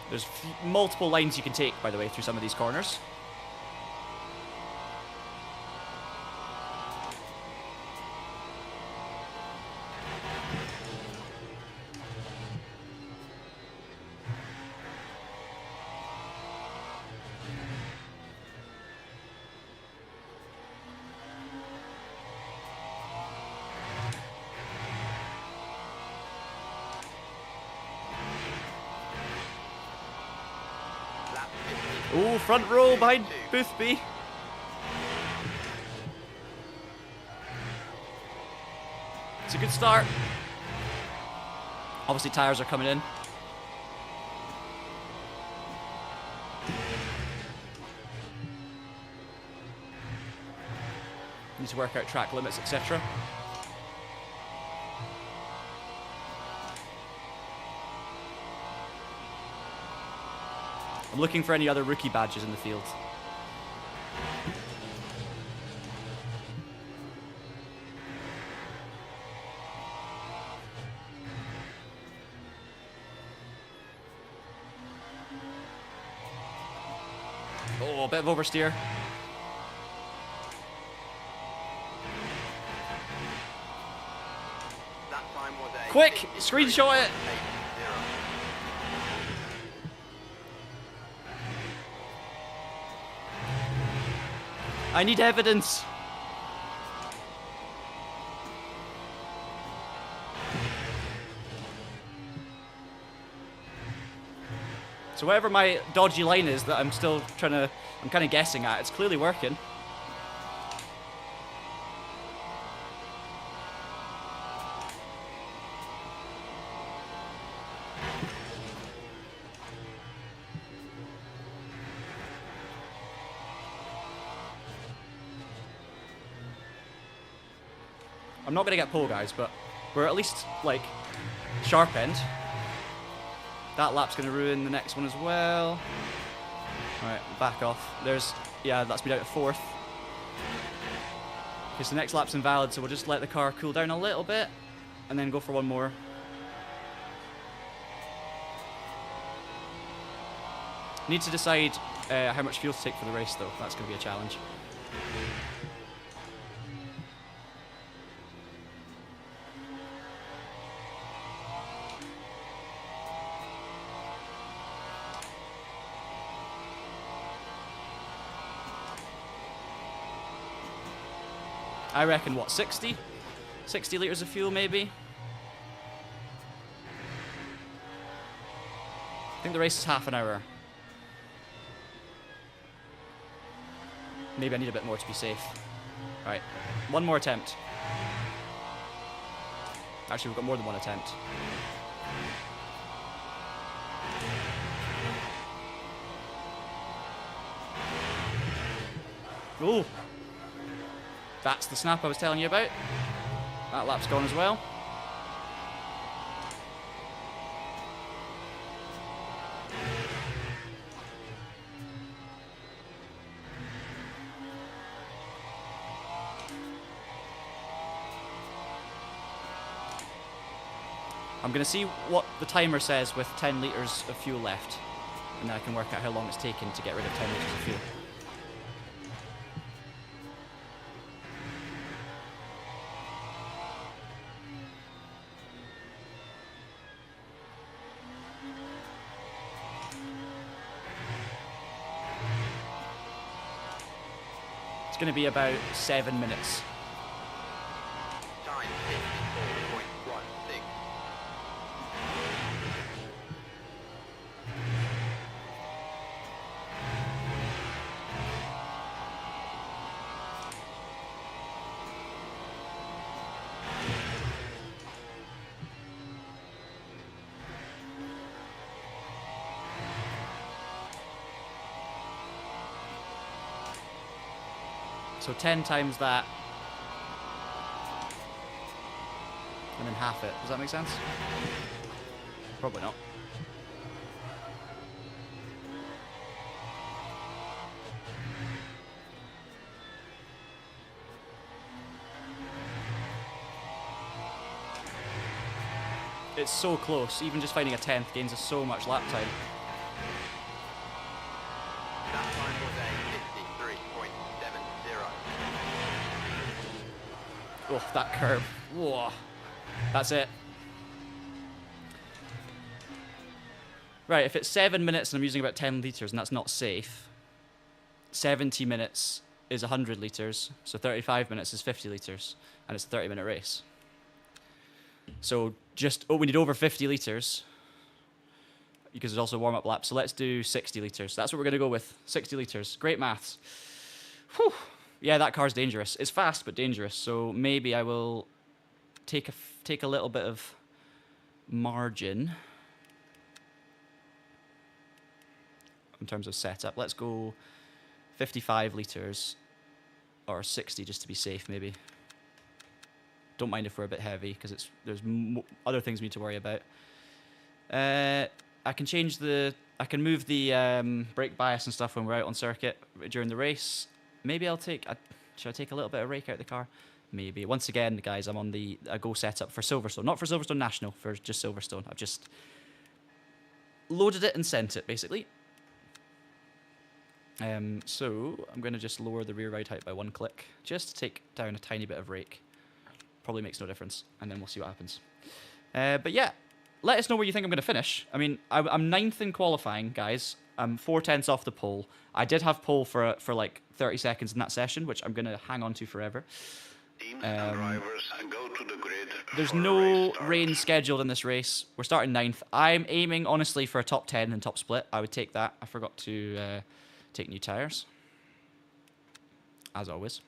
There's multiple lines you can take, by the way, through some of these corners. Ooh, front row behind Boothby. It's a good start. Obviously, tyres are coming in. Need to work out track limits, etc. I'm looking for any other rookie badges in the field. Oh, a bit of oversteer. Quick! Screenshot it! I need evidence. So whatever my dodgy line is that I'm still trying to, I'm kind of guessing at, it's clearly working. I'm not going to get pole, guys, but we're at least, like, sharp end. That lap's going to ruin the next one as well. Alright, back off. There's, yeah, that's me down to 4th. Okay, so the next lap's invalid, so we'll just let the car cool down a little bit, and then go for one more. Need to decide how much fuel to take for the race, though. That's going to be a challenge. I reckon, what, 60? 60 litres of fuel, maybe? I think the race is half an hour. Maybe I need a bit more to be safe. Right, one more attempt. Actually, we've got more than one attempt. Oh! That's the snap I was telling you about. That lap's gone as well. I'm going to see what the timer says with 10 litres of fuel left, and then I can work out how long it's taken to get rid of 10 litres of fuel. It's going to be about 7 minutes. Time 54.16. So 10 times that, and then half it. Does that make sense? Probably not. It's so close. Even just finding a 10th gains us so much lap time. That time was a 53.70. Oh, that curve. Whoa. That's it. Right, if it's 7 minutes and I'm using about 10 litres and that's not safe, 70 minutes is 100 litres, so 35 minutes is 50 litres, and it's a 30-minute race. So we need over 50 litres, because there's also a warm-up lap, so let's do 60 litres. That's what we're going to go with, 60 litres. Great maths. Whew. Yeah, that car's dangerous. It's fast, but dangerous, so maybe I will take a little bit of margin in terms of setup. Let's go 55 litres or 60 just to be safe, maybe. Don't mind if we're a bit heavy because there's other things we need to worry about. I can move the brake bias and stuff when we're out on circuit during the race. Maybe should I take a little bit of rake out of the car? Maybe. Once again, guys, I'm on a Go setup for Silverstone. Not for Silverstone National, for just Silverstone. I've just loaded it and sent it, basically. So I'm going to just lower the rear ride height by 1 click, just to take down a tiny bit of rake. Probably makes no difference, and then we'll see what happens. But yeah, let us know where you think I'm going to finish. I mean, I'm 9th in qualifying, guys. I'm 4/10 off the pole. I did have pole for like 30 seconds in that session, which I'm going to hang on to forever. Teams and drivers, go to the grid. There's for no race rain start. scheduled in this race. We're starting 9th. I'm aiming, honestly, for a top 10 and top split. I would take that. I forgot to take new tyres, as always.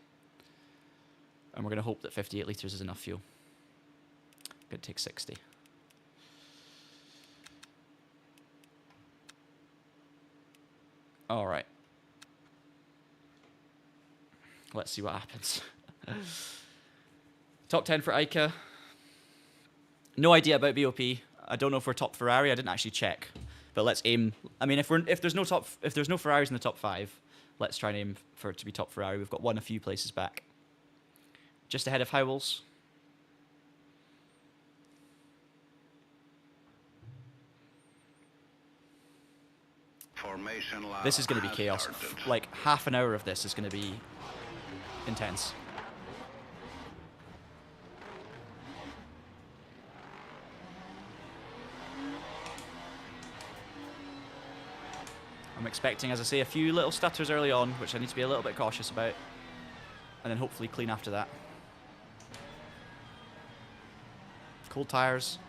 And we're going to hope that 58 litres is enough fuel. I'm going to take 60. All right. Let's see what happens. Top 10 for Ica. No idea about BOP. I don't know if we're top Ferrari. I didn't actually check. But let's aim. I mean, if there's no Ferraris in the top 5, let's try and aim for it to be top Ferrari. We've got a few places back. Just ahead of Howells. Formation lap This is going to be has chaos. started. Like, half an hour of this is going to be intense. I'm expecting, as I say, a few little stutters early on, which I need to be a little bit cautious about. And then hopefully clean after that. Cold tyres.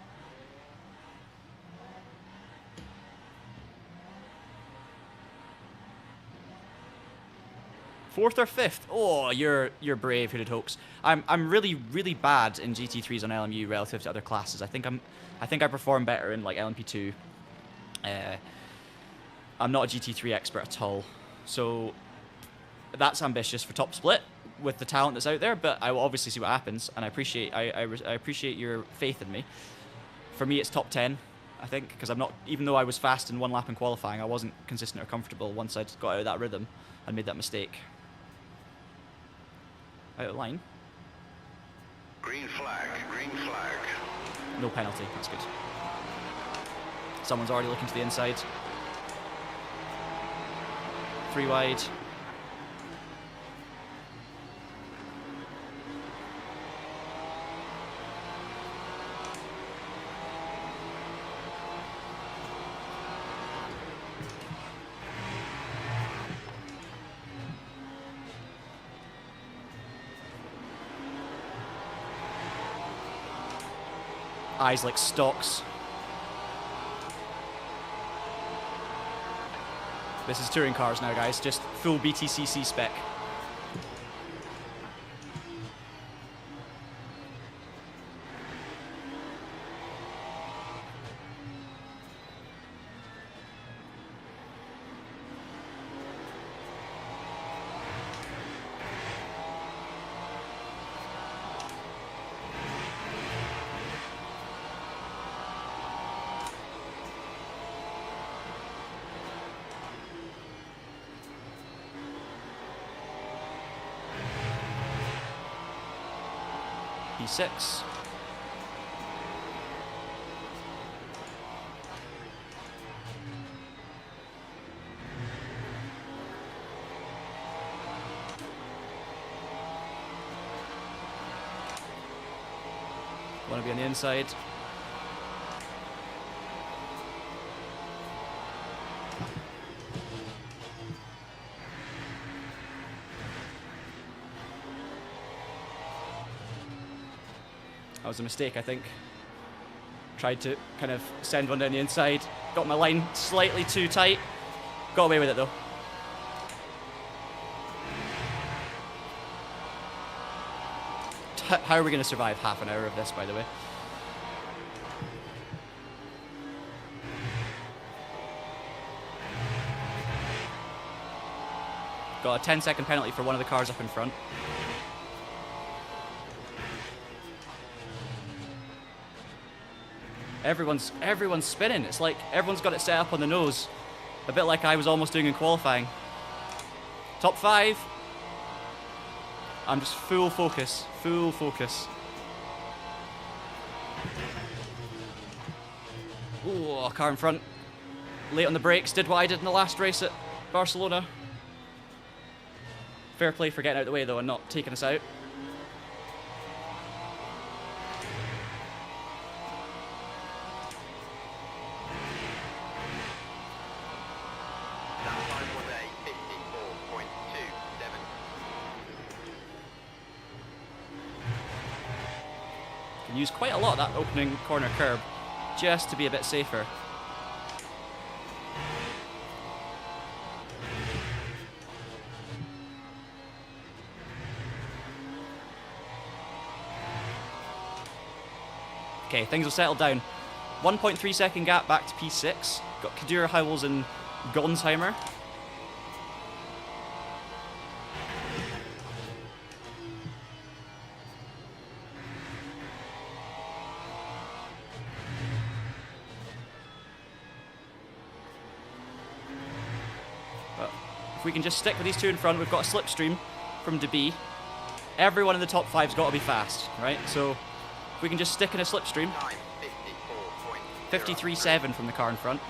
4th or 5th? Oh, you're brave, Hooded Hoax. I'm really bad in GT3s on LMU relative to other classes. I think I perform better in like LMP2. I'm not a GT3 expert at all, so that's ambitious for top split with the talent that's out there. But I will obviously see what happens, and I appreciate your faith in me. For me, it's top 10. I think, because I'm not, even though I was fast in one lap in qualifying, I wasn't consistent or comfortable once I'd got out of that rhythm and made that mistake. Out of line. Green flag, green flag. No penalty, that's good. Someone's already looking to the inside. 3 wide. Eyes like stalks. This is touring cars now, guys. Just full BTCC spec. P6. Want to be on the inside. That was a mistake, I think. Tried to kind of send one down the inside. Got my line slightly too tight. Got away with it though. How are we going to survive half an hour of this, by the way? Got a 10-second penalty for one of the cars up in front. Everyone's spinning. It's like everyone's got it set up on the nose. A bit like I was almost doing in qualifying. Top 5. I'm just full focus. Full focus. Ooh, car in front. Late on the brakes. Did what I did in the last race at Barcelona. Fair play for getting out of the way though and not taking us out. Use quite a lot of that opening corner curb just to be a bit safer. Okay, things have settled down. 1.3 second gap back to P6. Got Kadura, Howells and Gonsheimer. If we can just stick with these two in front, we've got a slipstream from DeB. Everyone in the top 5's got to be fast, right? So if we can just stick in a slipstream, 53.7 from the car in front,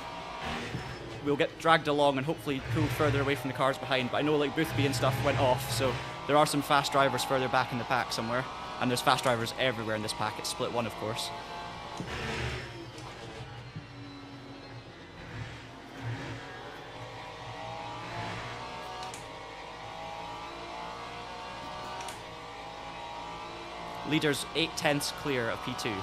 we'll get dragged along and hopefully pulled further away from the cars behind. But I know like Boothby and stuff went off, so there are some fast drivers further back in the pack somewhere. And there's fast drivers everywhere in this pack. It's split 1, of course. Leaders 8/10 clear of P2.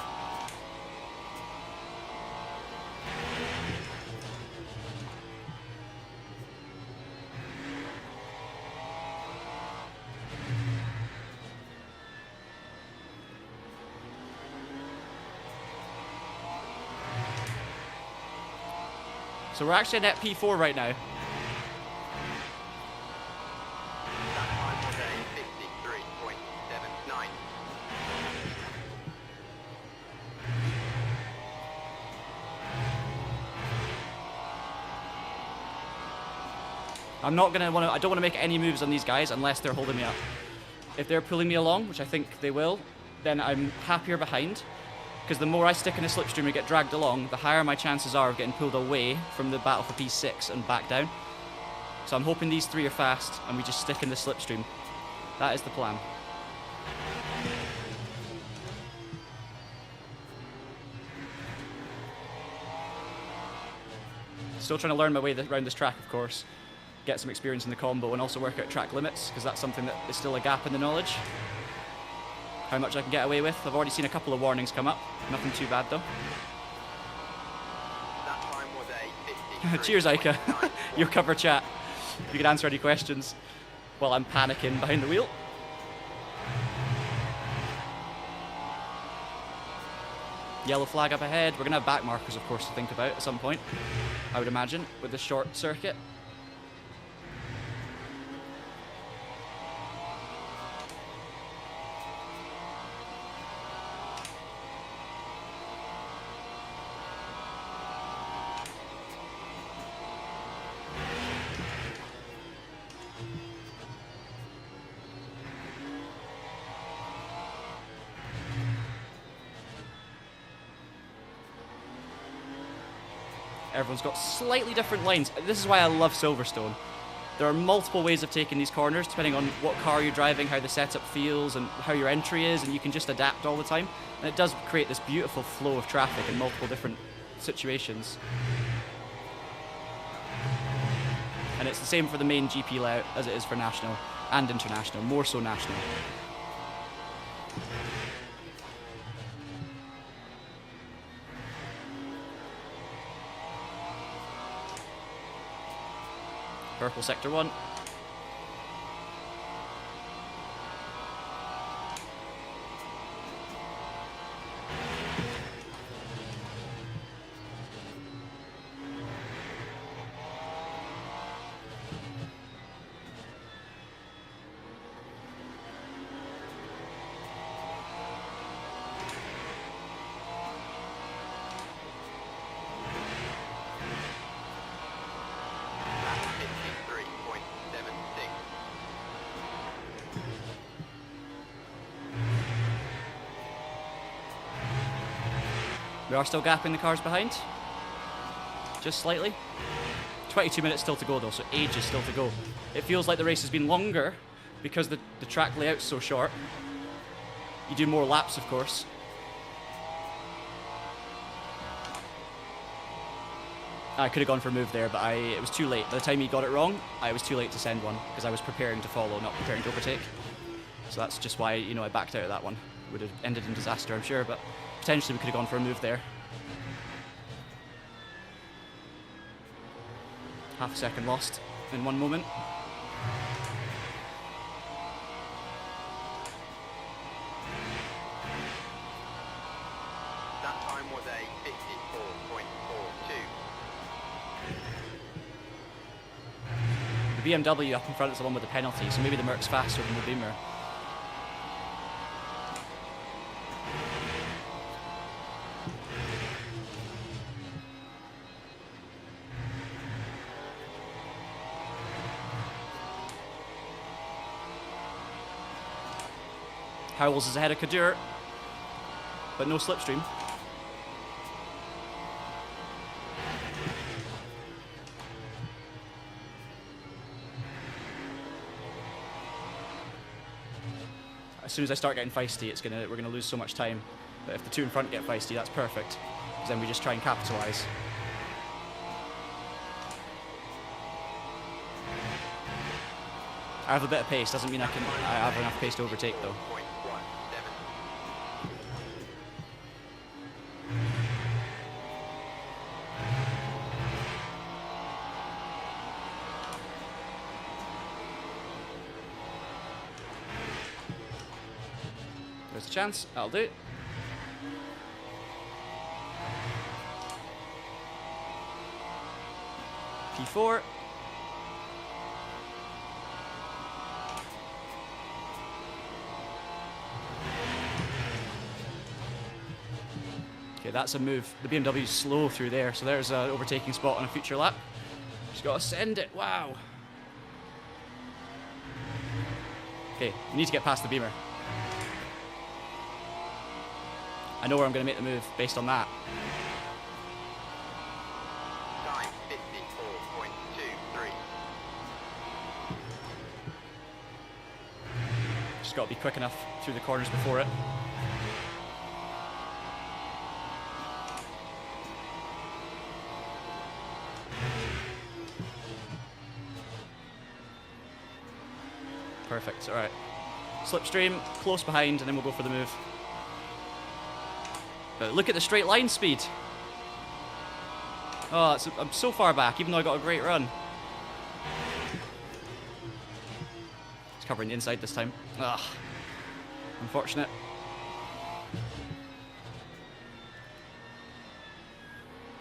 So we're actually at P4 right now. That time was a 53.79. I'm not gonna want to. I don't want to make any moves on these guys unless they're holding me up. If they're pulling me along, which I think they will, then I'm happier behind. Because the more I stick in a slipstream and get dragged along, the higher my chances are of getting pulled away from the battle for P6 and back down. So I'm hoping these three are fast and we just stick in the slipstream. That is the plan. Still trying to learn my way around this track, of course. Get some experience in the combo and also work out track limits, because that's something that is still a gap in the knowledge. How much I can get away with. I've already seen a couple of warnings come up. Nothing too bad though. That time was a 53.99. Cheers, Aika. Your cover chat. You can answer any questions while I'm panicking behind the wheel. Yellow flag up ahead. We're going to have back markers, of course, to think about at some point, I would imagine, with the short circuit. Everyone's got slightly different lines. This is why I love Silverstone. There are multiple ways of taking these corners, depending on what car you're driving, how the setup feels, and how your entry is, and you can just adapt all the time. And it does create this beautiful flow of traffic in multiple different situations. And it's the same for the main GP layout as it is for national and international, more so national. Purple sector 1. We are still gapping the cars behind, just slightly. 22 minutes still to go though, so ages still to go. It feels like the race has been longer because the track layout's so short. You do more laps, of course. I could have gone for a move there, but it was too late. By the time he got it wrong, I was too late to send one because I was preparing to follow, not preparing to overtake. So that's just why, you know, I backed out of that one. Would have ended in disaster, I'm sure, but potentially we could have gone for a move there. Half a second lost in one moment. That time was a 54.42. The BMW up in front is the one with the penalty, so maybe the Merc's faster than the Beamer. Howells is ahead of Kadur, but no slipstream. As soon as I start getting feisty, we're gonna lose so much time. But if the two in front get feisty, that's perfect, because then we just try and capitalize. I have a bit of pace, doesn't mean I have enough pace to overtake though. There's a chance, that'll do. P4. Okay, that's a move. The BMW's slow through there, so there's an overtaking spot on a future lap. Just got to send it. Wow. Okay, you need to get past the Beamer. I know where I'm going to make the move based on that. Time 54.23. Just got to be quick enough through the corners before it. Perfect, alright. Slipstream, close behind, and then we'll go for the move. But look at the straight line speed. Oh, I'm so far back, even though I got a great run. It's covering the inside this time. Ugh. Unfortunate.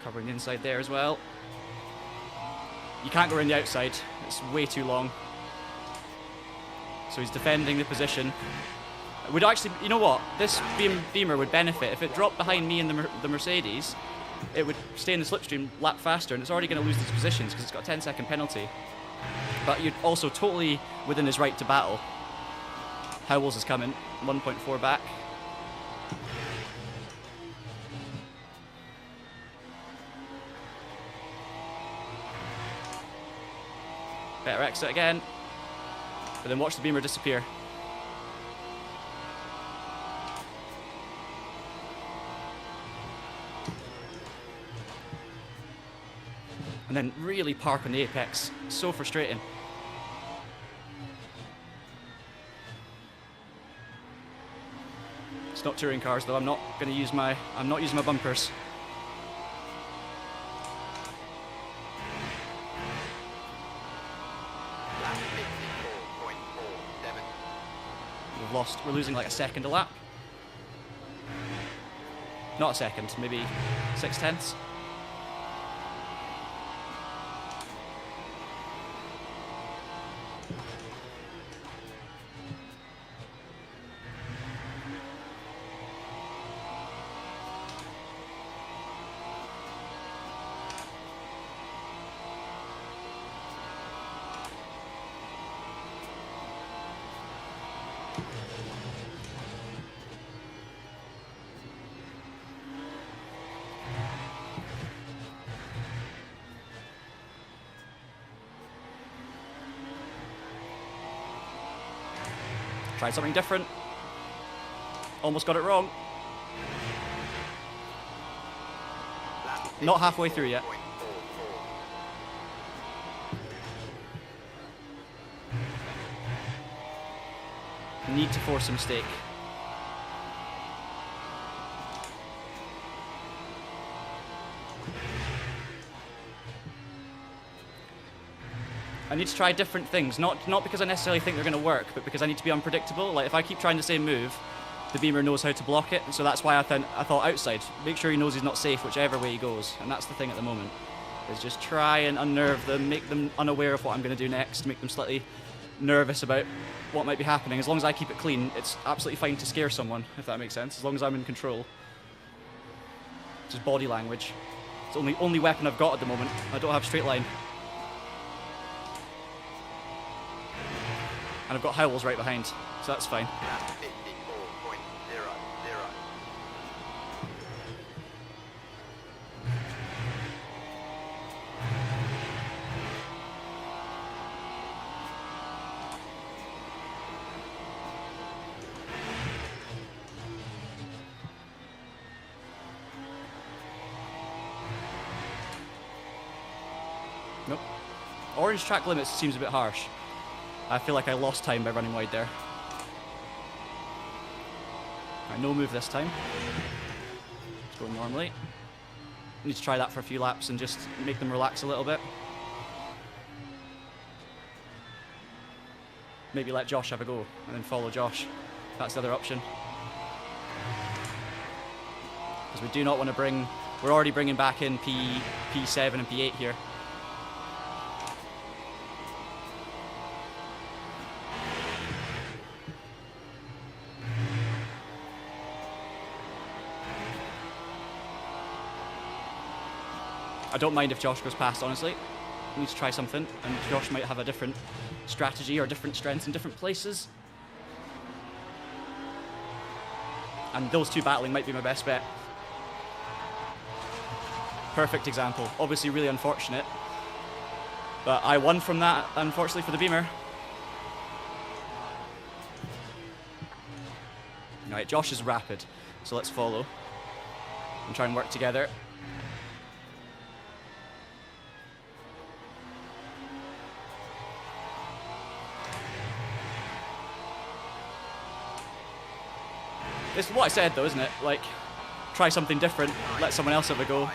Covering the inside there as well. You can't go around the outside. It's way too long. So he's defending the position. Would actually, you know what? This Beamer would benefit if it dropped behind me and the Mercedes. It would stay in the slipstream, lap faster, and it's already going to lose its positions because it's got a 10-second penalty. But you're also totally within his right to battle. Howells is coming, 1.4 back. Better exit again. But then watch the Beamer disappear. And then really park on the apex. So frustrating. It's not touring cars though. I'm not using my bumpers. We're losing like a second a lap. Not a second, maybe 6/10. Tried something different. Almost got it wrong. Not halfway through yet. Need to force a mistake. I need to try different things, not because I necessarily think they're going to work, but because I need to be unpredictable. Like if I keep trying the same move, the Beamer knows how to block it, so that's why I thought outside. Make sure he knows he's not safe whichever way he goes, and that's the thing at the moment, is just try and unnerve them, make them unaware of what I'm going to do next, make them slightly nervous about what might be happening. As long as I keep it clean, it's absolutely fine to scare someone, if that makes sense, as long as I'm in control. Just body language. It's the only weapon I've got at the moment. I don't have straight line. And I've got Howells right behind, so that's fine. Nope. Orange track limits seems a bit harsh. I feel like I lost time by running wide there. Right, no move this time. Just going normally. Need to try that for a few laps and just make them relax a little bit. Maybe let Josh have a go and then follow Josh. That's the other option. Because we do not want to bring... We're already bringing back in P7 and P8 here. I don't mind if Josh goes past, honestly. We need to try something, and Josh might have a different strategy or different strengths in different places. And those two battling might be my best bet. Perfect example. Obviously really unfortunate. But I won from that, unfortunately, for the Beamer. Alright, Josh is rapid, so let's follow and try and work together. It's what I said though, isn't it? Like, try something different, let someone else have a go.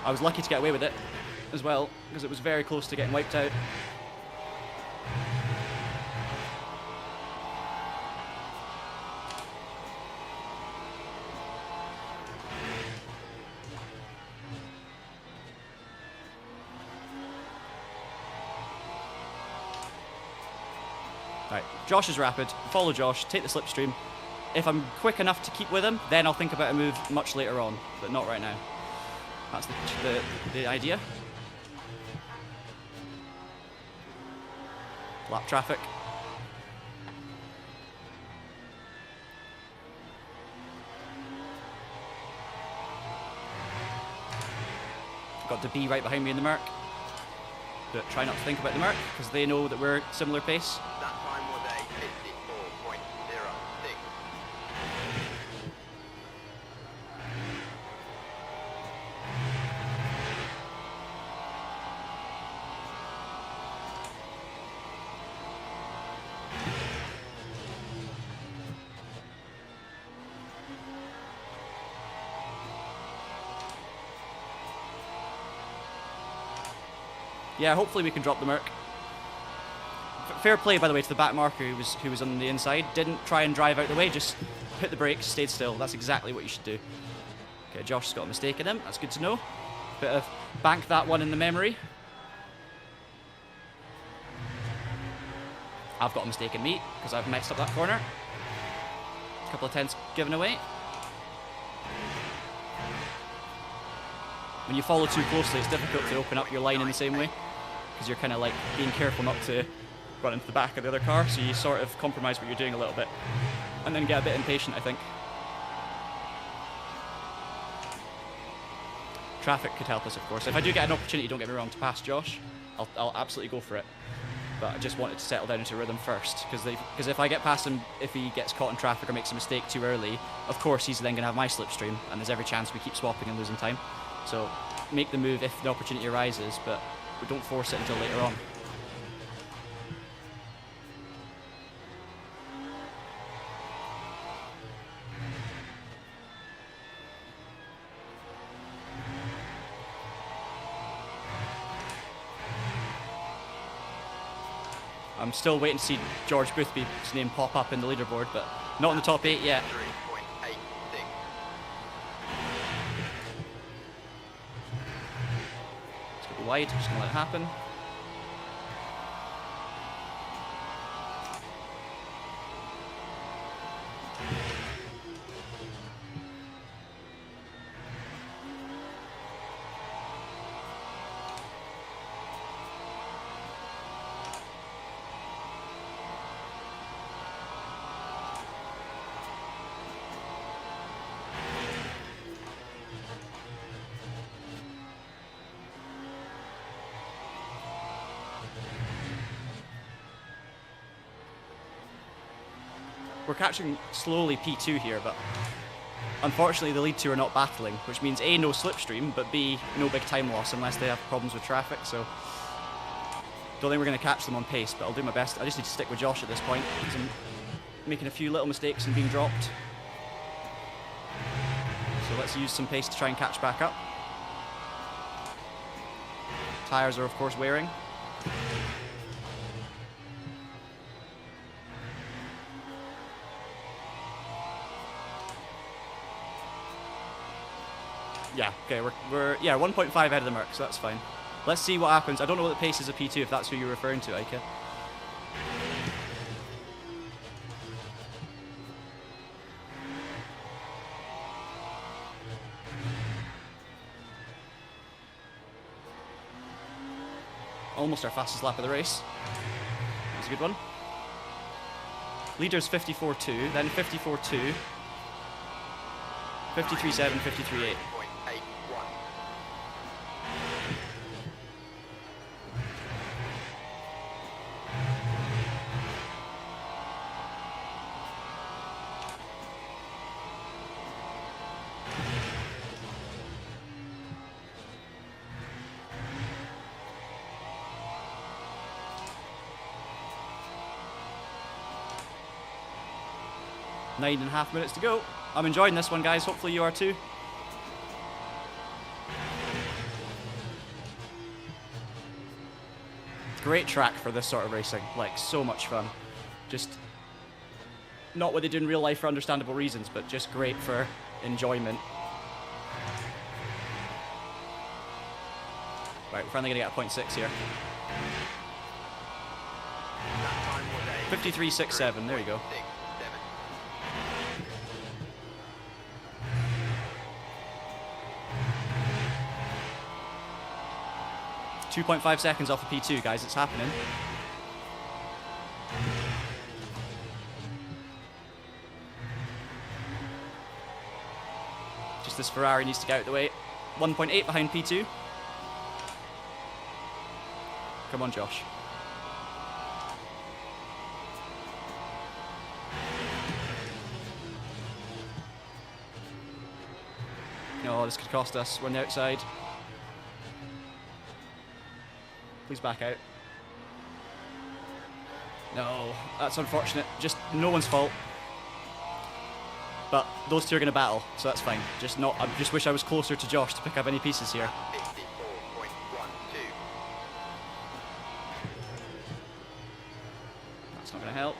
I was lucky to get away with it as well, because it was very close to getting wiped out. Right, Josh is rapid. Follow Josh, take the slipstream. If I'm quick enough to keep with him, then I'll think about a move much later on, but not right now. That's the idea. Lap traffic. Got the B right behind me in the Merc. But try not to think about the Merc, because they know that we're similar pace. That time was a 54.06. Yeah, hopefully we can drop the Merc. Fair play, by the way, to the back marker who was on the inside. Didn't try and drive out the way, just hit the brakes, stayed still. That's exactly what you should do. Okay, Josh's got a mistake in him. That's good to know. Bit of bank that one in the memory. I've got a mistake in me, because I've messed up that corner. A couple of tenths given away. When you follow too closely, it's difficult to open up your line in the same way, because you're kind of like being careful not to run into the back of the other car, so you sort of compromise what you're doing a little bit, and then get a bit impatient, I think. Traffic could help us, of course. If I do get an opportunity, don't get me wrong, to pass Josh, I'll absolutely go for it. But I just wanted to settle down into rhythm first, because if I get past him, if he gets caught in traffic or makes a mistake too early, of course he's then going to have my slipstream, and there's every chance we keep swapping and losing time. So make the move if the opportunity arises, but we don't force it until later on. I'm still waiting to see George Boothby's name pop up in the leaderboard, but not in the top 8 yet. It's going to be wide, just going to let it happen. We're catching slowly P2 here, but unfortunately the lead two are not battling, which means A, no slipstream, but B, no big time loss unless they have problems with traffic, so don't think we're going to catch them on pace, but I'll do my best. I just need to stick with Josh at this point, because I'm making a few little mistakes and being dropped. So let's use some pace to try and catch back up. Tyres are of course wearing. Yeah, okay, we're 1.5 ahead of the Merc, so that's fine. Let's see what happens. I don't know what the pace is of P2, if that's who you're referring to, Ika. almost our fastest lap of the race. That was a good one. Leader's 54.2, then 54.2, 53.7, 53.8. 9.5 minutes to go. I'm enjoying this one, guys. Hopefully you are too. Great track for this sort of racing. Like, so much fun. Just not what they do in real life for understandable reasons, but just great for enjoyment. Right, we're finally going to get a 0.6 here. 53.67, there you go. 2.5 seconds off of P2, guys, it's happening. Just this Ferrari needs to get out of the way. 1.8 behind P2. Come on, Josh. Oh, this could cost us. We're on the outside. Please back out. No, that's unfortunate. Just no one's fault. But those two are going to battle, so that's fine. I just wish I was closer to Josh to pick up any pieces here. 54.12. That's not going to help.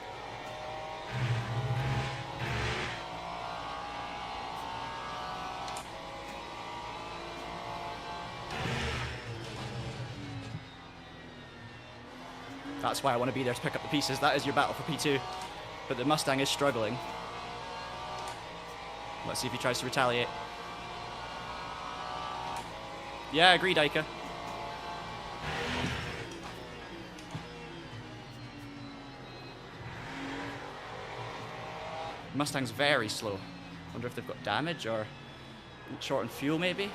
That's why I want to be there to pick up the pieces. That is your battle for P2. But the Mustang is struggling. Let's see if he tries to retaliate. Yeah, agreed, Ica. Mustang's very slow. Wonder if they've got damage or short on fuel, maybe?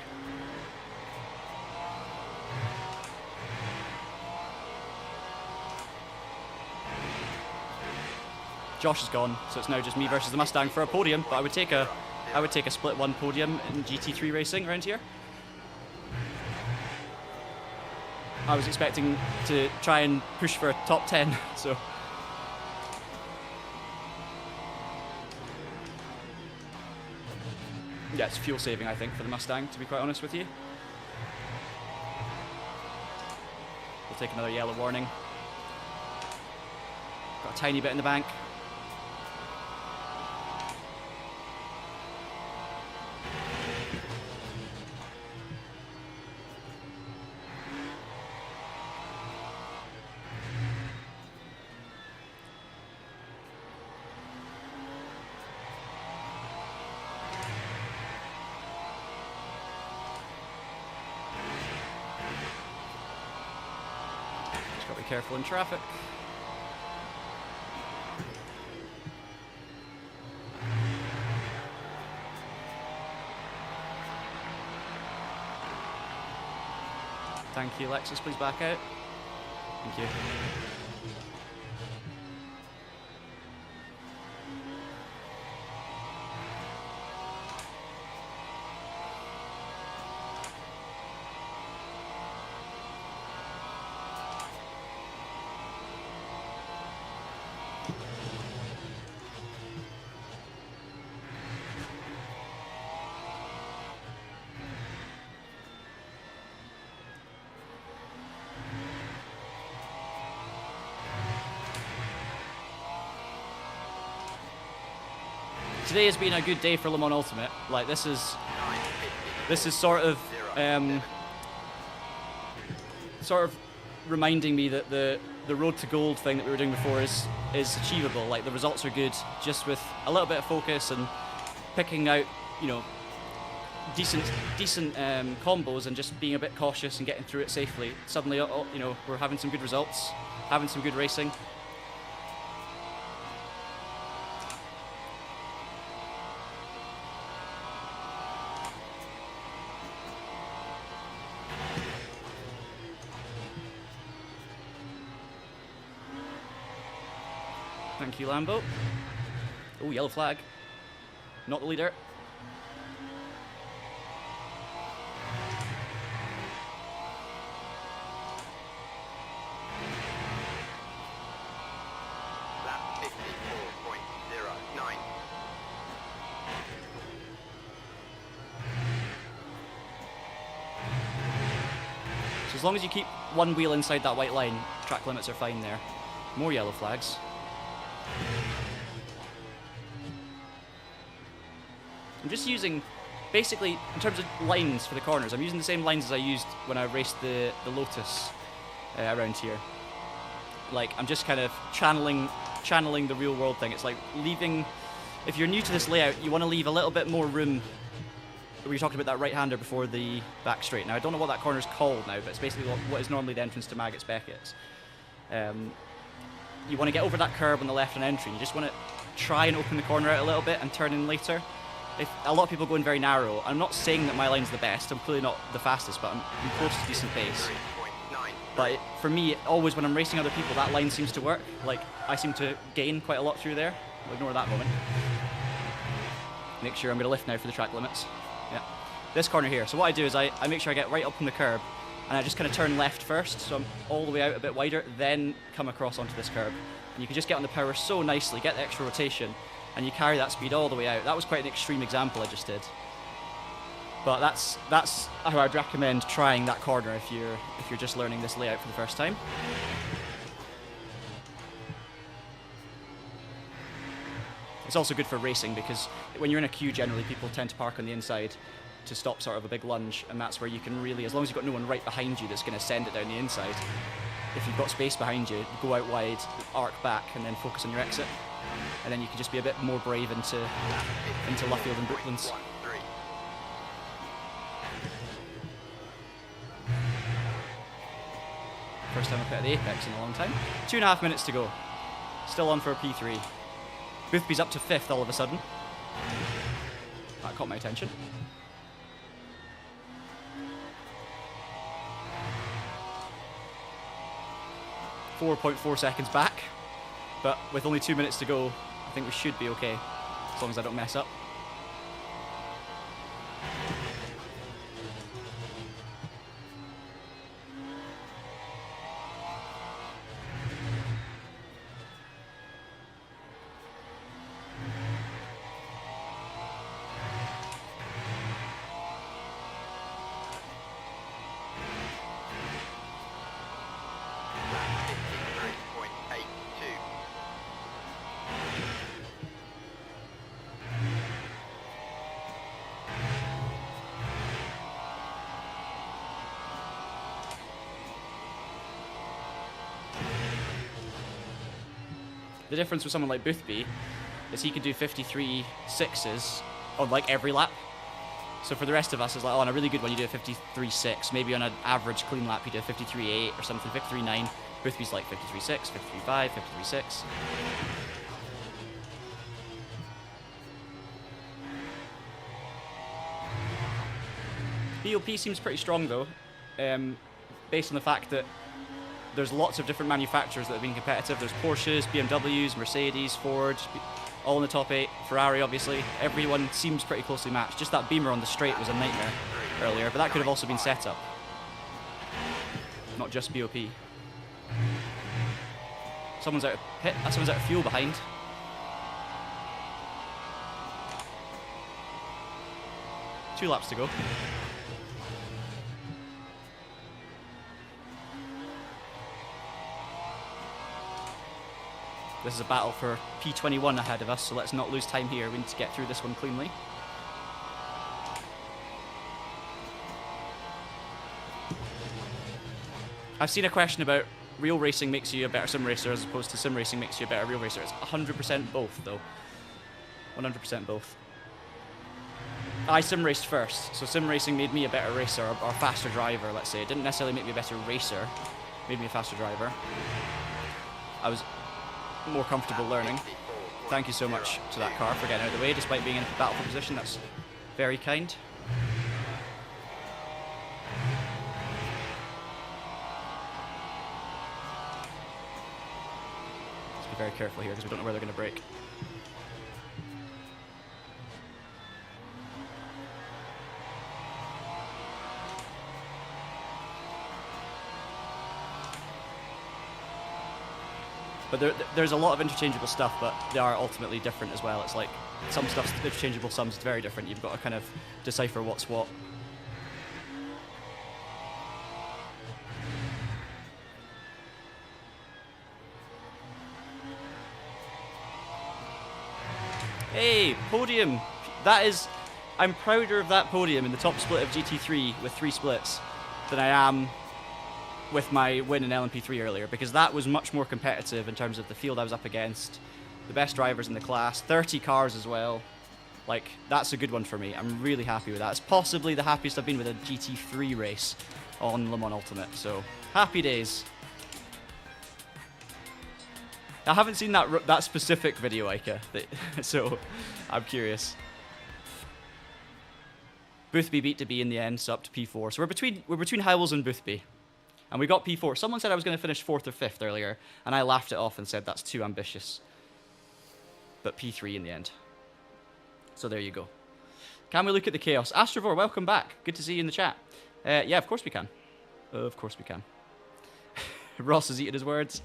Josh is gone, so it's now just me versus the Mustang for a podium. But I would take a split one podium in GT3 racing around here. I was expecting to try and push for a top 10, so. Yeah, it's fuel saving, I think, for the Mustang, to be quite honest with you. We'll take another yellow warning. Got a tiny bit in the bank. Be careful in traffic. Thank you, Lexus. Please back out. Thank you. Today has been a good day for Le Mans Ultimate. Like this is sort of reminding me that the road to gold thing that we were doing before is achievable. Like the results are good, just with a little bit of focus and picking out, you know, decent combos and just being a bit cautious and getting through it safely, suddenly, you know, we're having some good results, having some good racing. Thank you, Lambo. Oh, yellow flag. Not the leader. Lap 54.09. So as long as you keep one wheel inside that white line, track limits are fine there. More yellow flags. I'm just using, basically, in terms of lines for the corners, I'm using the same lines as I used when I raced the Lotus around here. Like, I'm just kind of channeling the real world thing. It's like leaving, if you're new to this layout, you want to leave a little bit more room. We were talking about that right-hander before the back straight. Now, I don't know what that corner's called now, but it's basically what is normally the entrance to Maggots Beckett's. You want to get over that curb on the left-hand entry. You just want to try and open the corner out a little bit and turn in later. If a lot of people go in very narrow, I'm not saying that my line's the best. I'm clearly not the fastest, but I'm close to decent pace. But for me, always when I'm racing other people, that line seems to work. Like, I seem to gain quite a lot through there. We'll ignore that moment. Make sure I'm going to lift now for the track limits. Yeah. This corner here. So what I do is I make sure I get right up on the curb, and I just kind of turn left first, so I'm all the way out a bit wider, then come across onto this curb. And you can just get on the power so nicely, get the extra rotation, and you carry that speed all the way out. That was quite an extreme example I just did. But that's how I'd recommend trying that corner if you're just learning this layout for the first time. It's also good for racing because when you're in a queue, generally people tend to park on the inside to stop sort of a big lunge, and that's where you can really, as long as you've got no one right behind you that's going to send it down the inside, if you've got space behind you, go out wide, arc back, and then focus on your exit. And then you can just be a bit more brave into Luffield and Brooklands. First time I've hit the apex in a long time. 2.5 minutes to go. Still on for a P3. Boothby's up to 5th all of a sudden. That caught my attention. .4 seconds back, but with only 2 minutes to go, I think we should be okay, as long as I don't mess up. The difference with someone like Boothby is he could do 53.6s on like every lap. So for the rest of us, it's like, oh, on a really good one, you do a 53.6. Maybe on an average clean lap, you do a 53.8 or something, 53.9. Boothby's like 53.6, 53.5, 53.6. BOP seems pretty strong though, based on the fact that there's lots of different manufacturers that have been competitive. There's Porsches, BMWs, Mercedes, Ford, all in the top 8. Ferrari, obviously. Everyone seems pretty closely matched. Just that Beamer on the straight was a nightmare earlier, but that could have also been set up. Not just BOP. Someone's out of pit. Someone's out of fuel behind. Two laps to go. This is a battle for P21 ahead of us, so let's not lose time here. We need to get through this one cleanly. I've seen a question about real racing makes you a better sim racer as opposed to sim racing makes you a better real racer. It's 100% both, though. 100% both. I sim raced first, so sim racing made me a better racer, or a faster driver, let's say. It didn't necessarily make me a better racer, it made me a faster driver. I was more comfortable learning. Thank you so much to that car for getting out of the way, despite being in a battlefield position. That's very kind. Let's be very careful here, because we don't know where they're going to brake. But there's a lot of interchangeable stuff, but they are ultimately different as well. It's like some stuff's interchangeable, some's very different. You've got to kind of decipher what's what. Hey, podium! That is... I'm prouder of that podium in the top split of GT3 with 3 splits than I am with my win in LMP3 earlier, because that was much more competitive in terms of the field I was up against, the best drivers in the class, 30 cars as well. Like, that's a good one for me. I'm really happy with that. It's possibly the happiest I've been with a GT3 race on Le Mans Ultimate, so happy days. I haven't seen that specific video, Ica, so I'm curious. Boothby beat to B in the end, so up to P4. So we're between Howells and Boothby. And we got P4. Someone said I was going to finish 4th or 5th earlier, and I laughed it off and said that's too ambitious. But P3 in the end. So there you go. Can we look at the chaos? Astrovor, welcome back. Good to see you in the chat. Yeah, of course we can. Of course we can. Ross has eaten his words.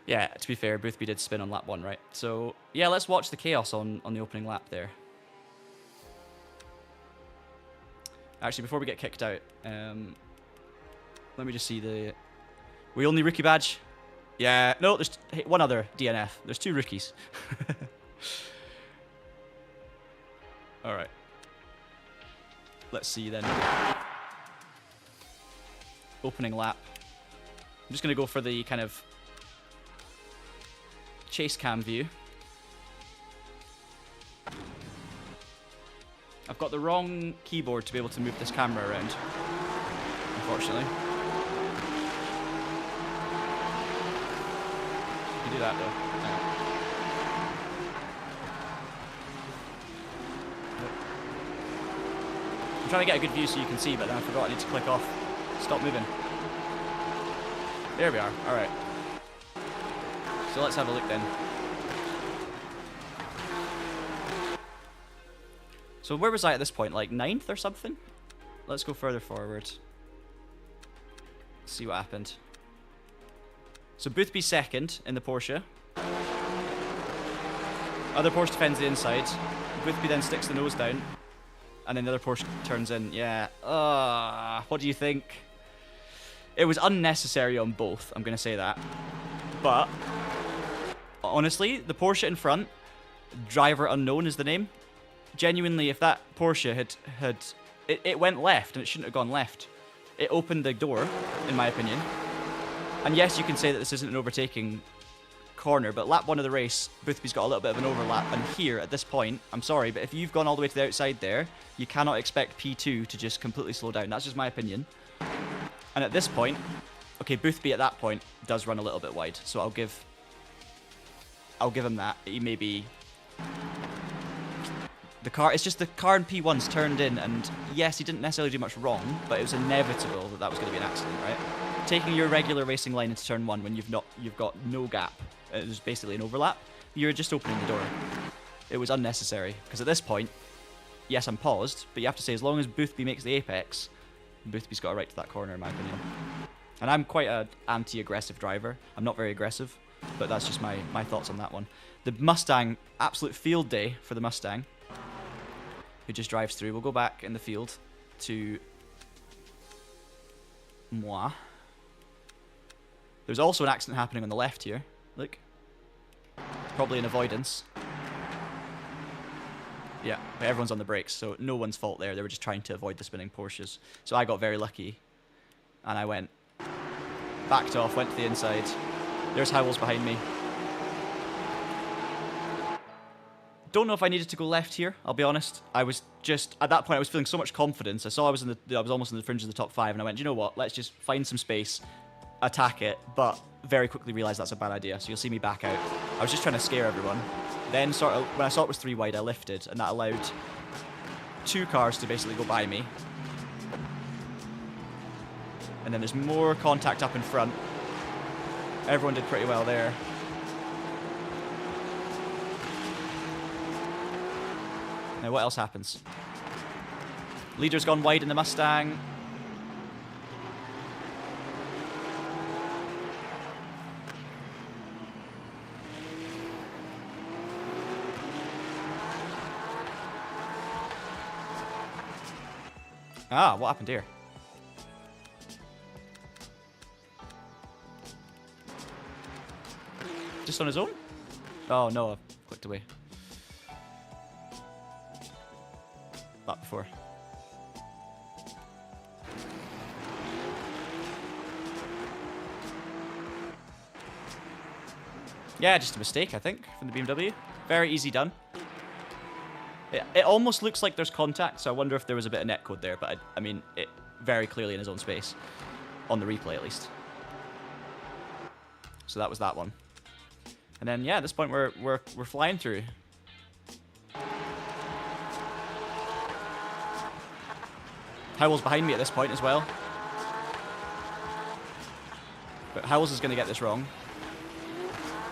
Yeah, to be fair, Boothby did spin on lap 1, right? So, yeah, let's watch the chaos on the opening lap there. Actually, before we get kicked out, let me just see the... We only rookie badge? Yeah, no, there's one other DNF. There's 2 rookies. Alright. Let's see then. Opening lap. I'm just going to go for the kind of chase cam view. I've got the wrong keyboard to be able to move this camera around, unfortunately. You can do that though. I'm trying to get a good view so you can see, but then I forgot I need to click off. Stop moving. There we are. Alright. So let's have a look then. So where was I at this point? Like 9th or something? Let's go further forward. See what happened. So Boothby 2nd in the Porsche. Other Porsche defends the inside. Boothby then sticks the nose down. And then the other Porsche turns in. Yeah. What do you think? It was unnecessary on both, I'm going to say that. But, honestly, the Porsche in front, driver unknown is the name. Genuinely, if that Porsche it went left, and it shouldn't have gone left. It opened the door, in my opinion. And yes, you can say that this isn't an overtaking corner, but lap 1 of the race, Boothby's got a little bit of an overlap, and here, at this point, I'm sorry, but if you've gone all the way to the outside there, you cannot expect P2 to just completely slow down. That's just my opinion. And at this point, okay, Boothby at that point does run a little bit wide, so I'll give him that. He may be... It's just the car in P1's turned in, and yes, he didn't necessarily do much wrong, but it was inevitable that that was going to be an accident, right? Taking your regular racing line into turn 1 when you've got no gap, it was basically an overlap, you're just opening the door. It was unnecessary, because at this point, yes, I'm paused, but you have to say, as long as Boothby makes the apex, Boothby's got a right to that corner, in my opinion. And I'm quite an anti-aggressive driver. I'm not very aggressive, but that's just my thoughts on that one. The Mustang, absolute field day for the Mustang, who just drives through. We'll go back in the field to moi. There's also an accident happening on the left here. Look. Probably an avoidance. Yeah, but everyone's on the brakes, so no one's fault there. They were just trying to avoid the spinning Porsches. So I got very lucky, and I backed off, went to the inside. There's Howells behind me. don't know if I needed to go left here, I'll be honest. I was just, at that point, I was feeling so much confidence. I saw I was almost in the fringe of the top 5, and I went, you know what, let's just find some space, attack it, but very quickly realised that's a bad idea, so you'll see me back out. I was just trying to scare everyone. Then, sort of, when I saw it was 3 wide, I lifted, and that allowed 2 cars to basically go by me. And then there's more contact up in front. Everyone did pretty well there. Now, what else happens? Leader's gone wide in the Mustang. Ah, what happened here? Just on his own? Oh no, I've clicked away. That before. Yeah, just a mistake, I think, from the BMW. Very easy done. It almost looks like there's contact, so I wonder if there was a bit of netcode there, but I mean, it very clearly in his own space. On the replay, at least. So that was that one. And then, yeah, at this point, we're flying through. Howell's behind me at this point as well. But Howells is going to get this wrong.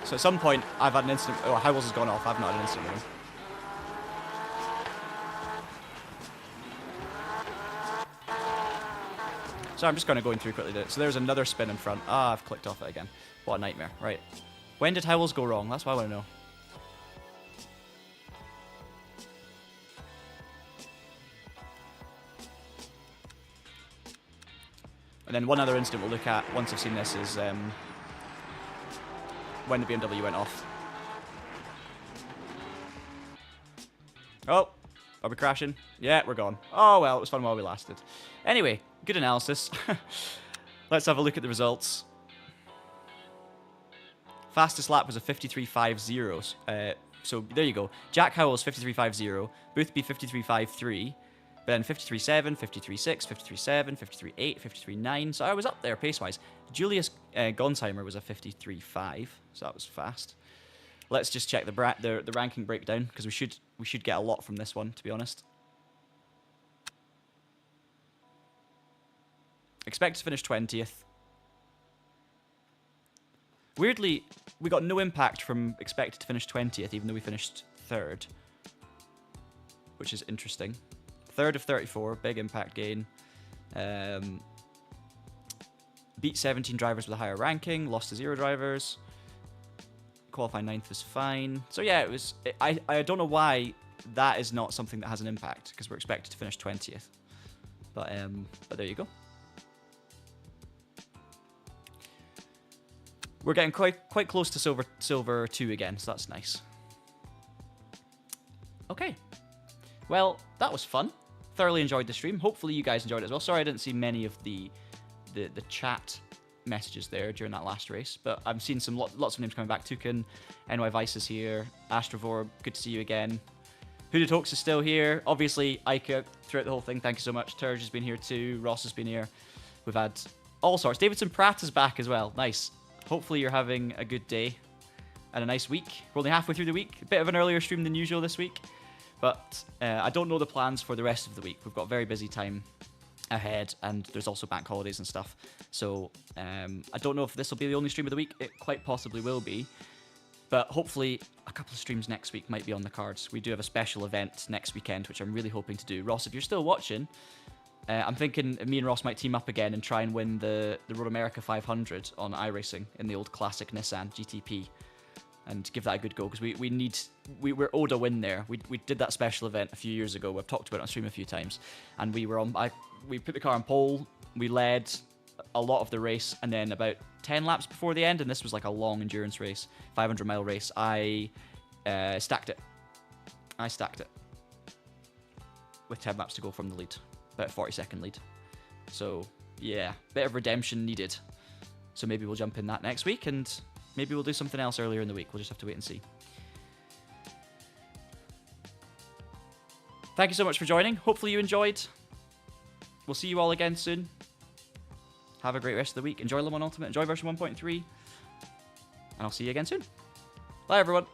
So at some point, I've had an instant... Oh, Howells has gone off. I've not had an instant win. So I'm just kind of going through quickly. So there's another spin in front. Ah, I've clicked off it again. What a nightmare. Right. When did Howells go wrong? That's what I want to know. And then one other incident we'll look at once I've seen this is when the BMW went off. Oh, are we crashing? Yeah, we're gone. Oh, well, it was fun while we lasted. Anyway, good analysis. Let's have a look at the results. Fastest lap was a 53.50. So there you go. Jack Howells 53.50, Boothby 53.53, but then 53.7, 53.6, 53.7, 53.8, 53.9. So I was up there pace-wise. Julius Gonsheimer was a 53.5, so that was fast. Let's just check the ranking breakdown, because we should get a lot from this one, to be honest. Expect to finish 20th. Weirdly, we got no impact from expected to finish 20th, even though we finished 3rd. Which is interesting. 3rd of 34, big impact gain. Beat 17 drivers with a higher ranking, lost to 0 drivers. Qualifying 9th was fine. So yeah, it was. I don't know why that is not something that has an impact, because we're expected to finish 20th. But there you go. We're getting quite close to silver 2 again, so that's nice. Okay. Well, that was fun. Thoroughly enjoyed the stream. Hopefully you guys enjoyed it as well. Sorry I didn't see many of the chat messages there during that last race, but I'm seeing some lots of names coming back. Tukin, NY Vice is here, Astrovor, good to see you again. Hooded Hoax is still here. Obviously, Ica throughout the whole thing. Thank you so much. Turge has been here too. Ross has been here. We've had all sorts. Davidson Pratt is back as well. Nice. Hopefully you're having a good day and a nice week. We're only halfway through the week. A bit of an earlier stream than usual this week. But I don't know the plans for the rest of the week. We've got very busy time ahead, and there's also bank holidays and stuff. So I don't know if this will be the only stream of the week. It quite possibly will be. But hopefully a couple of streams next week might be on the cards. We do have a special event next weekend, which I'm really hoping to do. Ross, if you're still watching, I'm thinking me and Ross might team up again and try and win the Road America 500 on iRacing in the old classic Nissan GTP. And give that a good go, because we're owed a win there. We did that special event a few years ago. We've talked about it on stream a few times, and we put the car on pole. We led a lot of the race, and then about 10 laps before the end, and this was like a long endurance race, 500-mile race. I stacked it. I stacked it with 10 laps to go from the lead, about a 40-second lead. So yeah, bit of redemption needed. So maybe we'll jump in that next week, and maybe we'll do something else earlier in the week. We'll just have to wait and see. Thank you so much for joining. Hopefully you enjoyed. We'll see you all again soon. Have a great rest of the week. Enjoy Le Mans Ultimate. Enjoy version 1.3. And I'll see you again soon. Bye, everyone.